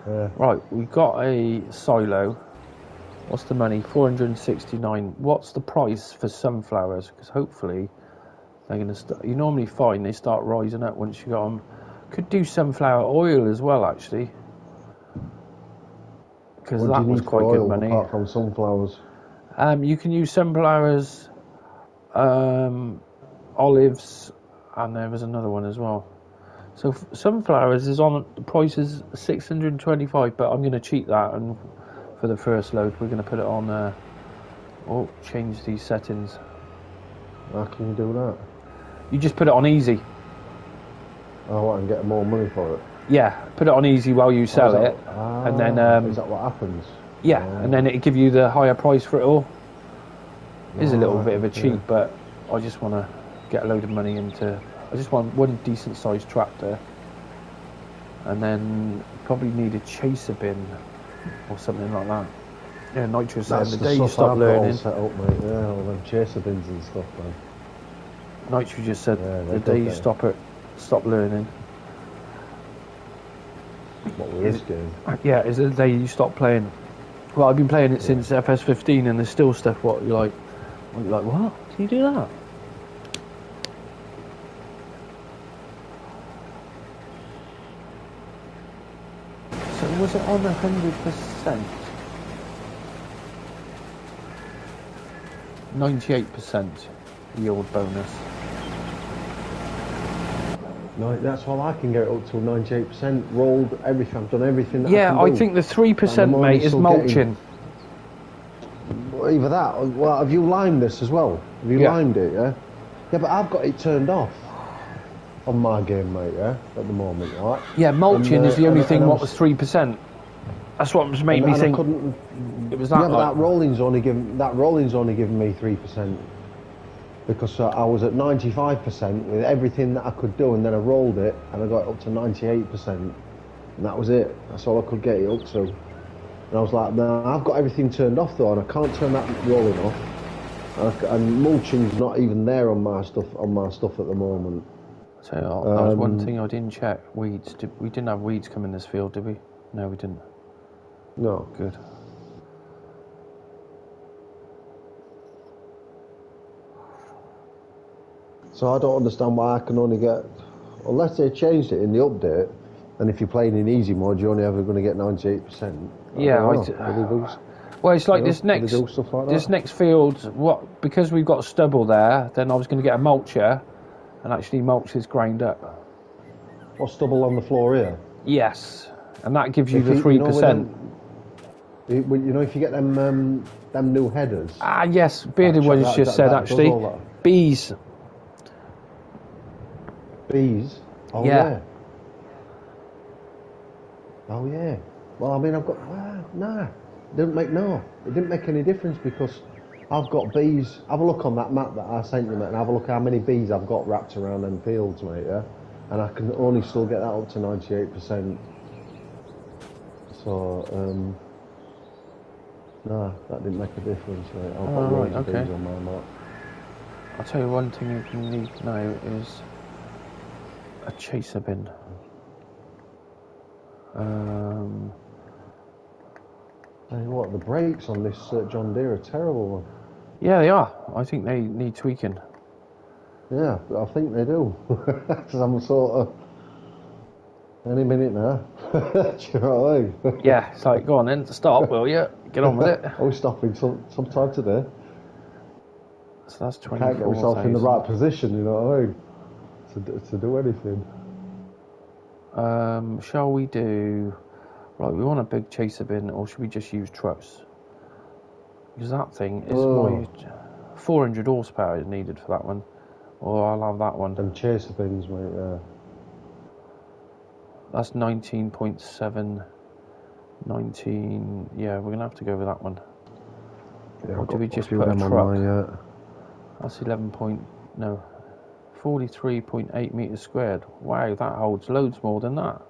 [SPEAKER 3] Yeah.
[SPEAKER 1] Right, we've got a silo. What's the money? 469. What's the price for sunflowers? Because hopefully they're going to start. You normally find they start rising up once you got them. Could do sunflower oil as well, actually. Because that was quite good money.
[SPEAKER 3] Apart from sunflowers.
[SPEAKER 1] You can use sunflowers, olives, and there was another one as well. So sunflowers is on, the price is 625, but I'm going to cheat that, and for the first load we're going to put it on, change these settings.
[SPEAKER 3] How can you do that?
[SPEAKER 1] You just put it on easy.
[SPEAKER 3] Oh, what, and get more money for it?
[SPEAKER 1] Yeah, put it on easy while you sell it, and then...
[SPEAKER 3] is that what happens?
[SPEAKER 1] Yeah, and then it'll give you the higher price for it all. It is a little bit of a cheat, but I just want to get a load of money into... I just want one decent sized tractor, and then probably need a chaser bin or something like that. Yeah, Nitro said the day you stop learning.
[SPEAKER 3] Set up, mate. Yeah, all them chaser bins and stuff, man.
[SPEAKER 1] Nitro just said the day you stop learning.
[SPEAKER 3] What with this game?
[SPEAKER 1] Yeah, is the day you stop playing. Well, I've been playing it since FS15, and there's still stuff what you're like, what? Can you do that? So was it on 100%? 98% yield bonus.
[SPEAKER 3] No, that's all I can get it up to 98%. Rolled everything. I've done everything. That
[SPEAKER 1] Yeah,
[SPEAKER 3] I
[SPEAKER 1] think the 3%, mate, is mulching.
[SPEAKER 3] Either that, or, well, have you limed this as well? Have you limed it? Yeah. Yeah, but I've got it turned off on my game, mate. Yeah, at the moment, right?
[SPEAKER 1] Yeah, mulching is the only thing. What was 3%? That's what was made me think. It was that.
[SPEAKER 3] Yeah, but that rolling's only given me 3%. Because I was at 95% with everything that I could do, and then I rolled it, and I got it up to 98%, and that was it. That's all I could get it up to. And I was like, no, I've got everything turned off though, and I can't turn that rolling off. And mulching's not even there on my stuff at the moment.
[SPEAKER 1] So that was one thing I didn't check. Weeds. We didn't have weeds come in this field, did we? No, we didn't.
[SPEAKER 3] No.
[SPEAKER 1] Good.
[SPEAKER 3] So I don't understand why I can only get, unless they changed it in the update, and if you're playing in easy mode, you're only ever going to get 98%.
[SPEAKER 1] Well, it's like this next field. Because we've got stubble there, then I was going to get a mulcher, and actually mulch this ground up.
[SPEAKER 3] What, stubble on the floor here?
[SPEAKER 1] Yes, and that gives you the 3%.
[SPEAKER 3] You know, if you get them new headers.
[SPEAKER 1] Ah, yes, Bearded was just said actually. Bees.
[SPEAKER 3] Bees? Oh,
[SPEAKER 1] yeah.
[SPEAKER 3] Oh, yeah. Well, I mean, I've got... It didn't make any difference because I've got bees. Have a look on that map that I sent you, mate, and have a look how many bees I've got wrapped around them fields, mate, yeah? And I can only still get that up to 98%. So, no, that didn't make a difference, mate. I've got loads of bees on my map.
[SPEAKER 1] I'll tell you one thing you need to know is a chaser bin.
[SPEAKER 3] Hey, what, the brakes on this John Deere are terrible.
[SPEAKER 1] Yeah, they are. I think they need tweaking.
[SPEAKER 3] Yeah, I think they do. Because I'm sort of... Any minute now. Do you know what I mean?
[SPEAKER 1] Yeah, it's like, go on then, stop, will you? Get on with it.
[SPEAKER 3] I was stopping sometime today.
[SPEAKER 1] So that's 24,000.
[SPEAKER 3] Can't get myself in the right position, you know what I mean? To do anything.
[SPEAKER 1] Shall we do... Right, we want a big chaser bin, or should we just use trucks? Because that thing is 400 horsepower is needed for that one. Or I'll have that one.
[SPEAKER 3] Them chaser bins, mate, yeah.
[SPEAKER 1] That's 19.7. 19. Yeah, we're gonna have to go with that one.
[SPEAKER 3] Yeah,
[SPEAKER 1] Or
[SPEAKER 3] I've
[SPEAKER 1] do
[SPEAKER 3] got
[SPEAKER 1] we
[SPEAKER 3] a
[SPEAKER 1] just
[SPEAKER 3] few
[SPEAKER 1] put a
[SPEAKER 3] of them
[SPEAKER 1] truck?
[SPEAKER 3] on my,
[SPEAKER 1] That's 43.8 meters squared. Wow, that holds loads more than that.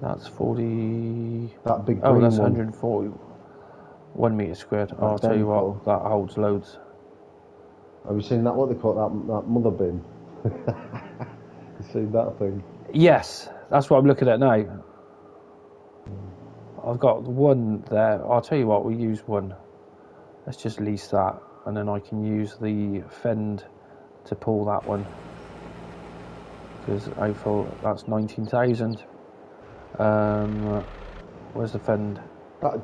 [SPEAKER 1] That's 40.
[SPEAKER 3] that big
[SPEAKER 1] Oh,
[SPEAKER 3] green
[SPEAKER 1] that's
[SPEAKER 3] one.
[SPEAKER 1] 141 meters squared. Oh, I'll tell you
[SPEAKER 3] Denko.
[SPEAKER 1] what, that holds loads.
[SPEAKER 3] Have you seen that? What they call that mother bin? You seen that thing?
[SPEAKER 1] Yes, that's what I'm looking at now. I've got one there. I'll tell you what, we use one. Let's just lease that, and then I can use the fend to pull that one. Because I thought that's 19,000. Where's the fend?
[SPEAKER 3] That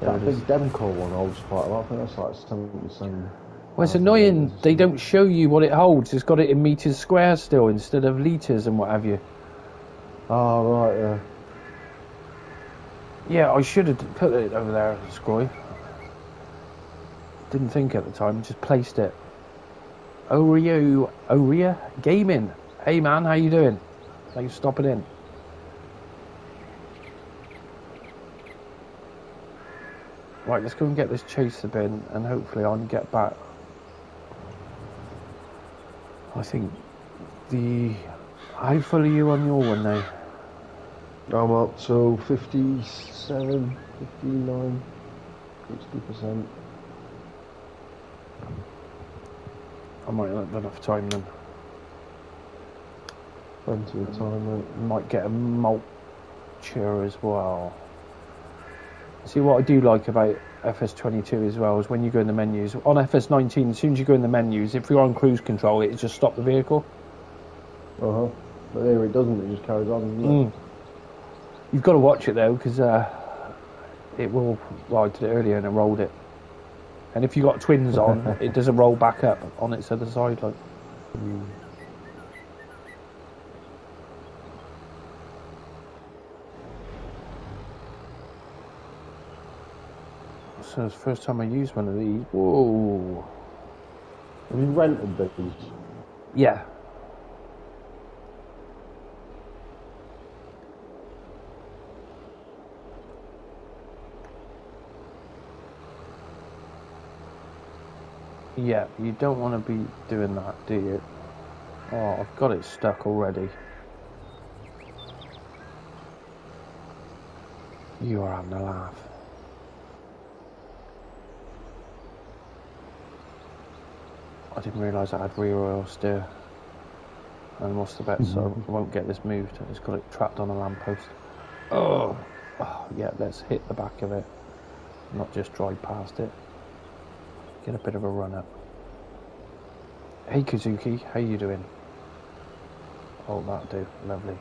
[SPEAKER 1] There it
[SPEAKER 3] big
[SPEAKER 1] is.
[SPEAKER 3] Denko one holds quite a lot. I think that's like 77.
[SPEAKER 1] Well, it's annoying. They don't show you what it holds. It's got it in meters square still instead of litres and what have you.
[SPEAKER 3] Oh, right, yeah.
[SPEAKER 1] Yeah, I should have put it over there, Scroy. Didn't think at the time, just placed it. Oria Gaming. Hey man, how you doing? Thanks for stopping in. Right, let's go and get this chaser bin and hopefully I can get back. I think how full are you on your one now?
[SPEAKER 3] I'm up to 57, 59, 60%.
[SPEAKER 1] I might not have enough time then.
[SPEAKER 3] Plenty of time, mate.
[SPEAKER 1] Might get a Mulcher as well. See, what I do like about fs22 as well is when you go in the menus. On fs19, as soon as you go in the menus, if you're on cruise control, it just stops the vehicle.
[SPEAKER 3] Uh-huh. But here it doesn't, it just carries on, doesn't it?
[SPEAKER 1] You've got to watch it though, because it will. Well, I did it earlier and it rolled it. And if you've got twins on, it doesn't roll back up on its other side. Like. So it's the first time I used one of these. Whoa.
[SPEAKER 3] Have you rented these?
[SPEAKER 1] Yeah. Yeah, you don't want to be doing that, do you? Oh, I've got it stuck already. You are having a laugh. I didn't realise I had rear oil steer. And what's the bet? So I won't get this moved. I just got it trapped on a lamppost. Oh, yeah, let's hit the back of it. Not just drive past it. Get a bit of a run up. Hey Kazuki, how you doing? Oh, that'll do. Lovely.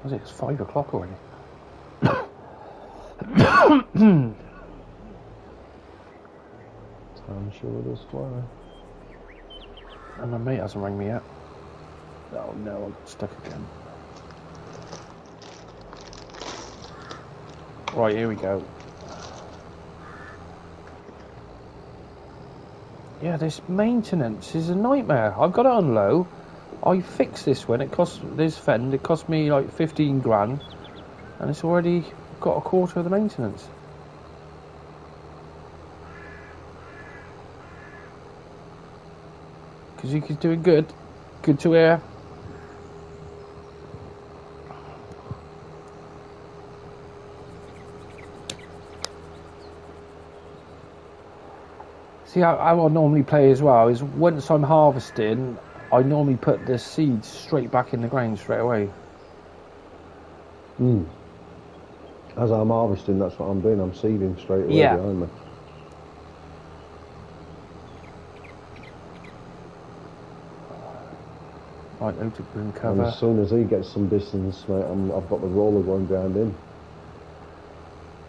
[SPEAKER 1] Was it? It's 5 o'clock already.
[SPEAKER 3] I'm sure it is why.
[SPEAKER 1] And my mate hasn't rang me yet. Oh no, I got stuck again. Right, here we go. Yeah, this maintenance is a nightmare. I've got it on low. I fixed this one. It cost this fend. It cost me like 15 grand, and it's already got a quarter of the maintenance. Kazuki's doing good. Good to hear. See, how I normally play as well is once I'm harvesting, I normally put the seeds straight back in the ground straight away.
[SPEAKER 3] As I'm harvesting, that's what I'm doing. I'm seeding straight away behind me.
[SPEAKER 1] Right, out of green cover.
[SPEAKER 3] And as soon as he gets some distance, mate, I've got the roller going behind him.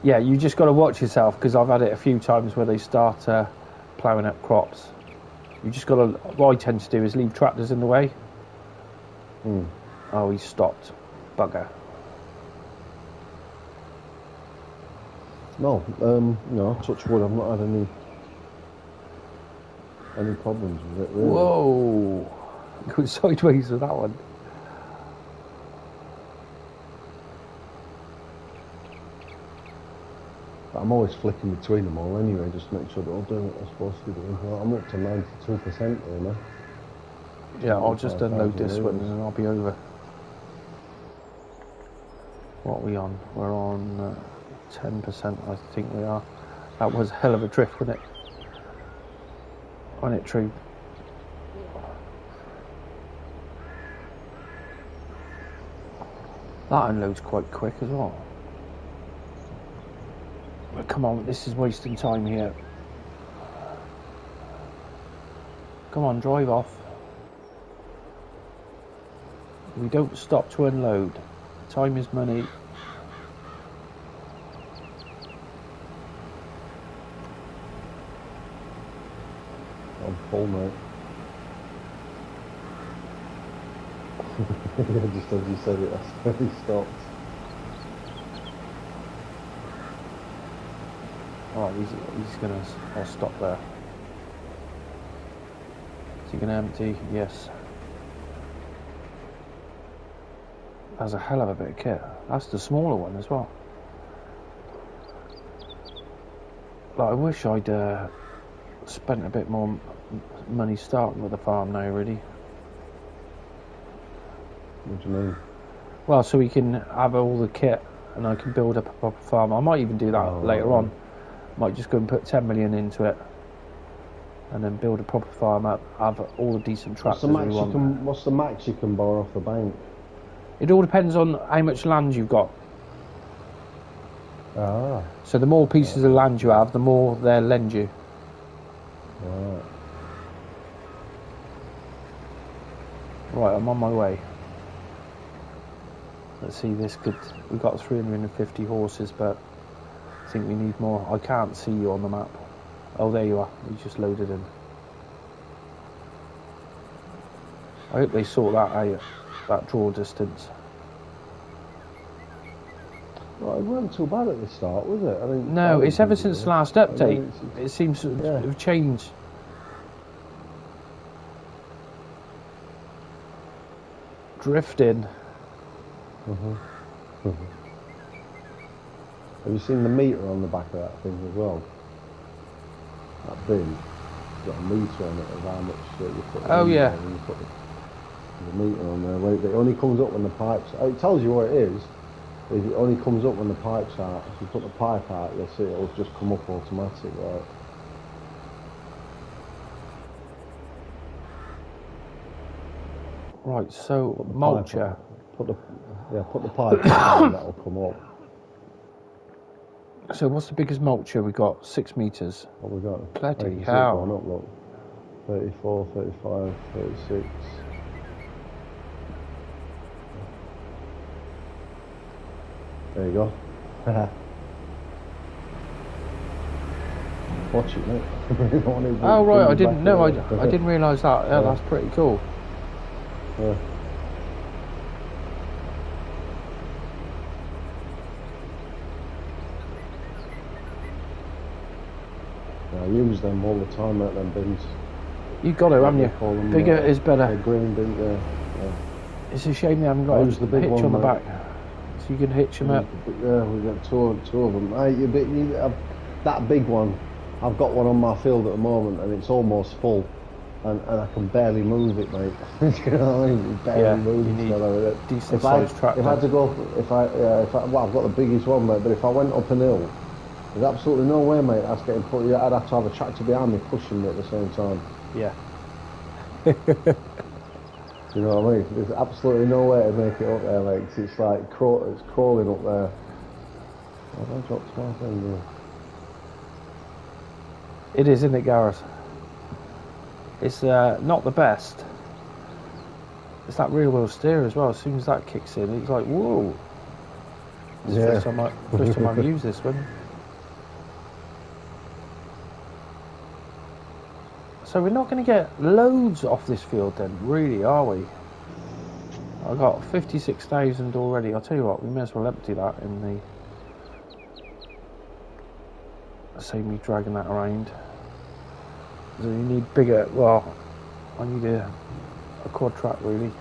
[SPEAKER 1] Yeah, you just got to watch yourself, because I've had it a few times where they start ploughing up crops. You just got to. What I tend to do is leave tractors in the way. Oh, he stopped. Bugger.
[SPEAKER 3] No, touch wood. I've not had any problems with it really.
[SPEAKER 1] Whoa. Go sideways with that one.
[SPEAKER 3] But I'm always flicking between them all anyway, just to make sure they're all doing what they're supposed to be doing. Well, I'm up to 92% here now.
[SPEAKER 1] Yeah, I'll just unload this one and then I'll be over. What are we on? We're on 10%, I think we are. That was a hell of a drift, wasn't it? Wasn't it, True? That unloads quite quick as well. But come on, this is wasting time here. Come on, drive off. We don't stop to unload. Time is money.
[SPEAKER 3] I'm full, mate. Yeah, just as you said it, that's where he stopped.
[SPEAKER 1] Oh, he's gonna. I'll stop there. Is he gonna empty? Yes. That's a hell of a bit of kit. That's the smaller one as well. Like, I wish I'd spent a bit more money starting with the farm now, really.
[SPEAKER 3] What do you mean?
[SPEAKER 1] Well, so we can have all the kit and I can build up a proper farm. I might even do that later on. Might just go and put 10 million into it and then build a proper farm up, have all the decent tractors we want.
[SPEAKER 3] What's the max you can borrow off the bank?
[SPEAKER 1] It all depends on how much land you've got.
[SPEAKER 3] Ah.
[SPEAKER 1] So the more pieces of land you have, the more they'll lend you.
[SPEAKER 3] Right.
[SPEAKER 1] Right, I'm on my way. Let's see, this could... We've got 350 horses, but I think we need more. I can't see you on the map. Oh, there you are. You just loaded in. I hope they sort that out, that draw distance.
[SPEAKER 3] Well, it wasn't too bad at the start, was it? I mean,
[SPEAKER 1] no, it's ever since the last update. It seems to have changed. Drifting.
[SPEAKER 3] Have you seen the meter on the back of that thing as well? That bin, it's got a meter on it of how much you put in.
[SPEAKER 1] Oh, yeah.
[SPEAKER 3] And you put the meter on there. Wait, it only comes up when the pipes... It tells you what it is. It only comes up when the pipes out. If you put the pipe out, you'll see it'll just come up automatic, right?
[SPEAKER 1] Right, so Mulcher.
[SPEAKER 3] Put the pipe out and that'll come up.
[SPEAKER 1] So what's the biggest mulcher we got? 6 meters.
[SPEAKER 3] What we got?
[SPEAKER 1] Bloody hell.
[SPEAKER 3] Going up, look. 34, 35, 36. There you go. Watch it, mate.
[SPEAKER 1] Oh right, I didn't know. I didn't realise that. Yeah, that's pretty cool.
[SPEAKER 3] Yeah. I use them all the time at them bins.
[SPEAKER 1] You got it, haven't you?
[SPEAKER 3] Them,
[SPEAKER 1] bigger is better.
[SPEAKER 3] Green bin, yeah.
[SPEAKER 1] It's a shame they haven't got a hitch on the back, so you can hitch them up.
[SPEAKER 3] Yeah, we got two of them. That big one, I've got one on my field at the moment, and it's almost full, and I can barely move it, mate. You know what I mean? Barely move it.
[SPEAKER 1] You need a decent sized tractor.
[SPEAKER 3] If I had to go, well, I've got the biggest one, mate. But if I went up an hill, there's absolutely no way, mate. That's getting put. I'd have to have a tractor behind me pushing me at the same time.
[SPEAKER 1] Yeah.
[SPEAKER 3] You know what I mean? There's absolutely no way to make it up there, mate. It's like it's crawling up there. Have I dropped my thing?
[SPEAKER 1] It is, isn't it, Gareth? It's not the best. It's that rear wheel steer as well. As soon as that kicks in, it's like whoa. It's the first time I've used this one. So we're not going to get loads off this field then, really, are we? I've got 56,000 already. I'll tell you what, we may as well empty that in the... Save me dragging that around. So you need bigger... Well, I need a a quad track really.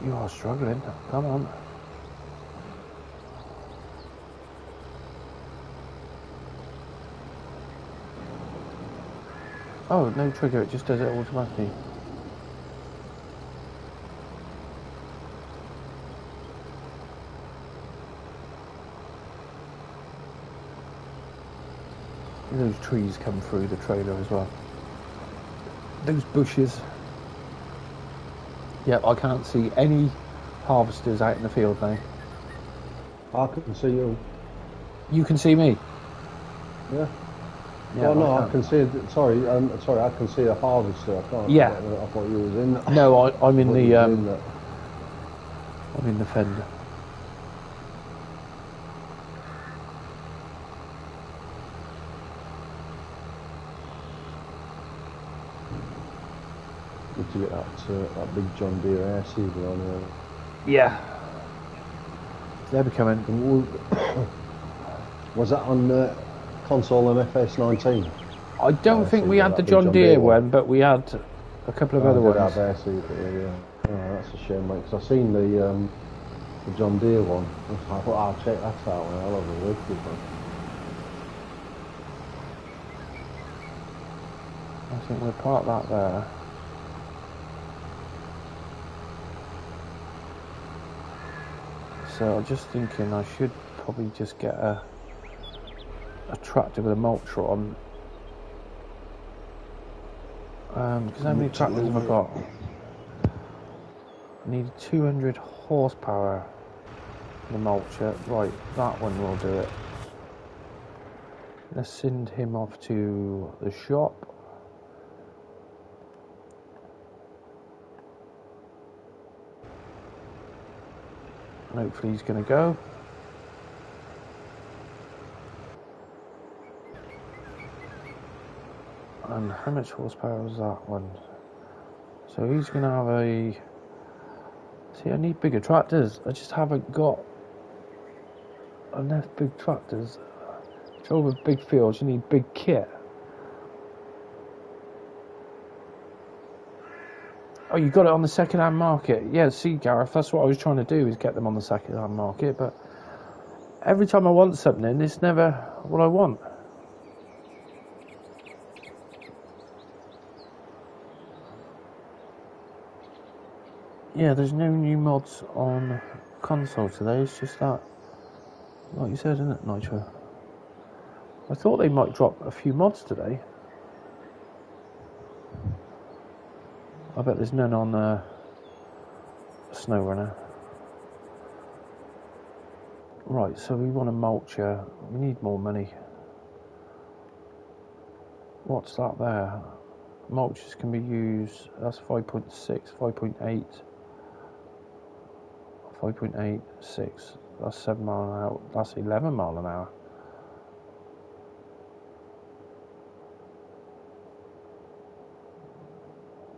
[SPEAKER 1] You are struggling. Come on. Oh, no trigger, it just does it automatically. Those trees come through the trailer as well. Those bushes. Yep, I can't see any harvesters out in the field now.
[SPEAKER 3] I can see you.
[SPEAKER 1] You can see me?
[SPEAKER 3] Yeah.
[SPEAKER 1] Yeah,
[SPEAKER 3] well, no, I can see. Sorry, sorry, I can see a harvester. I can't.
[SPEAKER 1] Yeah.
[SPEAKER 3] I thought you was in.
[SPEAKER 1] No, I'm in the.
[SPEAKER 3] I'm
[SPEAKER 1] in the fender.
[SPEAKER 3] Did you get that big John Deere air seeder on there?
[SPEAKER 1] Yeah. They're becoming.
[SPEAKER 3] Was that on console and FS19?
[SPEAKER 1] I don't think we had the John Deere one, but we had a couple of other ones.
[SPEAKER 3] Have air seeder, yeah. Oh, that's a shame, mate. Because I seen the John Deere one. I thought I'll check that out. I'll have a look at it.
[SPEAKER 1] I think we'll park that there. So I'm just thinking I should probably just get a tractor with a mulcher on. Because how many tractors have I got? I need 200 horsepower for the mulcher. Right, that one will do it. Let's send him off to the shop. And hopefully he's going to go. And how much horsepower was that one? So he's going to have a... See, I need bigger tractors. I just haven't got enough big tractors. Trouble with big fields, you need big kit. Oh, you got it on the second-hand market. Yeah, see, Gareth, that's what I was trying to do, is get them on the second-hand market, but every time I want something, it's never what I want. Yeah, there's no new mods on console today, it's just that, like you said, isn't it, Nitro? I thought they might drop a few mods today. I bet there's none on Snow Runner. Right, so we want a mulcher. We need more money. What's that there? Mulchers can be used. That's 5.6, 5.8, 5.8, 6. That's 7 mile an hour. That's 11 mile an hour.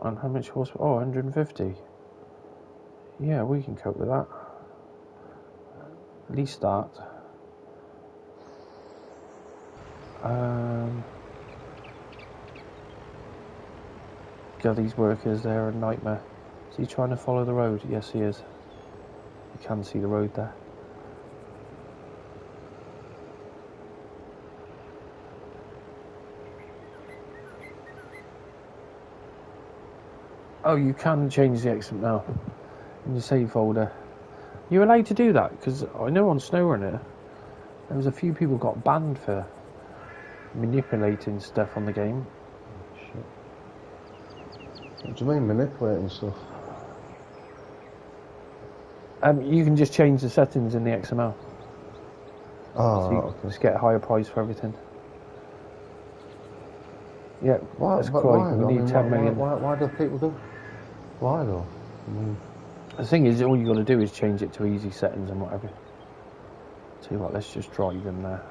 [SPEAKER 1] And how much horsepower? Oh, 150. Yeah, we can cope with that. At least that. God, these workers, they're a nightmare. Is he trying to follow the road? Yes, he is. You can see the road there. Oh, you can change the exit now in your save folder. You're allowed to do that, because I know on Snow Runner there was a few people got banned for manipulating stuff on the game.
[SPEAKER 3] Shit. What do you mean manipulating stuff?
[SPEAKER 1] You can just change the settings in the XML.
[SPEAKER 3] Oh,
[SPEAKER 1] So you
[SPEAKER 3] okay.
[SPEAKER 1] just get a higher price for everything. Yeah,
[SPEAKER 3] Why?
[SPEAKER 1] that's
[SPEAKER 3] But
[SPEAKER 1] quite.
[SPEAKER 3] why?
[SPEAKER 1] We need 10 million.
[SPEAKER 3] Why do people do? Why though? I mean,
[SPEAKER 1] The thing is, all you got to do is change it to easy settings and whatever. Tell you what, let's just drive in there.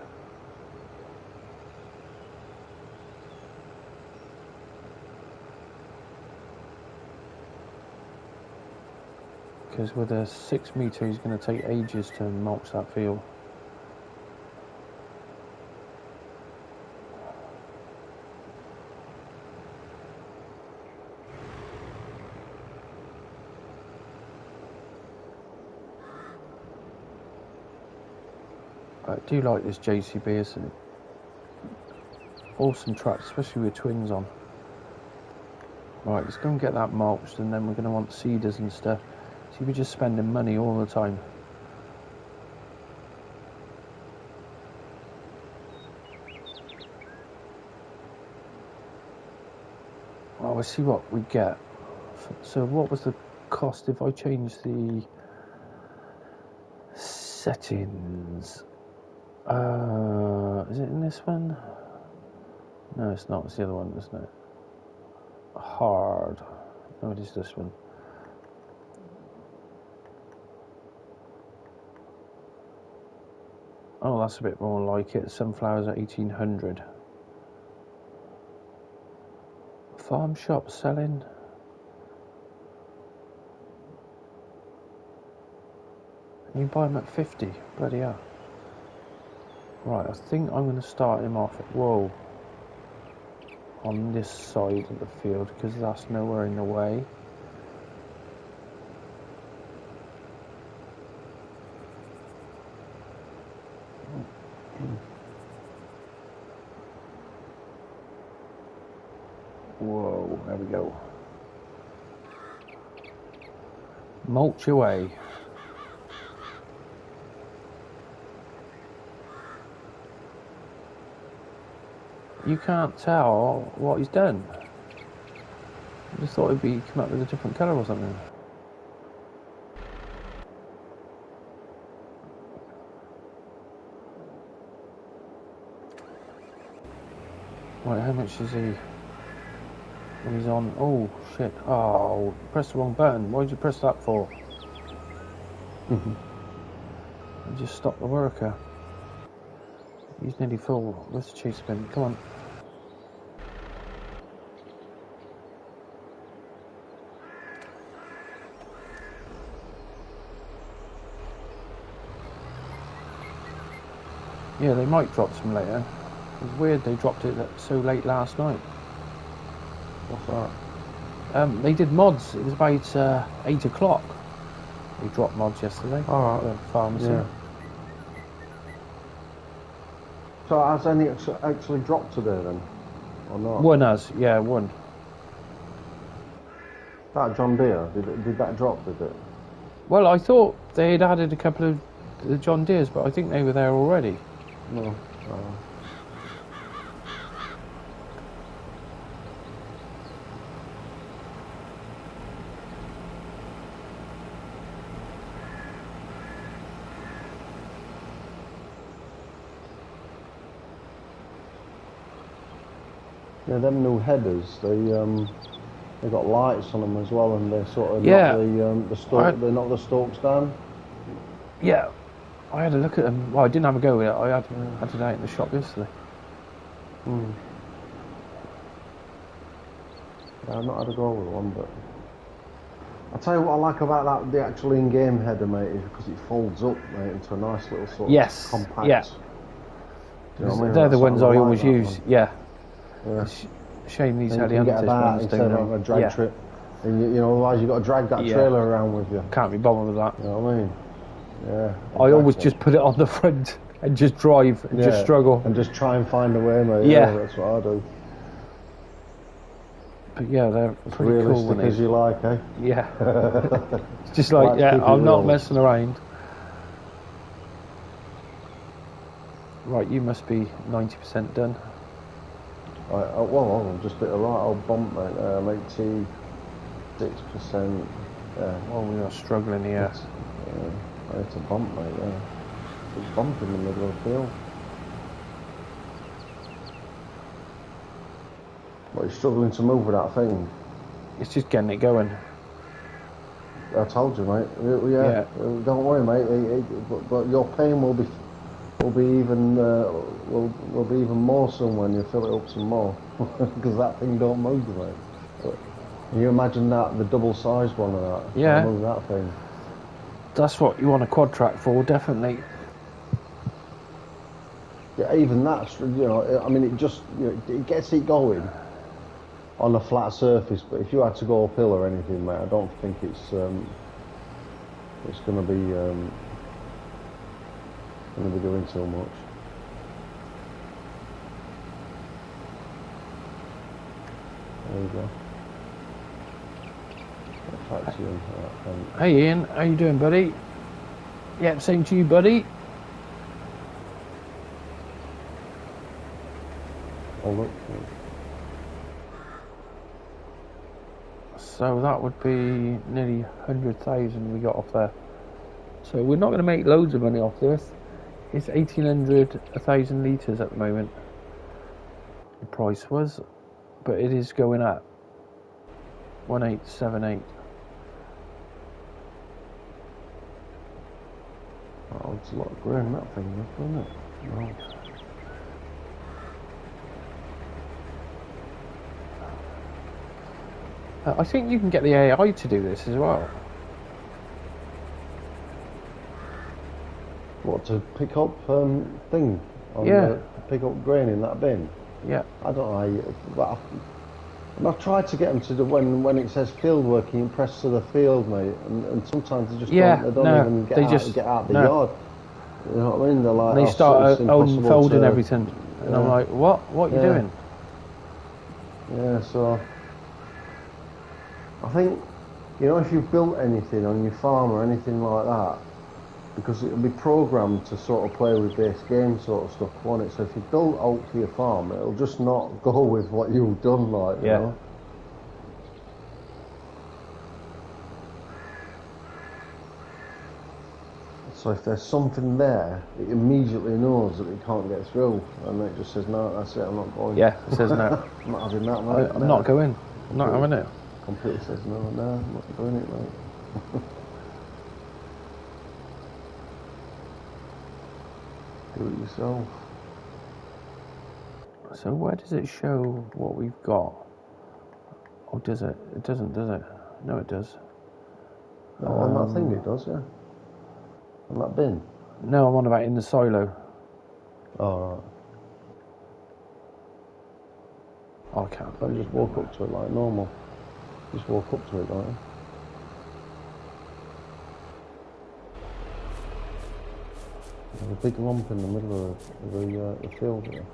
[SPEAKER 1] because with a 6 metre, he's going to take ages to mulch that field. I do like this JCB, it's an awesome truck, especially with twins on. Right, let's go and get that mulched, and then we're going to want seeders and stuff. See, we're just spending money all the time. Well, we'll see what we get. So what was the cost if I change the settings? Is it in this one? No, it's not. It's the other one, isn't it? Hard. No, it is this one. Oh, that's a bit more like it. Sunflowers at 1800. Farm shop selling. You buy them at 50. Bloody hell. Right, I think I'm going to start him off at, whoa, on this side of the field, because that's nowhere in the way. Whoa, there we go. Mulch away. You can't tell what he's done. I just thought he'd be come up with a different colour or something. Right, how much is he? When he's on. Oh shit! Oh, press the wrong button. Why did you press that for? I just stopped the worker. He's nearly full. Where's the chase bin? Come on. Yeah, they might drop some later. It's weird they dropped it so late last night.
[SPEAKER 3] What's that?
[SPEAKER 1] They did mods. It was about 8 o'clock. They dropped mods yesterday.
[SPEAKER 3] Alright.
[SPEAKER 1] The pharmacy.
[SPEAKER 3] Yeah. So has any actually dropped today then? Or not?
[SPEAKER 1] One has, yeah, one.
[SPEAKER 3] That John Deere, did that drop, did it?
[SPEAKER 1] Well, I thought they had added a couple of the John Deeres, but I think they were there already.
[SPEAKER 3] No. Yeah, them new headers, they got lights on them as well, and they're sort of they're not the stalks down.
[SPEAKER 1] Yeah, I had a look at them. Well, I didn't have a go with it. I had it out in the shop yesterday.
[SPEAKER 3] Yeah, I've not had a go with one, but I'll tell you what I like about the actual in-game header, mate, is because it folds up, mate, into a nice little sort of compact.
[SPEAKER 1] Yeah.
[SPEAKER 3] You know what I mean?
[SPEAKER 1] They're the ones I always
[SPEAKER 3] that
[SPEAKER 1] use.
[SPEAKER 3] one.
[SPEAKER 1] Yeah.
[SPEAKER 3] Yeah.
[SPEAKER 1] Shame these
[SPEAKER 3] And you can get
[SPEAKER 1] Heliantis
[SPEAKER 3] about
[SPEAKER 1] ones
[SPEAKER 3] instead of a drag trip. And you know, otherwise you've got to drag that trailer around with you.
[SPEAKER 1] Can't be bothered with that.
[SPEAKER 3] You know what I mean? Yeah. Exactly.
[SPEAKER 1] I always just put it on the front and just drive and just struggle.
[SPEAKER 3] And just try and find a way, mate.
[SPEAKER 1] Yeah.
[SPEAKER 3] That's what I do.
[SPEAKER 1] But yeah, they're
[SPEAKER 3] As
[SPEAKER 1] pretty
[SPEAKER 3] realistic
[SPEAKER 1] cool.
[SPEAKER 3] as you like, eh?
[SPEAKER 1] Yeah. It's just like, I'm not messing around. Right, you must be 90% done.
[SPEAKER 3] Right, well, just hit a right old bump, mate. 86%. Yeah.
[SPEAKER 1] Well, we are struggling here.
[SPEAKER 3] It's a bump, mate. Yeah. It's a bump in the middle of the field. What, you're struggling to move with that thing?
[SPEAKER 1] It's just getting it going.
[SPEAKER 3] I told you, mate. Yeah. Don't worry, mate. But your pain will be even more so when you fill it up some more, because that thing don't move, mate. But you imagine that the double-sized one of that.
[SPEAKER 1] Yeah.
[SPEAKER 3] Move that thing.
[SPEAKER 1] That's what you want a quad track for, definitely.
[SPEAKER 3] Yeah, even that's, you know, I mean, it just, you know, it gets it going on a flat surface, but if you had to go uphill or anything, mate, I don't think it's going to be doing so much. There you go.
[SPEAKER 1] Hey Ian, how you doing, buddy? Yep, same to you, buddy.
[SPEAKER 3] Oh, look.
[SPEAKER 1] So that would be nearly 100,000 we got off there. So we're not going to make loads of money off this. It's 1,800, 1,000 litres at the moment. The price was, but it is going up. 1878.
[SPEAKER 3] Oh, it's a lot of grain, that thing, isn't it? Right.
[SPEAKER 1] I think you can get the AI to do this as well.
[SPEAKER 3] What, to pick up thing? On
[SPEAKER 1] Yeah.
[SPEAKER 3] Pick up grain in that bin?
[SPEAKER 1] Yeah.
[SPEAKER 3] I don't know. Well, I've tried to get them to do when it says field work, you press to the field, mate, and sometimes they just don't even get out the yard. You know what I mean? They're like,
[SPEAKER 1] they start unfolding everything, and I'm like, what are you doing?
[SPEAKER 3] Yeah, so I think, you know, if you've built anything on your farm or anything like that, because it'll be programmed to sort of play with base game sort of stuff, won't it? So if you build out for your farm, it'll just not go with what you've done, like, you know? So if there's something there, it immediately knows that it can't get through, and it just says, no, that's it, I'm not going.
[SPEAKER 1] Yeah, it says no.
[SPEAKER 3] I'm not having that, mate.
[SPEAKER 1] I'm not going. I'm not having it.
[SPEAKER 3] Completely says, no, I'm not doing it, mate. Do it yourself.
[SPEAKER 1] So where does it show what we've got? Or does it? It doesn't, does it? No, it does.
[SPEAKER 3] Oh, on that thing it does, yeah. On that bin?
[SPEAKER 1] No, I'm on about in the silo.
[SPEAKER 3] Oh, right.
[SPEAKER 1] Oh, I can't.
[SPEAKER 3] I just walk up to it like normal. Just walk up to it, don't you? There's a big lump in the middle of the field here.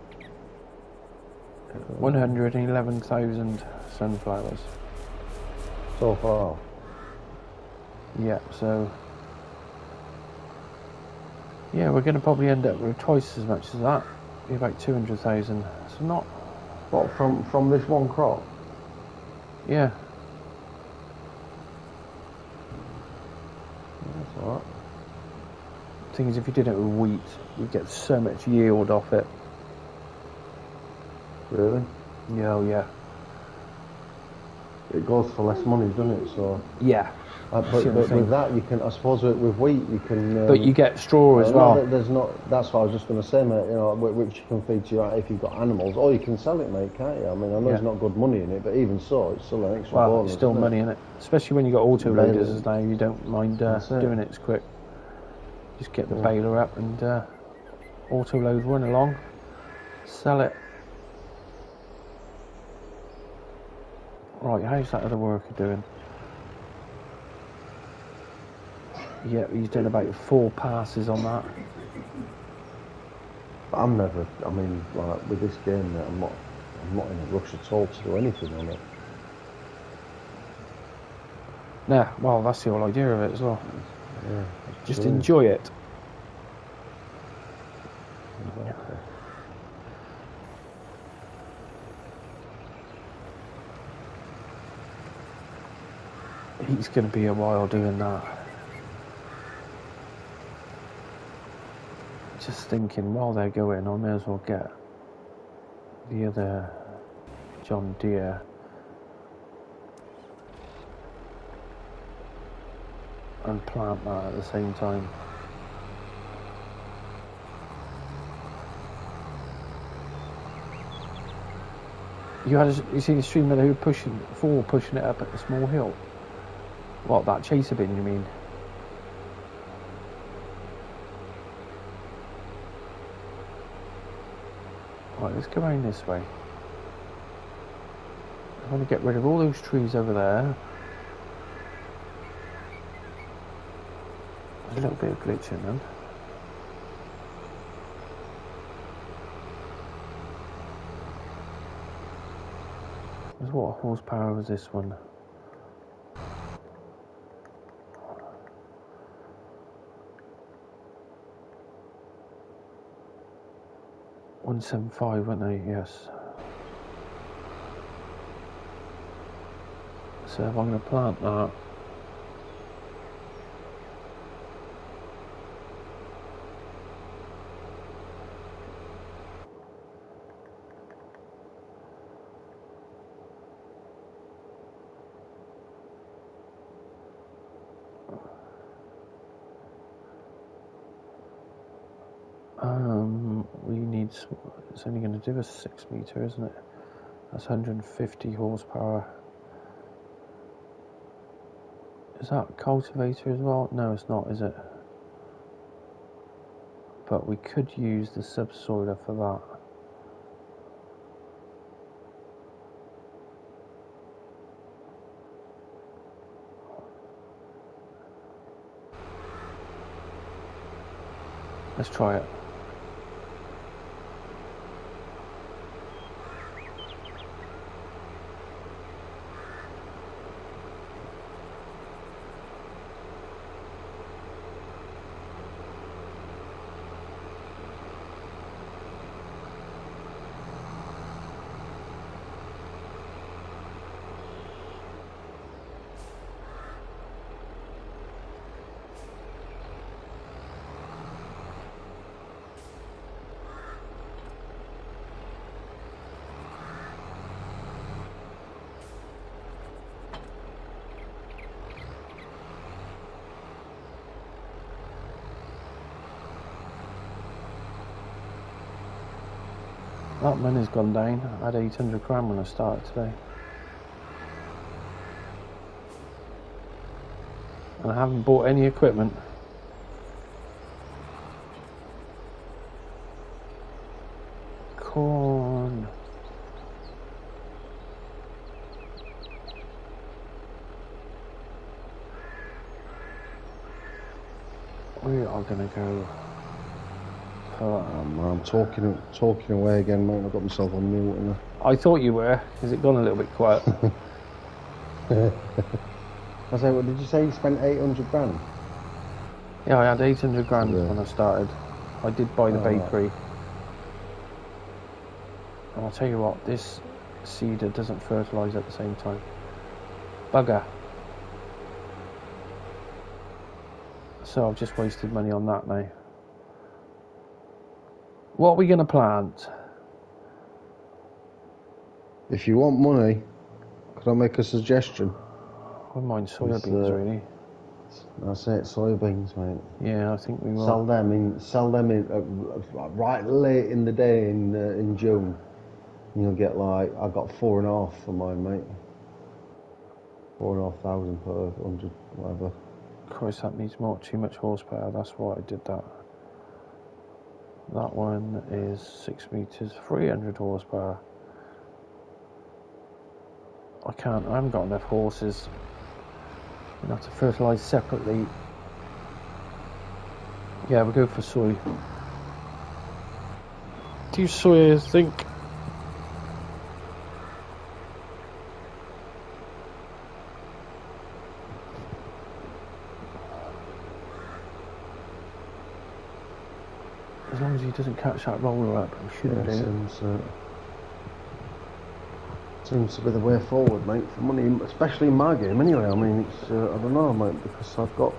[SPEAKER 1] 111,000 sunflowers.
[SPEAKER 3] So far?
[SPEAKER 1] Yeah, so... yeah, we're going to probably end up with twice as much as that. Be about 200,000. So not...
[SPEAKER 3] What, from this one crop?
[SPEAKER 1] Yeah.
[SPEAKER 3] That's alright.
[SPEAKER 1] Thing is, if you did it with wheat, you'd get so much yield off it.
[SPEAKER 3] Really?
[SPEAKER 1] Yeah, oh yeah.
[SPEAKER 3] It goes for less money, doesn't it? So.
[SPEAKER 1] Yeah.
[SPEAKER 3] But with that, you can. I suppose with wheat, you can.
[SPEAKER 1] But you get straw as well.
[SPEAKER 3] There's not. That's what I was just going to say, mate. You know, which you can feed to your if you've got animals, or you can sell it, mate, can't you? I mean, I know there's not good money in it, but even so, it's still an extra bonus.
[SPEAKER 1] It's still money in it, especially when you got auto loaders now. You don't mind doing it quick. Just get the baler up and auto load, run along, sell it. Right, how's that other worker doing? Yeah, he's done about 4 passes on that.
[SPEAKER 3] I'm never. I mean, like with this game, I'm not in a rush at all to do anything on it.
[SPEAKER 1] Nah, well, that's the whole idea of it as well.
[SPEAKER 3] Yeah,
[SPEAKER 1] just enjoy it.
[SPEAKER 3] Exactly.
[SPEAKER 1] He's going to be a while doing that. Just thinking, while they're going, I may as well get the other John Deere. And plant that at the same time. You see the streamer who pushing it up at the small hill? What, that chaser bin, you mean? Right, let's go around this way. I want to get rid of all those trees over there. There's a little bit of glitch in them. What horsepower was this one? 175, weren't they? Yes. So if I'm going to plant that, we need, it's only going to do us 6 meter, isn't it? That's 150 horsepower. Is that a cultivator as well? No, it's not, is it? But we could use the subsoiler for that. Let's try it. That money's gone down. I had 800 grand when I started today. And I haven't bought any equipment. Corn. We are going to go...
[SPEAKER 3] I'm talking away again, mate. I've got myself on mute. And
[SPEAKER 1] I thought you were. Has it gone a little bit quiet?
[SPEAKER 3] I say, what did you say? You spent 800 grand?
[SPEAKER 1] Yeah, I had 800 grand when I started. I did buy the bakery. And I'll tell you what, this seeder doesn't fertilise at the same time. Bugger. So I've just wasted money on that now. What are we going to plant?
[SPEAKER 3] If you want money, could I make a suggestion?
[SPEAKER 1] I wouldn't mind soybeans, really.
[SPEAKER 3] That's it, soybeans, mate.
[SPEAKER 1] Yeah, I think we will.
[SPEAKER 3] Sell them in right late in the day in June. And you'll get like, I got 4.5 for mine, mate. 4,500 per 100, whatever.
[SPEAKER 1] Of course, that needs too much horsepower. That's why I did that. That one is 6 meters, 300 horsepower. I haven't got enough horses. I'm going to have to fertilise separately. Yeah, we'll go for soy. Do you soy think? As long as he doesn't catch that roller up, he shouldn't do.
[SPEAKER 3] Seems to be the way forward, mate, for money, especially in my game anyway. I mean, it's, I don't know, mate, because I've got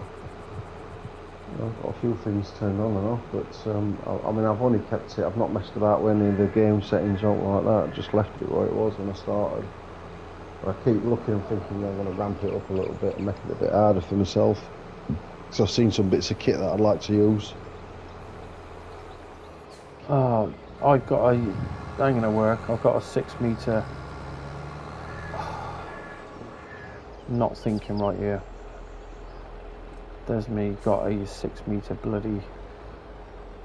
[SPEAKER 3] a few things turned on and off, but I mean, I've only kept it, I've not messed about with any of the game settings or anything like that, just left it where it was when I started. But I keep looking and thinking I'm going to ramp it up a little bit and make it a bit harder for myself, because I've seen some bits of kit that I'd like to use.
[SPEAKER 1] I've got that ain't going to work. I've got a 6 meter. Not thinking right here. There's me got a 6 meter bloody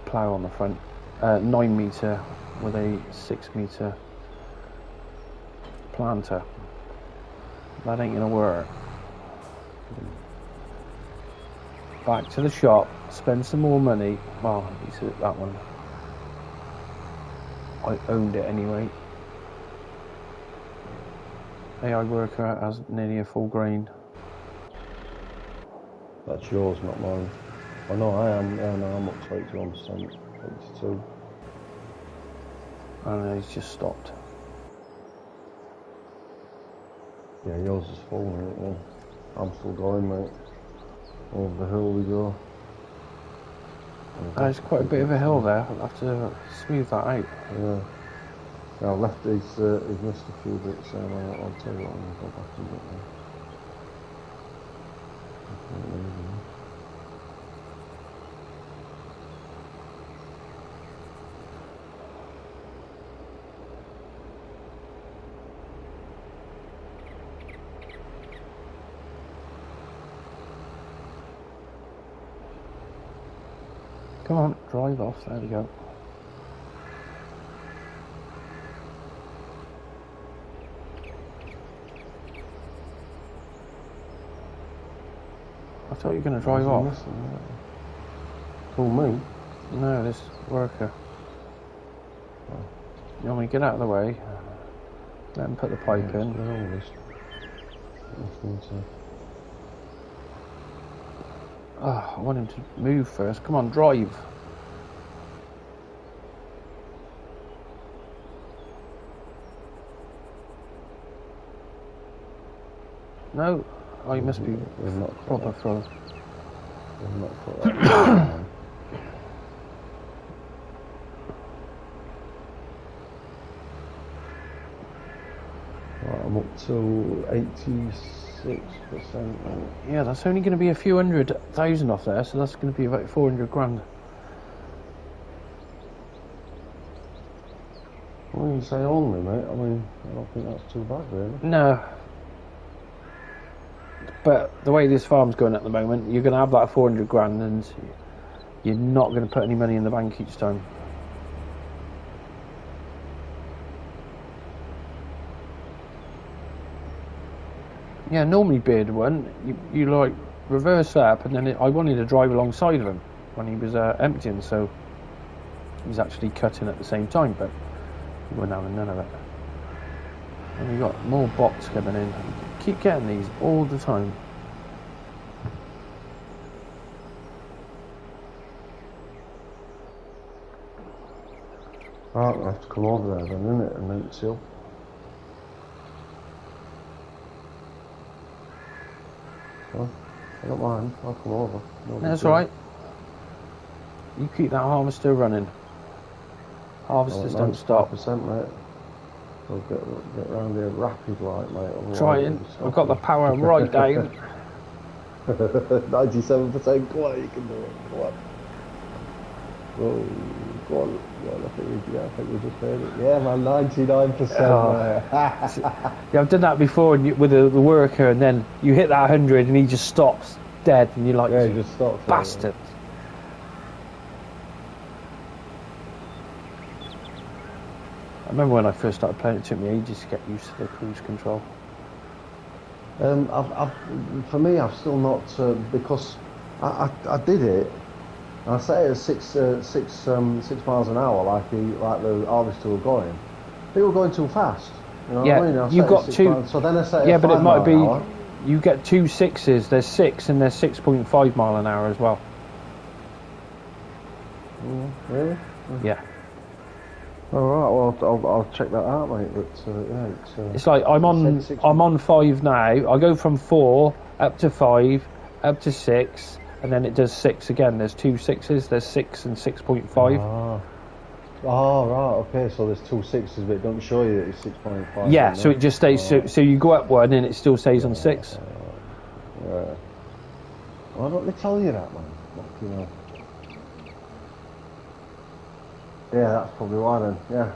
[SPEAKER 1] plough on the front. 9 metre with a 6 metre planter. That ain't gonna work. Back to the shop, spend some more money. Well, that one. I owned it anyway. AI worker has nearly a full grain.
[SPEAKER 3] That's yours, not mine. Oh no, I am. Yeah, no, I'm up to 81%. 82.
[SPEAKER 1] And he's just stopped.
[SPEAKER 3] Yeah, yours is full, mate. Yeah. I'm still going, mate. Over the hill we go.
[SPEAKER 1] There's quite a bit of a hill there. I'll have to smooth that out.
[SPEAKER 3] Yeah. Yeah, I've left he's missed a few bits there, mate. I'll tell you what, I'm going to go back and get them.
[SPEAKER 1] Come on, drive off. There we go. I thought you were going to drive off.
[SPEAKER 3] Who, me?
[SPEAKER 1] No, this worker. You want me to get out of the way? Let him put the pipe in. Oh, I want him to move first. Come on, drive. No. Oh, you must be proper full.
[SPEAKER 3] I'm up to 86%.
[SPEAKER 1] Yeah, that's only going to be a few 100,000 off there, so that's going to be about 400 grand.
[SPEAKER 3] Well, you say only, mate. I mean, I don't think that's too bad, really.
[SPEAKER 1] No. But the way this farm's going at the moment, you're going to have that 400 grand and you're not going to put any money in the bank each time. Yeah, normally Beard one, you like reverse up, and then I wanted to drive alongside of him when he was emptying, so he was actually cutting at the same time, but we weren't having none of it. And we got more bots coming in. Keep getting these all the time.
[SPEAKER 3] Right, we'll have to come over there then, innit, and then chill. Well, I don't mind, I'll come over.
[SPEAKER 1] That's alright. You keep that harvester running. Harvesters don't stop.
[SPEAKER 3] 5%, mate. We'll get round here rapid like, mate.
[SPEAKER 1] Trying. I've got the power right down.
[SPEAKER 3] 97%, go on, you can do it. Go on. Whoa, go on. I think we just heard it. Yeah, man, 99%.
[SPEAKER 1] Yeah, I've done that before with the worker, and then you hit that 100 and he just stops dead, and you're like,
[SPEAKER 3] yeah, he just stops.
[SPEAKER 1] Bastard. I remember when I first started playing, it took me ages to get used to the cruise control.
[SPEAKER 3] For me, I've still not, because I did it, and I set it at 6 miles an hour, like the harvester were going. They were going too fast. You know
[SPEAKER 1] yeah,
[SPEAKER 3] what I mean?
[SPEAKER 1] you got two.
[SPEAKER 3] So then I set it
[SPEAKER 1] yeah,
[SPEAKER 3] at
[SPEAKER 1] but
[SPEAKER 3] 5
[SPEAKER 1] it might be.
[SPEAKER 3] hour.
[SPEAKER 1] You get 2 6s. There's 6 and there's 6.5 mile an hour as well.
[SPEAKER 3] Really?
[SPEAKER 1] Yeah.
[SPEAKER 3] All right. Well, I'll check that out, mate. But yeah,
[SPEAKER 1] it's like I'm on 5 now. I go from 4 up to 5 up to 6, and then it does 6 again. There's 2 6s. There's 6 and 6.5.
[SPEAKER 3] Oh, right, okay, so there's 2 6s, but it don't show you that it's 6.5.
[SPEAKER 1] Yeah, so it just stays, so you go up one and it still stays on 6.
[SPEAKER 3] Yeah. Why don't they tell you that, man? Like, you know. Yeah, that's probably why then, yeah.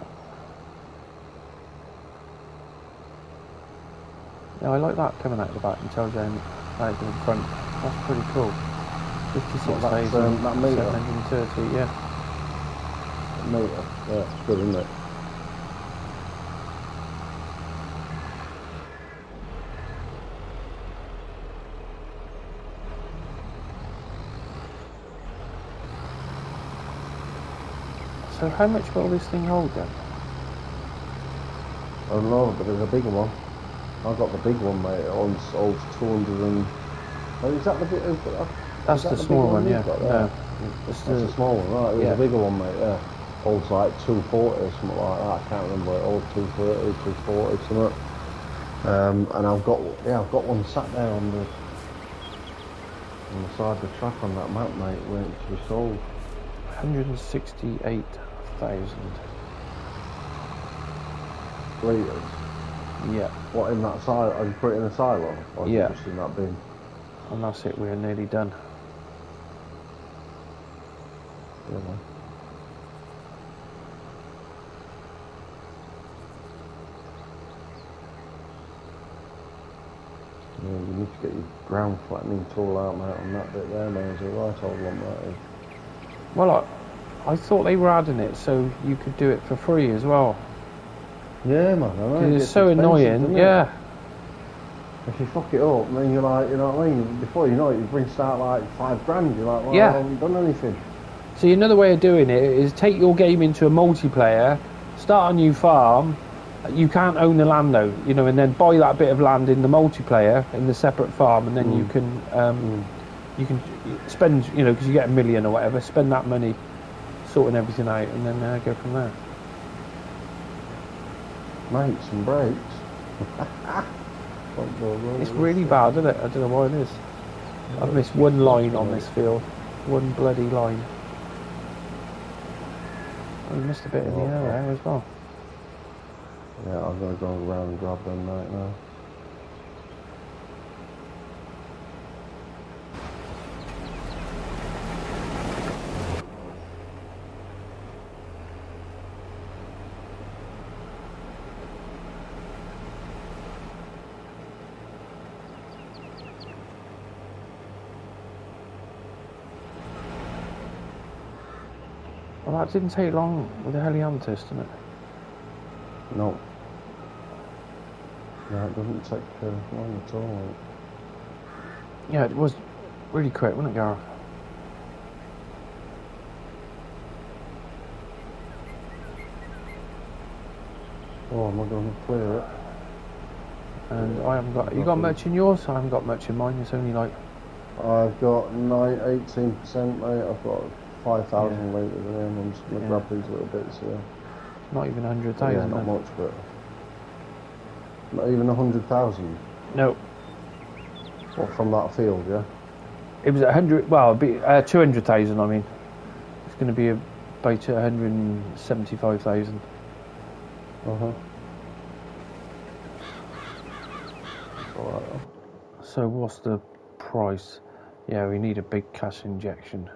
[SPEAKER 1] Yeah, I like that coming out the back and tells you out in front. That's pretty cool. 56,730, yeah.
[SPEAKER 3] metre. Yeah, it's good, isn't it?
[SPEAKER 1] So how much will this thing hold then?
[SPEAKER 3] I don't know, but there's a bigger one. I got the big one, mate. It holds 200 and... Oh, is that the bit of...
[SPEAKER 1] That's the small one, yeah. No,
[SPEAKER 3] that's the small one, right? There's a bigger one, mate, yeah. Holds like 240 or something like that. I can't remember. It holds 230, 240, something. And I've got one sat there on the side of the track on that map, mate, waiting to be sold.
[SPEAKER 1] 168,000
[SPEAKER 3] litres.
[SPEAKER 1] Yeah.
[SPEAKER 3] What, in that silo? Have you put it in a silo? Or
[SPEAKER 1] yeah.
[SPEAKER 3] Just in that bin?
[SPEAKER 1] And that's it. We're nearly done.
[SPEAKER 3] Yeah, man. Yeah, you need to get your ground flattening tool out, mate, on that bit there, man. It's a right old one, that is.
[SPEAKER 1] Well, I thought they were adding it so you could do it for free as well.
[SPEAKER 3] Yeah, man, I know.
[SPEAKER 1] It's so annoying, yeah.
[SPEAKER 3] If you fuck it up, then you're like, you know what I mean? Before you know it, you bring start like $5,000. You're like, well,
[SPEAKER 1] yeah.
[SPEAKER 3] I haven't done anything.
[SPEAKER 1] See, another way of doing it is take your game into a multiplayer, start a new farm. You can't own the land though, you know, and then buy that bit of land in the multiplayer in the separate farm, and then you can spend, you know, because you get $1 million or whatever, spend that money sorting everything out, and then go from there.
[SPEAKER 3] Mate, some brakes.
[SPEAKER 1] It's really bad, isn't it? I don't know why it is. I've missed one line on this field. One bloody line. Oh, you missed a bit in the air there as well.
[SPEAKER 3] Yeah, I'm going to go around and grab them right now.
[SPEAKER 1] Well, that didn't take long with the heliantis, didn't it?
[SPEAKER 3] No. No, it doesn't take long at all.
[SPEAKER 1] Yeah, it was really quick, wasn't it, Gareth?
[SPEAKER 3] Oh, am I going to clear it?
[SPEAKER 1] And I haven't got... You got much in yours? I haven't got much in mine. It's only like...
[SPEAKER 3] I've got 18%, mate. I've got 5,000 litres in here. I'm just going to grab these little bits here.
[SPEAKER 1] Not even 100,000.
[SPEAKER 3] Yeah, not much, but... Not even 100,000?
[SPEAKER 1] No.
[SPEAKER 3] What, from that field, yeah?
[SPEAKER 1] It was 100... Well, it'd be 200,000, I mean. It's going to be about 175,000.
[SPEAKER 3] Uh-huh. Alright.
[SPEAKER 1] So what's the price? Yeah, we need a big cash injection.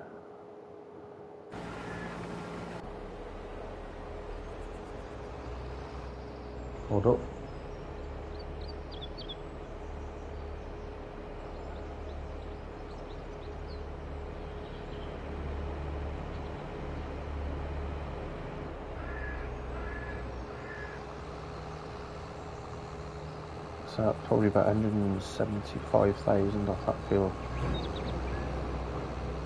[SPEAKER 3] Hold up.
[SPEAKER 1] So that's probably about 175,000 off that field.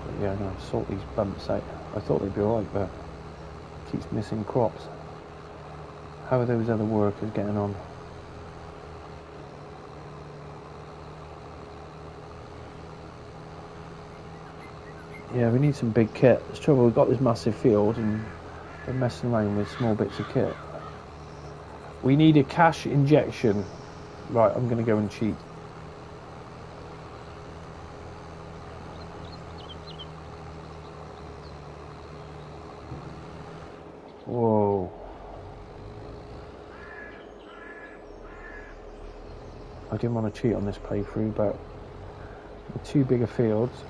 [SPEAKER 1] But yeah, no, sort these bumps out. I thought they'd be alright, but it keeps missing crops. How are those other workers getting on? Yeah, we need some big kit. It's trouble, we've got this massive field and we're messing around with small bits of kit. We need a cash injection. Right, I'm going to go and cheat. Whoa. I didn't want to cheat on this playthrough, but with two bigger fields,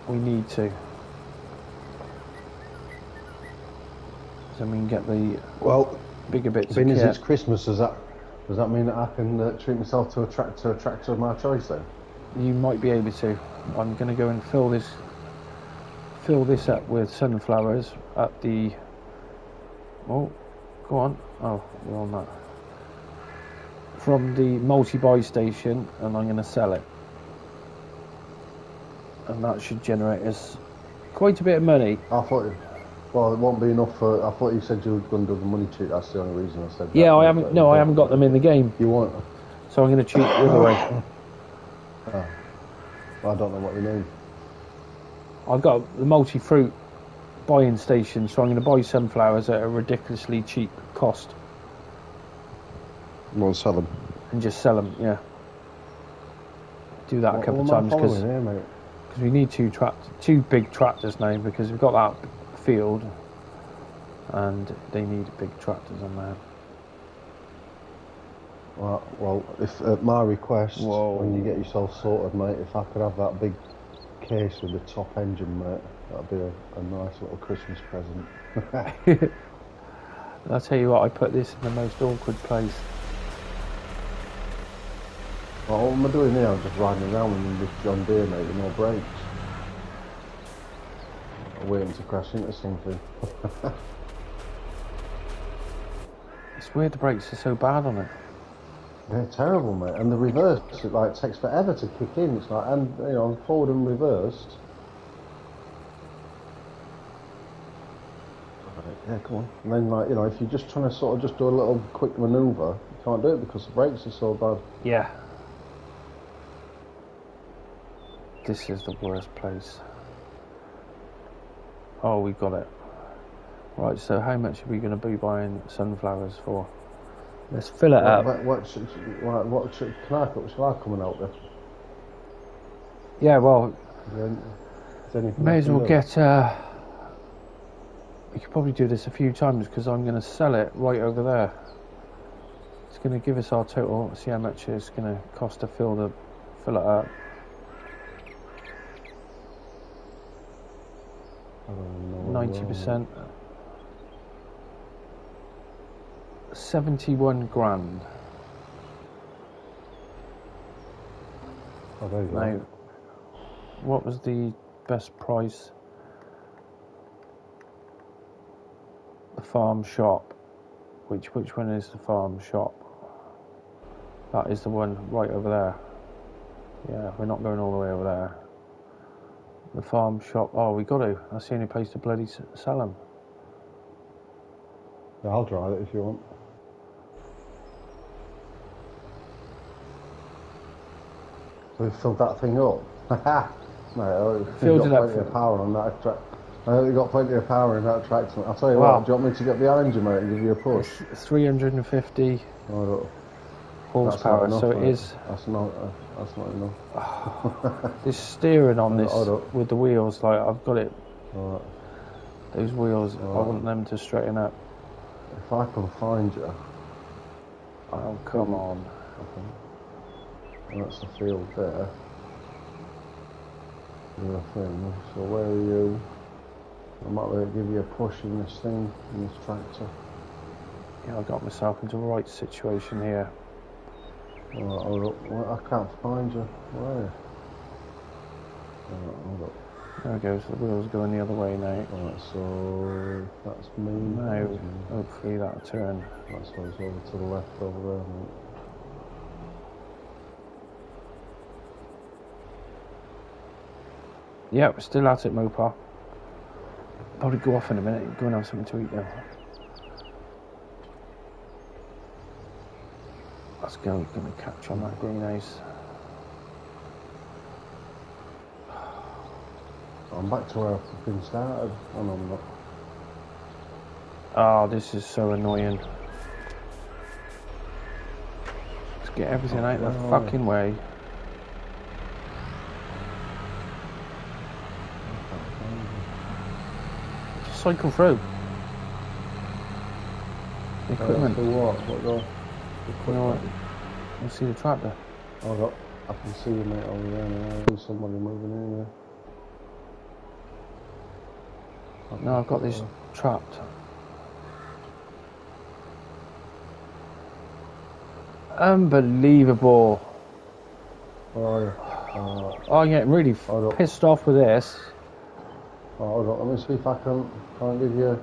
[SPEAKER 1] we need to. So we can get the bigger bits
[SPEAKER 3] being
[SPEAKER 1] of kit.
[SPEAKER 3] As it's Christmas, does that mean that I can treat myself to a tractor of my choice then?
[SPEAKER 1] You might be able to. I'm going to go and fill fill this up with sunflowers at the... Oh, go on. Oh, you're on that. From the multi-buy station, and I'm going to sell it. And that should generate us quite a bit of money.
[SPEAKER 3] I thought, well, it won't be enough for. I thought you said you were going to do the money cheat. That's the only reason I said that.
[SPEAKER 1] Yeah, I haven't. No, I haven't got them in the game.
[SPEAKER 3] You want?
[SPEAKER 1] So I'm going to cheat the other way.
[SPEAKER 3] Oh. Well, I don't know what you mean.
[SPEAKER 1] I've got the multi-fruit buying station, so I'm going to buy sunflowers at a ridiculously cheap cost.
[SPEAKER 3] You want to sell them?
[SPEAKER 1] And just sell them, yeah. Do that a couple of times because we need two big tractors now, because we've got that field and they need big tractors on there.
[SPEAKER 3] Well, if at my request,
[SPEAKER 1] Whoa.
[SPEAKER 3] when you get yourself sorted, mate, if I could have that big case with the top engine, mate, that'd be a nice little Christmas present.
[SPEAKER 1] I'll tell you what, I put this in the most awkward place.
[SPEAKER 3] Well, what am I doing here? I'm just riding around with this John Deere, mate, with no brakes. I'm waiting to crash into something.
[SPEAKER 1] It's weird the brakes are so bad on it.
[SPEAKER 3] They're terrible, mate. And the reverse, it like takes forever to kick in. It's like, and you know, forward and reversed. Yeah, come on. And then, like, you know, if you're just trying to sort of just do a little quick manoeuvre, you can't do it because the brakes are so bad.
[SPEAKER 1] Yeah. This is the worst place. Oh, we got it. Right, so how much are we going to be buying sunflowers for? Let's fill it up.
[SPEAKER 3] Can I put? Shall I come and help you?
[SPEAKER 1] Yeah, well, may as well
[SPEAKER 3] do?
[SPEAKER 1] get... we could probably do this a few times, because I'm going to sell it right over there. It's going to give us our total, see how much it's going to cost to fill it up.
[SPEAKER 3] I don't know.
[SPEAKER 1] 90%. 71 grand.
[SPEAKER 3] Oh, there you go.
[SPEAKER 1] Now, what was the best price? The farm shop. Which one is the farm shop? That is the one right over there. Yeah, we're not going all the way over there. The farm shop. Oh, we got to. That's the only place to bloody sell them.
[SPEAKER 3] Yeah, I'll drive it if you want. So we've filled that thing up. Mate,
[SPEAKER 1] Filled it up.
[SPEAKER 3] Plenty of power on that tractor. You've got plenty of power in that tractor. I'll tell you
[SPEAKER 1] Wow.
[SPEAKER 3] what, do you want me to get behind you, mate, and give you a push?
[SPEAKER 1] It's 350 horsepower, so it is.
[SPEAKER 3] That's not enough.
[SPEAKER 1] This steering on this
[SPEAKER 3] Hold up.
[SPEAKER 1] with the wheels, like I've got it.
[SPEAKER 3] Alright.
[SPEAKER 1] Those wheels, I
[SPEAKER 3] Alright.
[SPEAKER 1] want them to straighten up.
[SPEAKER 3] If I can find you.
[SPEAKER 1] Oh, come on.
[SPEAKER 3] And that's the field there. The thing. So where are you? I might be able to give you a push in this thing, in this tractor.
[SPEAKER 1] Yeah, I got myself into the right situation here.
[SPEAKER 3] Alright, hold up. Well, I can't find you. Where are you? Alright, hold up.
[SPEAKER 1] There we go, so the wheels going the other way now.
[SPEAKER 3] Alright, so that's me.
[SPEAKER 1] Now, hopefully that'll turn.
[SPEAKER 3] That's why it's over to the left over there, mate.
[SPEAKER 1] Yeah, we're still at it, Mopar. Probably go off in a minute, go and have something to eat now. Let's go, we're going to catch on that greenhouse.
[SPEAKER 3] I'm back to where I fucking started. Oh no, I'm not.
[SPEAKER 1] Oh, this is so annoying. Let's get everything out of the fucking way. Just cycle through. The equipment.
[SPEAKER 3] For what? What door?
[SPEAKER 1] You know what? You see the tractor?
[SPEAKER 3] Hold up. I can see you, mate, over there now. There's somebody moving in there.
[SPEAKER 1] No, I've got this trapped. Unbelievable.
[SPEAKER 3] Oh, yeah.
[SPEAKER 1] I'm getting really
[SPEAKER 3] Hold up.
[SPEAKER 1] pissed off with this.
[SPEAKER 3] Oh, hold on, let me see if I can't give you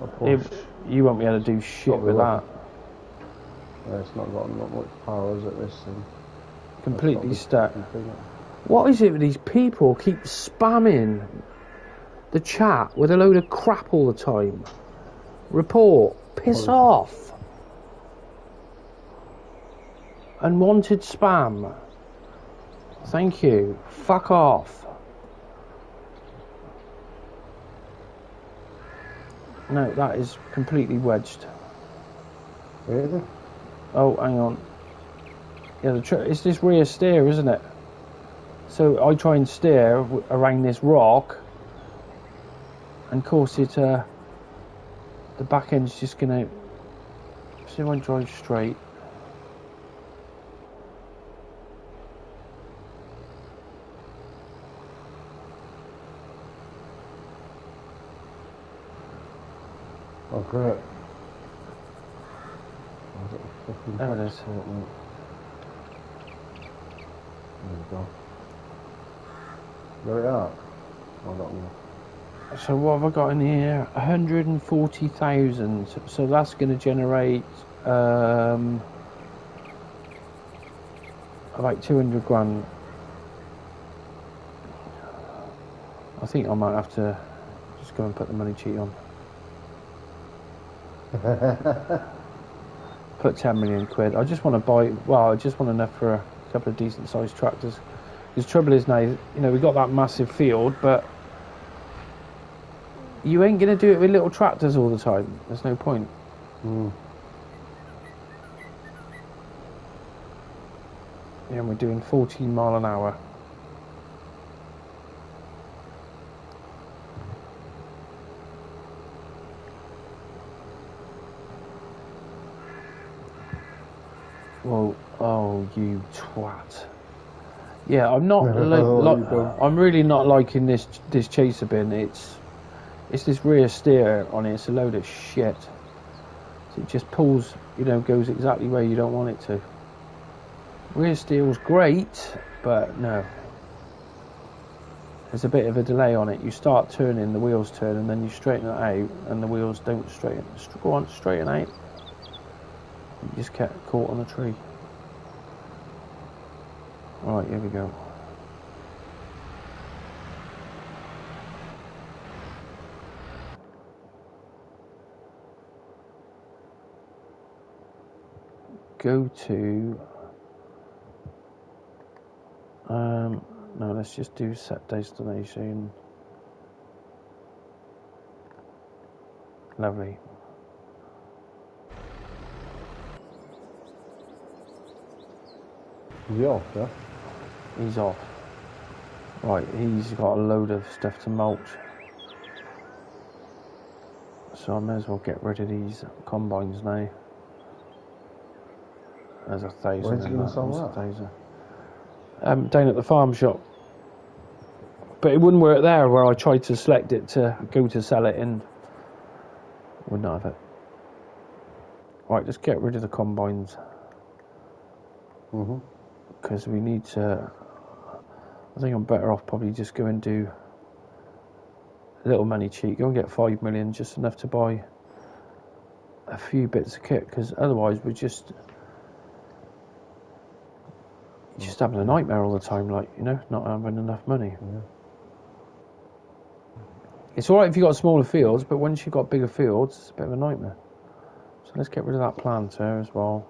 [SPEAKER 3] a push.
[SPEAKER 1] You won't be able to do shit with that.
[SPEAKER 3] Yeah, it's not got not much power, is it, this thing?
[SPEAKER 1] Completely stuck. What is it with these people keep spamming the chat with a load of crap all the time? Report. Piss off. Unwanted spam. Thank you. Fuck off. No, that is completely wedged.
[SPEAKER 3] Really?
[SPEAKER 1] Oh, hang on. Yeah, it's this rear steer, isn't it? So I try and steer around this rock, and of course the back end's just gonna. See if I drive straight.
[SPEAKER 3] Oh, great.
[SPEAKER 1] There it is.
[SPEAKER 3] There we go. There we are. I don't know.
[SPEAKER 1] So what have I got in here? 140,000. So that's going to generate about 200 grand. I think I might have to just go and put the money cheat on. Put 10 million quid. I just want to buy. Well, I just want enough for a couple of decent sized tractors. Because the trouble is now, you know, we got that massive field, but you ain't going to do it with little tractors all the time. There's no point. Yeah, and we're doing 14 mile an hour. Well, oh, you twat. Yeah, I'm not. I'm really not liking this chaser bin. It's this rear steer on it. It's a load of shit. So it just pulls, you know, goes exactly where you don't want it to. Rear steer was great, but no. There's a bit of a delay on it. You start turning, the wheels turn, and then you straighten it out, and the wheels don't straighten. Go on, straighten out. You just get caught on a tree. Alright, here we go. Go to... no, let's just do set destination. Lovely.
[SPEAKER 3] He's off, yeah?
[SPEAKER 1] He's off. Right, he's got a load of stuff to mulch. So I may as well get rid of these combines now. There's 1,000.
[SPEAKER 3] Where's he going to sell that?
[SPEAKER 1] 1,000. Down at the farm shop. But it wouldn't work there where I tried to select it to go to sell it and would not have it. Right, let's get rid of the combines. Because we need to... I think I'm better off probably just go and do a little money cheat. Go and get 5 million, just enough to buy a few bits of kit, because otherwise we're just having a nightmare all the time, like, you know, not having enough money.
[SPEAKER 3] Yeah.
[SPEAKER 1] It's alright if you've got smaller fields, but once you've got bigger fields, it's a bit of a nightmare. So let's get rid of that planter as well.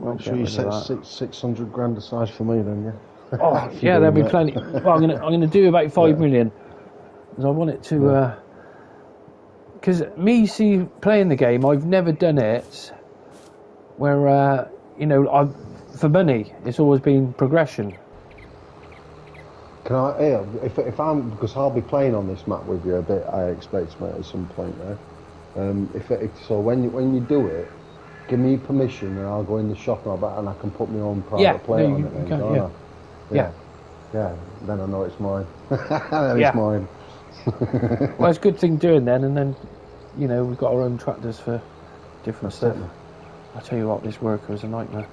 [SPEAKER 3] Make sure you set 600 grand aside for me then, yeah?
[SPEAKER 1] Oh, yeah, there'll be plenty. Well, I'm gonna do about 5 million. Because I want it to... Because playing the game, I've never done it where, you know, for money, it's always been progression.
[SPEAKER 3] Can I, if I'm, because I'll be playing on this map with you a bit, I expect, mate, at some point there. So when you do it, give me permission and I'll go in the shop and I can put my own private plate on it then, can't I? Yeah, then I know it's mine. It's mine.
[SPEAKER 1] Well, it's a good thing doing then, and then, you know, we've got our own tractors for different stuff. I tell you what, this worker is a nightmare.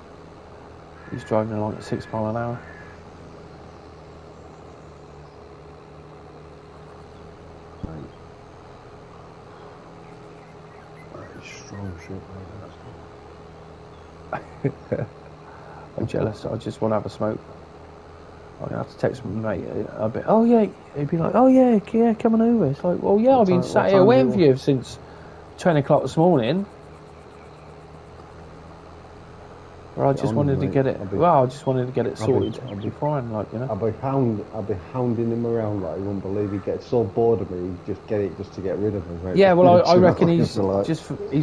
[SPEAKER 1] He's driving along at 6 mile an hour.
[SPEAKER 3] Right. That is strong shit, mate.
[SPEAKER 1] I'm jealous. I just want to have a smoke. I have to text my mate a bit. Oh yeah, he'd be like, oh yeah, come on over. It's like, well yeah, I've been sat here waiting for you since 10 o'clock this morning. Or I just wanted to get it. Well, I just wanted to get it sorted beforehand, like, you know.
[SPEAKER 3] I'll be hounding him around like you wouldn't believe. He gets so bored of me, he'd just get it just to get rid of him. Right?
[SPEAKER 1] Yeah, well, I reckon he's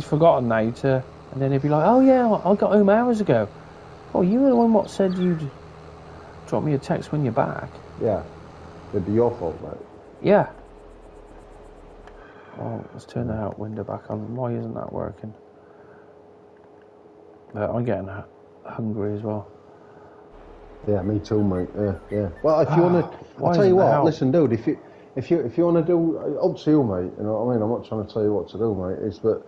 [SPEAKER 1] forgotten now to, and then he'd be like, oh yeah, I got home hours ago. Oh, you were the one what said you'd drop me a text when you're back.
[SPEAKER 3] Yeah, it'd be your fault, mate.
[SPEAKER 1] Yeah. Oh, let's turn the out window back on. Why isn't that working? I'm getting hungry as well.
[SPEAKER 3] Yeah, me too, mate. Yeah. Well, if you wanna, I'll tell you what. Listen, dude. If you wanna do, up to you, mate. You know what I mean? I'm not trying to tell you what to do, mate. It's but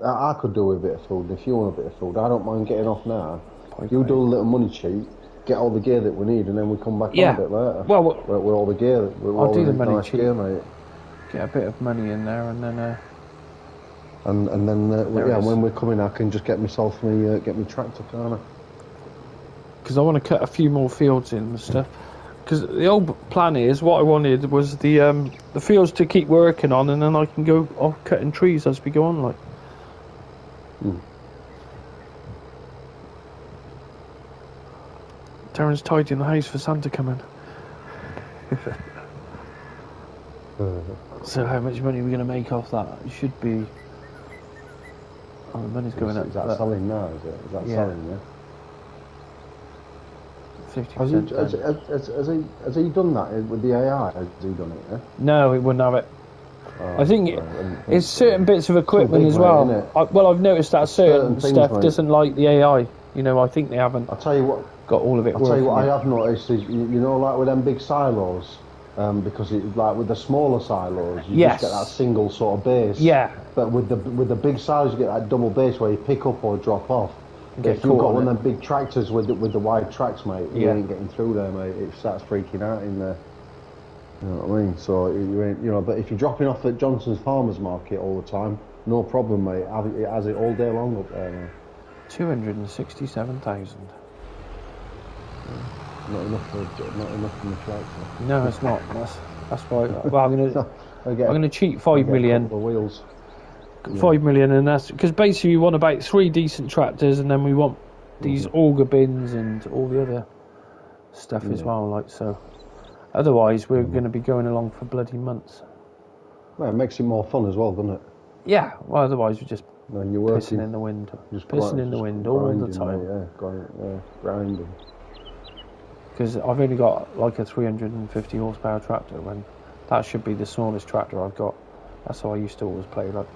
[SPEAKER 3] I could do with a bit of food. If you want a bit of food, I don't mind getting off now. You do a little money cheat, get all the gear that we need, and then we come back on a bit later.
[SPEAKER 1] Well,
[SPEAKER 3] with all the gear.
[SPEAKER 1] I'll do the money
[SPEAKER 3] nice
[SPEAKER 1] cheat,
[SPEAKER 3] gear, mate.
[SPEAKER 1] Get a bit of money in there, and then.
[SPEAKER 3] And then when we're coming, I can just get myself get me tractor, can't I?
[SPEAKER 1] Because I want to cut a few more fields in and stuff. Because the old plan is, what I wanted was the fields to keep working on, and then I can go off cutting trees as we go on, like. Darren's tidying the house for Santa coming. So how much money are we going to make off that? It should be... Oh, the money's going up.
[SPEAKER 3] Is that selling now, is it? Is that selling, yeah?
[SPEAKER 1] 50%.
[SPEAKER 3] Has he done that with the AI? Has he done it, yeah?
[SPEAKER 1] No, he wouldn't have it. I think it's certain bits of equipment as well. I've noticed that certain stuff doesn't like the AI. You know, I think they haven't.
[SPEAKER 3] I'll tell you what.
[SPEAKER 1] Got all of it.
[SPEAKER 3] I'll tell you what I have noticed is, you know, like with them big silos, because like with the smaller silos, you just get that single sort of base.
[SPEAKER 1] Yeah.
[SPEAKER 3] But with the big silos, you get that double base where you pick up or drop off. If you've got one of them big tractors with the wide tracks, mate, you ain't getting through there, mate. It starts freaking out in there. You know what I mean? So you ain't, you know. But if you're dropping off at Johnson's Farmers Market all the time, no problem, mate. It has it all day long up there, mate.
[SPEAKER 1] 267,000.
[SPEAKER 3] Not enough for the tractor.
[SPEAKER 1] No, it's not. That's why. Well, I'm gonna cheat 5 million.
[SPEAKER 3] The wheels.
[SPEAKER 1] 5 million, and that's because basically we want about 3 decent tractors, and then we want these auger bins and all the other stuff as well. Like so. Otherwise, we're going to be going along for bloody months.
[SPEAKER 3] Well, it makes it more fun as well, doesn't it?
[SPEAKER 1] Yeah. Well, otherwise we're just
[SPEAKER 3] you're
[SPEAKER 1] pissing in the wind, pissing in the wind all the time.
[SPEAKER 3] Grinding.
[SPEAKER 1] Because I've only got like a 350 horsepower tractor, when that should be the smallest tractor I've got. That's how I used to always play, like.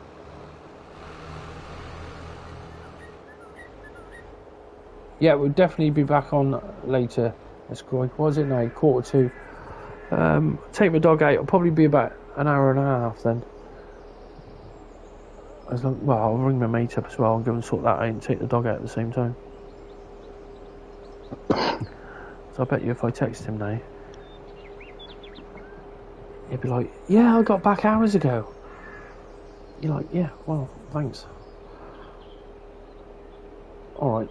[SPEAKER 1] Yeah, we'll definitely be back on later. Let's go. What is it now? 1:45. Take my dog out. It'll probably be about an hour and a half then. I'll ring my mate up as well and go and sort that out and take the dog out at the same time. So I bet you if I text him now, he'd be like, yeah, I got back hours ago. You're like, yeah, well, thanks. Alright,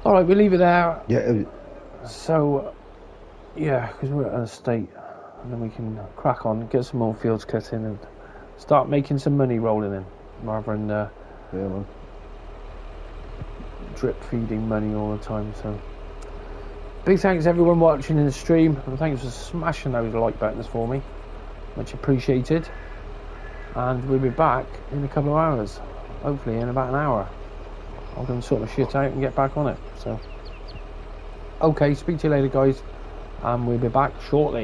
[SPEAKER 1] we'll leave it there.
[SPEAKER 3] Yeah.
[SPEAKER 1] So, yeah, because we're at an estate, and then we can crack on, get some more fields cut in, and start making some money rolling in, rather than
[SPEAKER 3] man.
[SPEAKER 1] drip feeding money all the time. So, big thanks everyone watching in the stream, and thanks for smashing those like buttons for me, much appreciated. And we'll be back in a couple of hours, hopefully in about an hour. I'll go and sort my shit out and get back on it. So, okay, speak to you later, guys, and we'll be back shortly.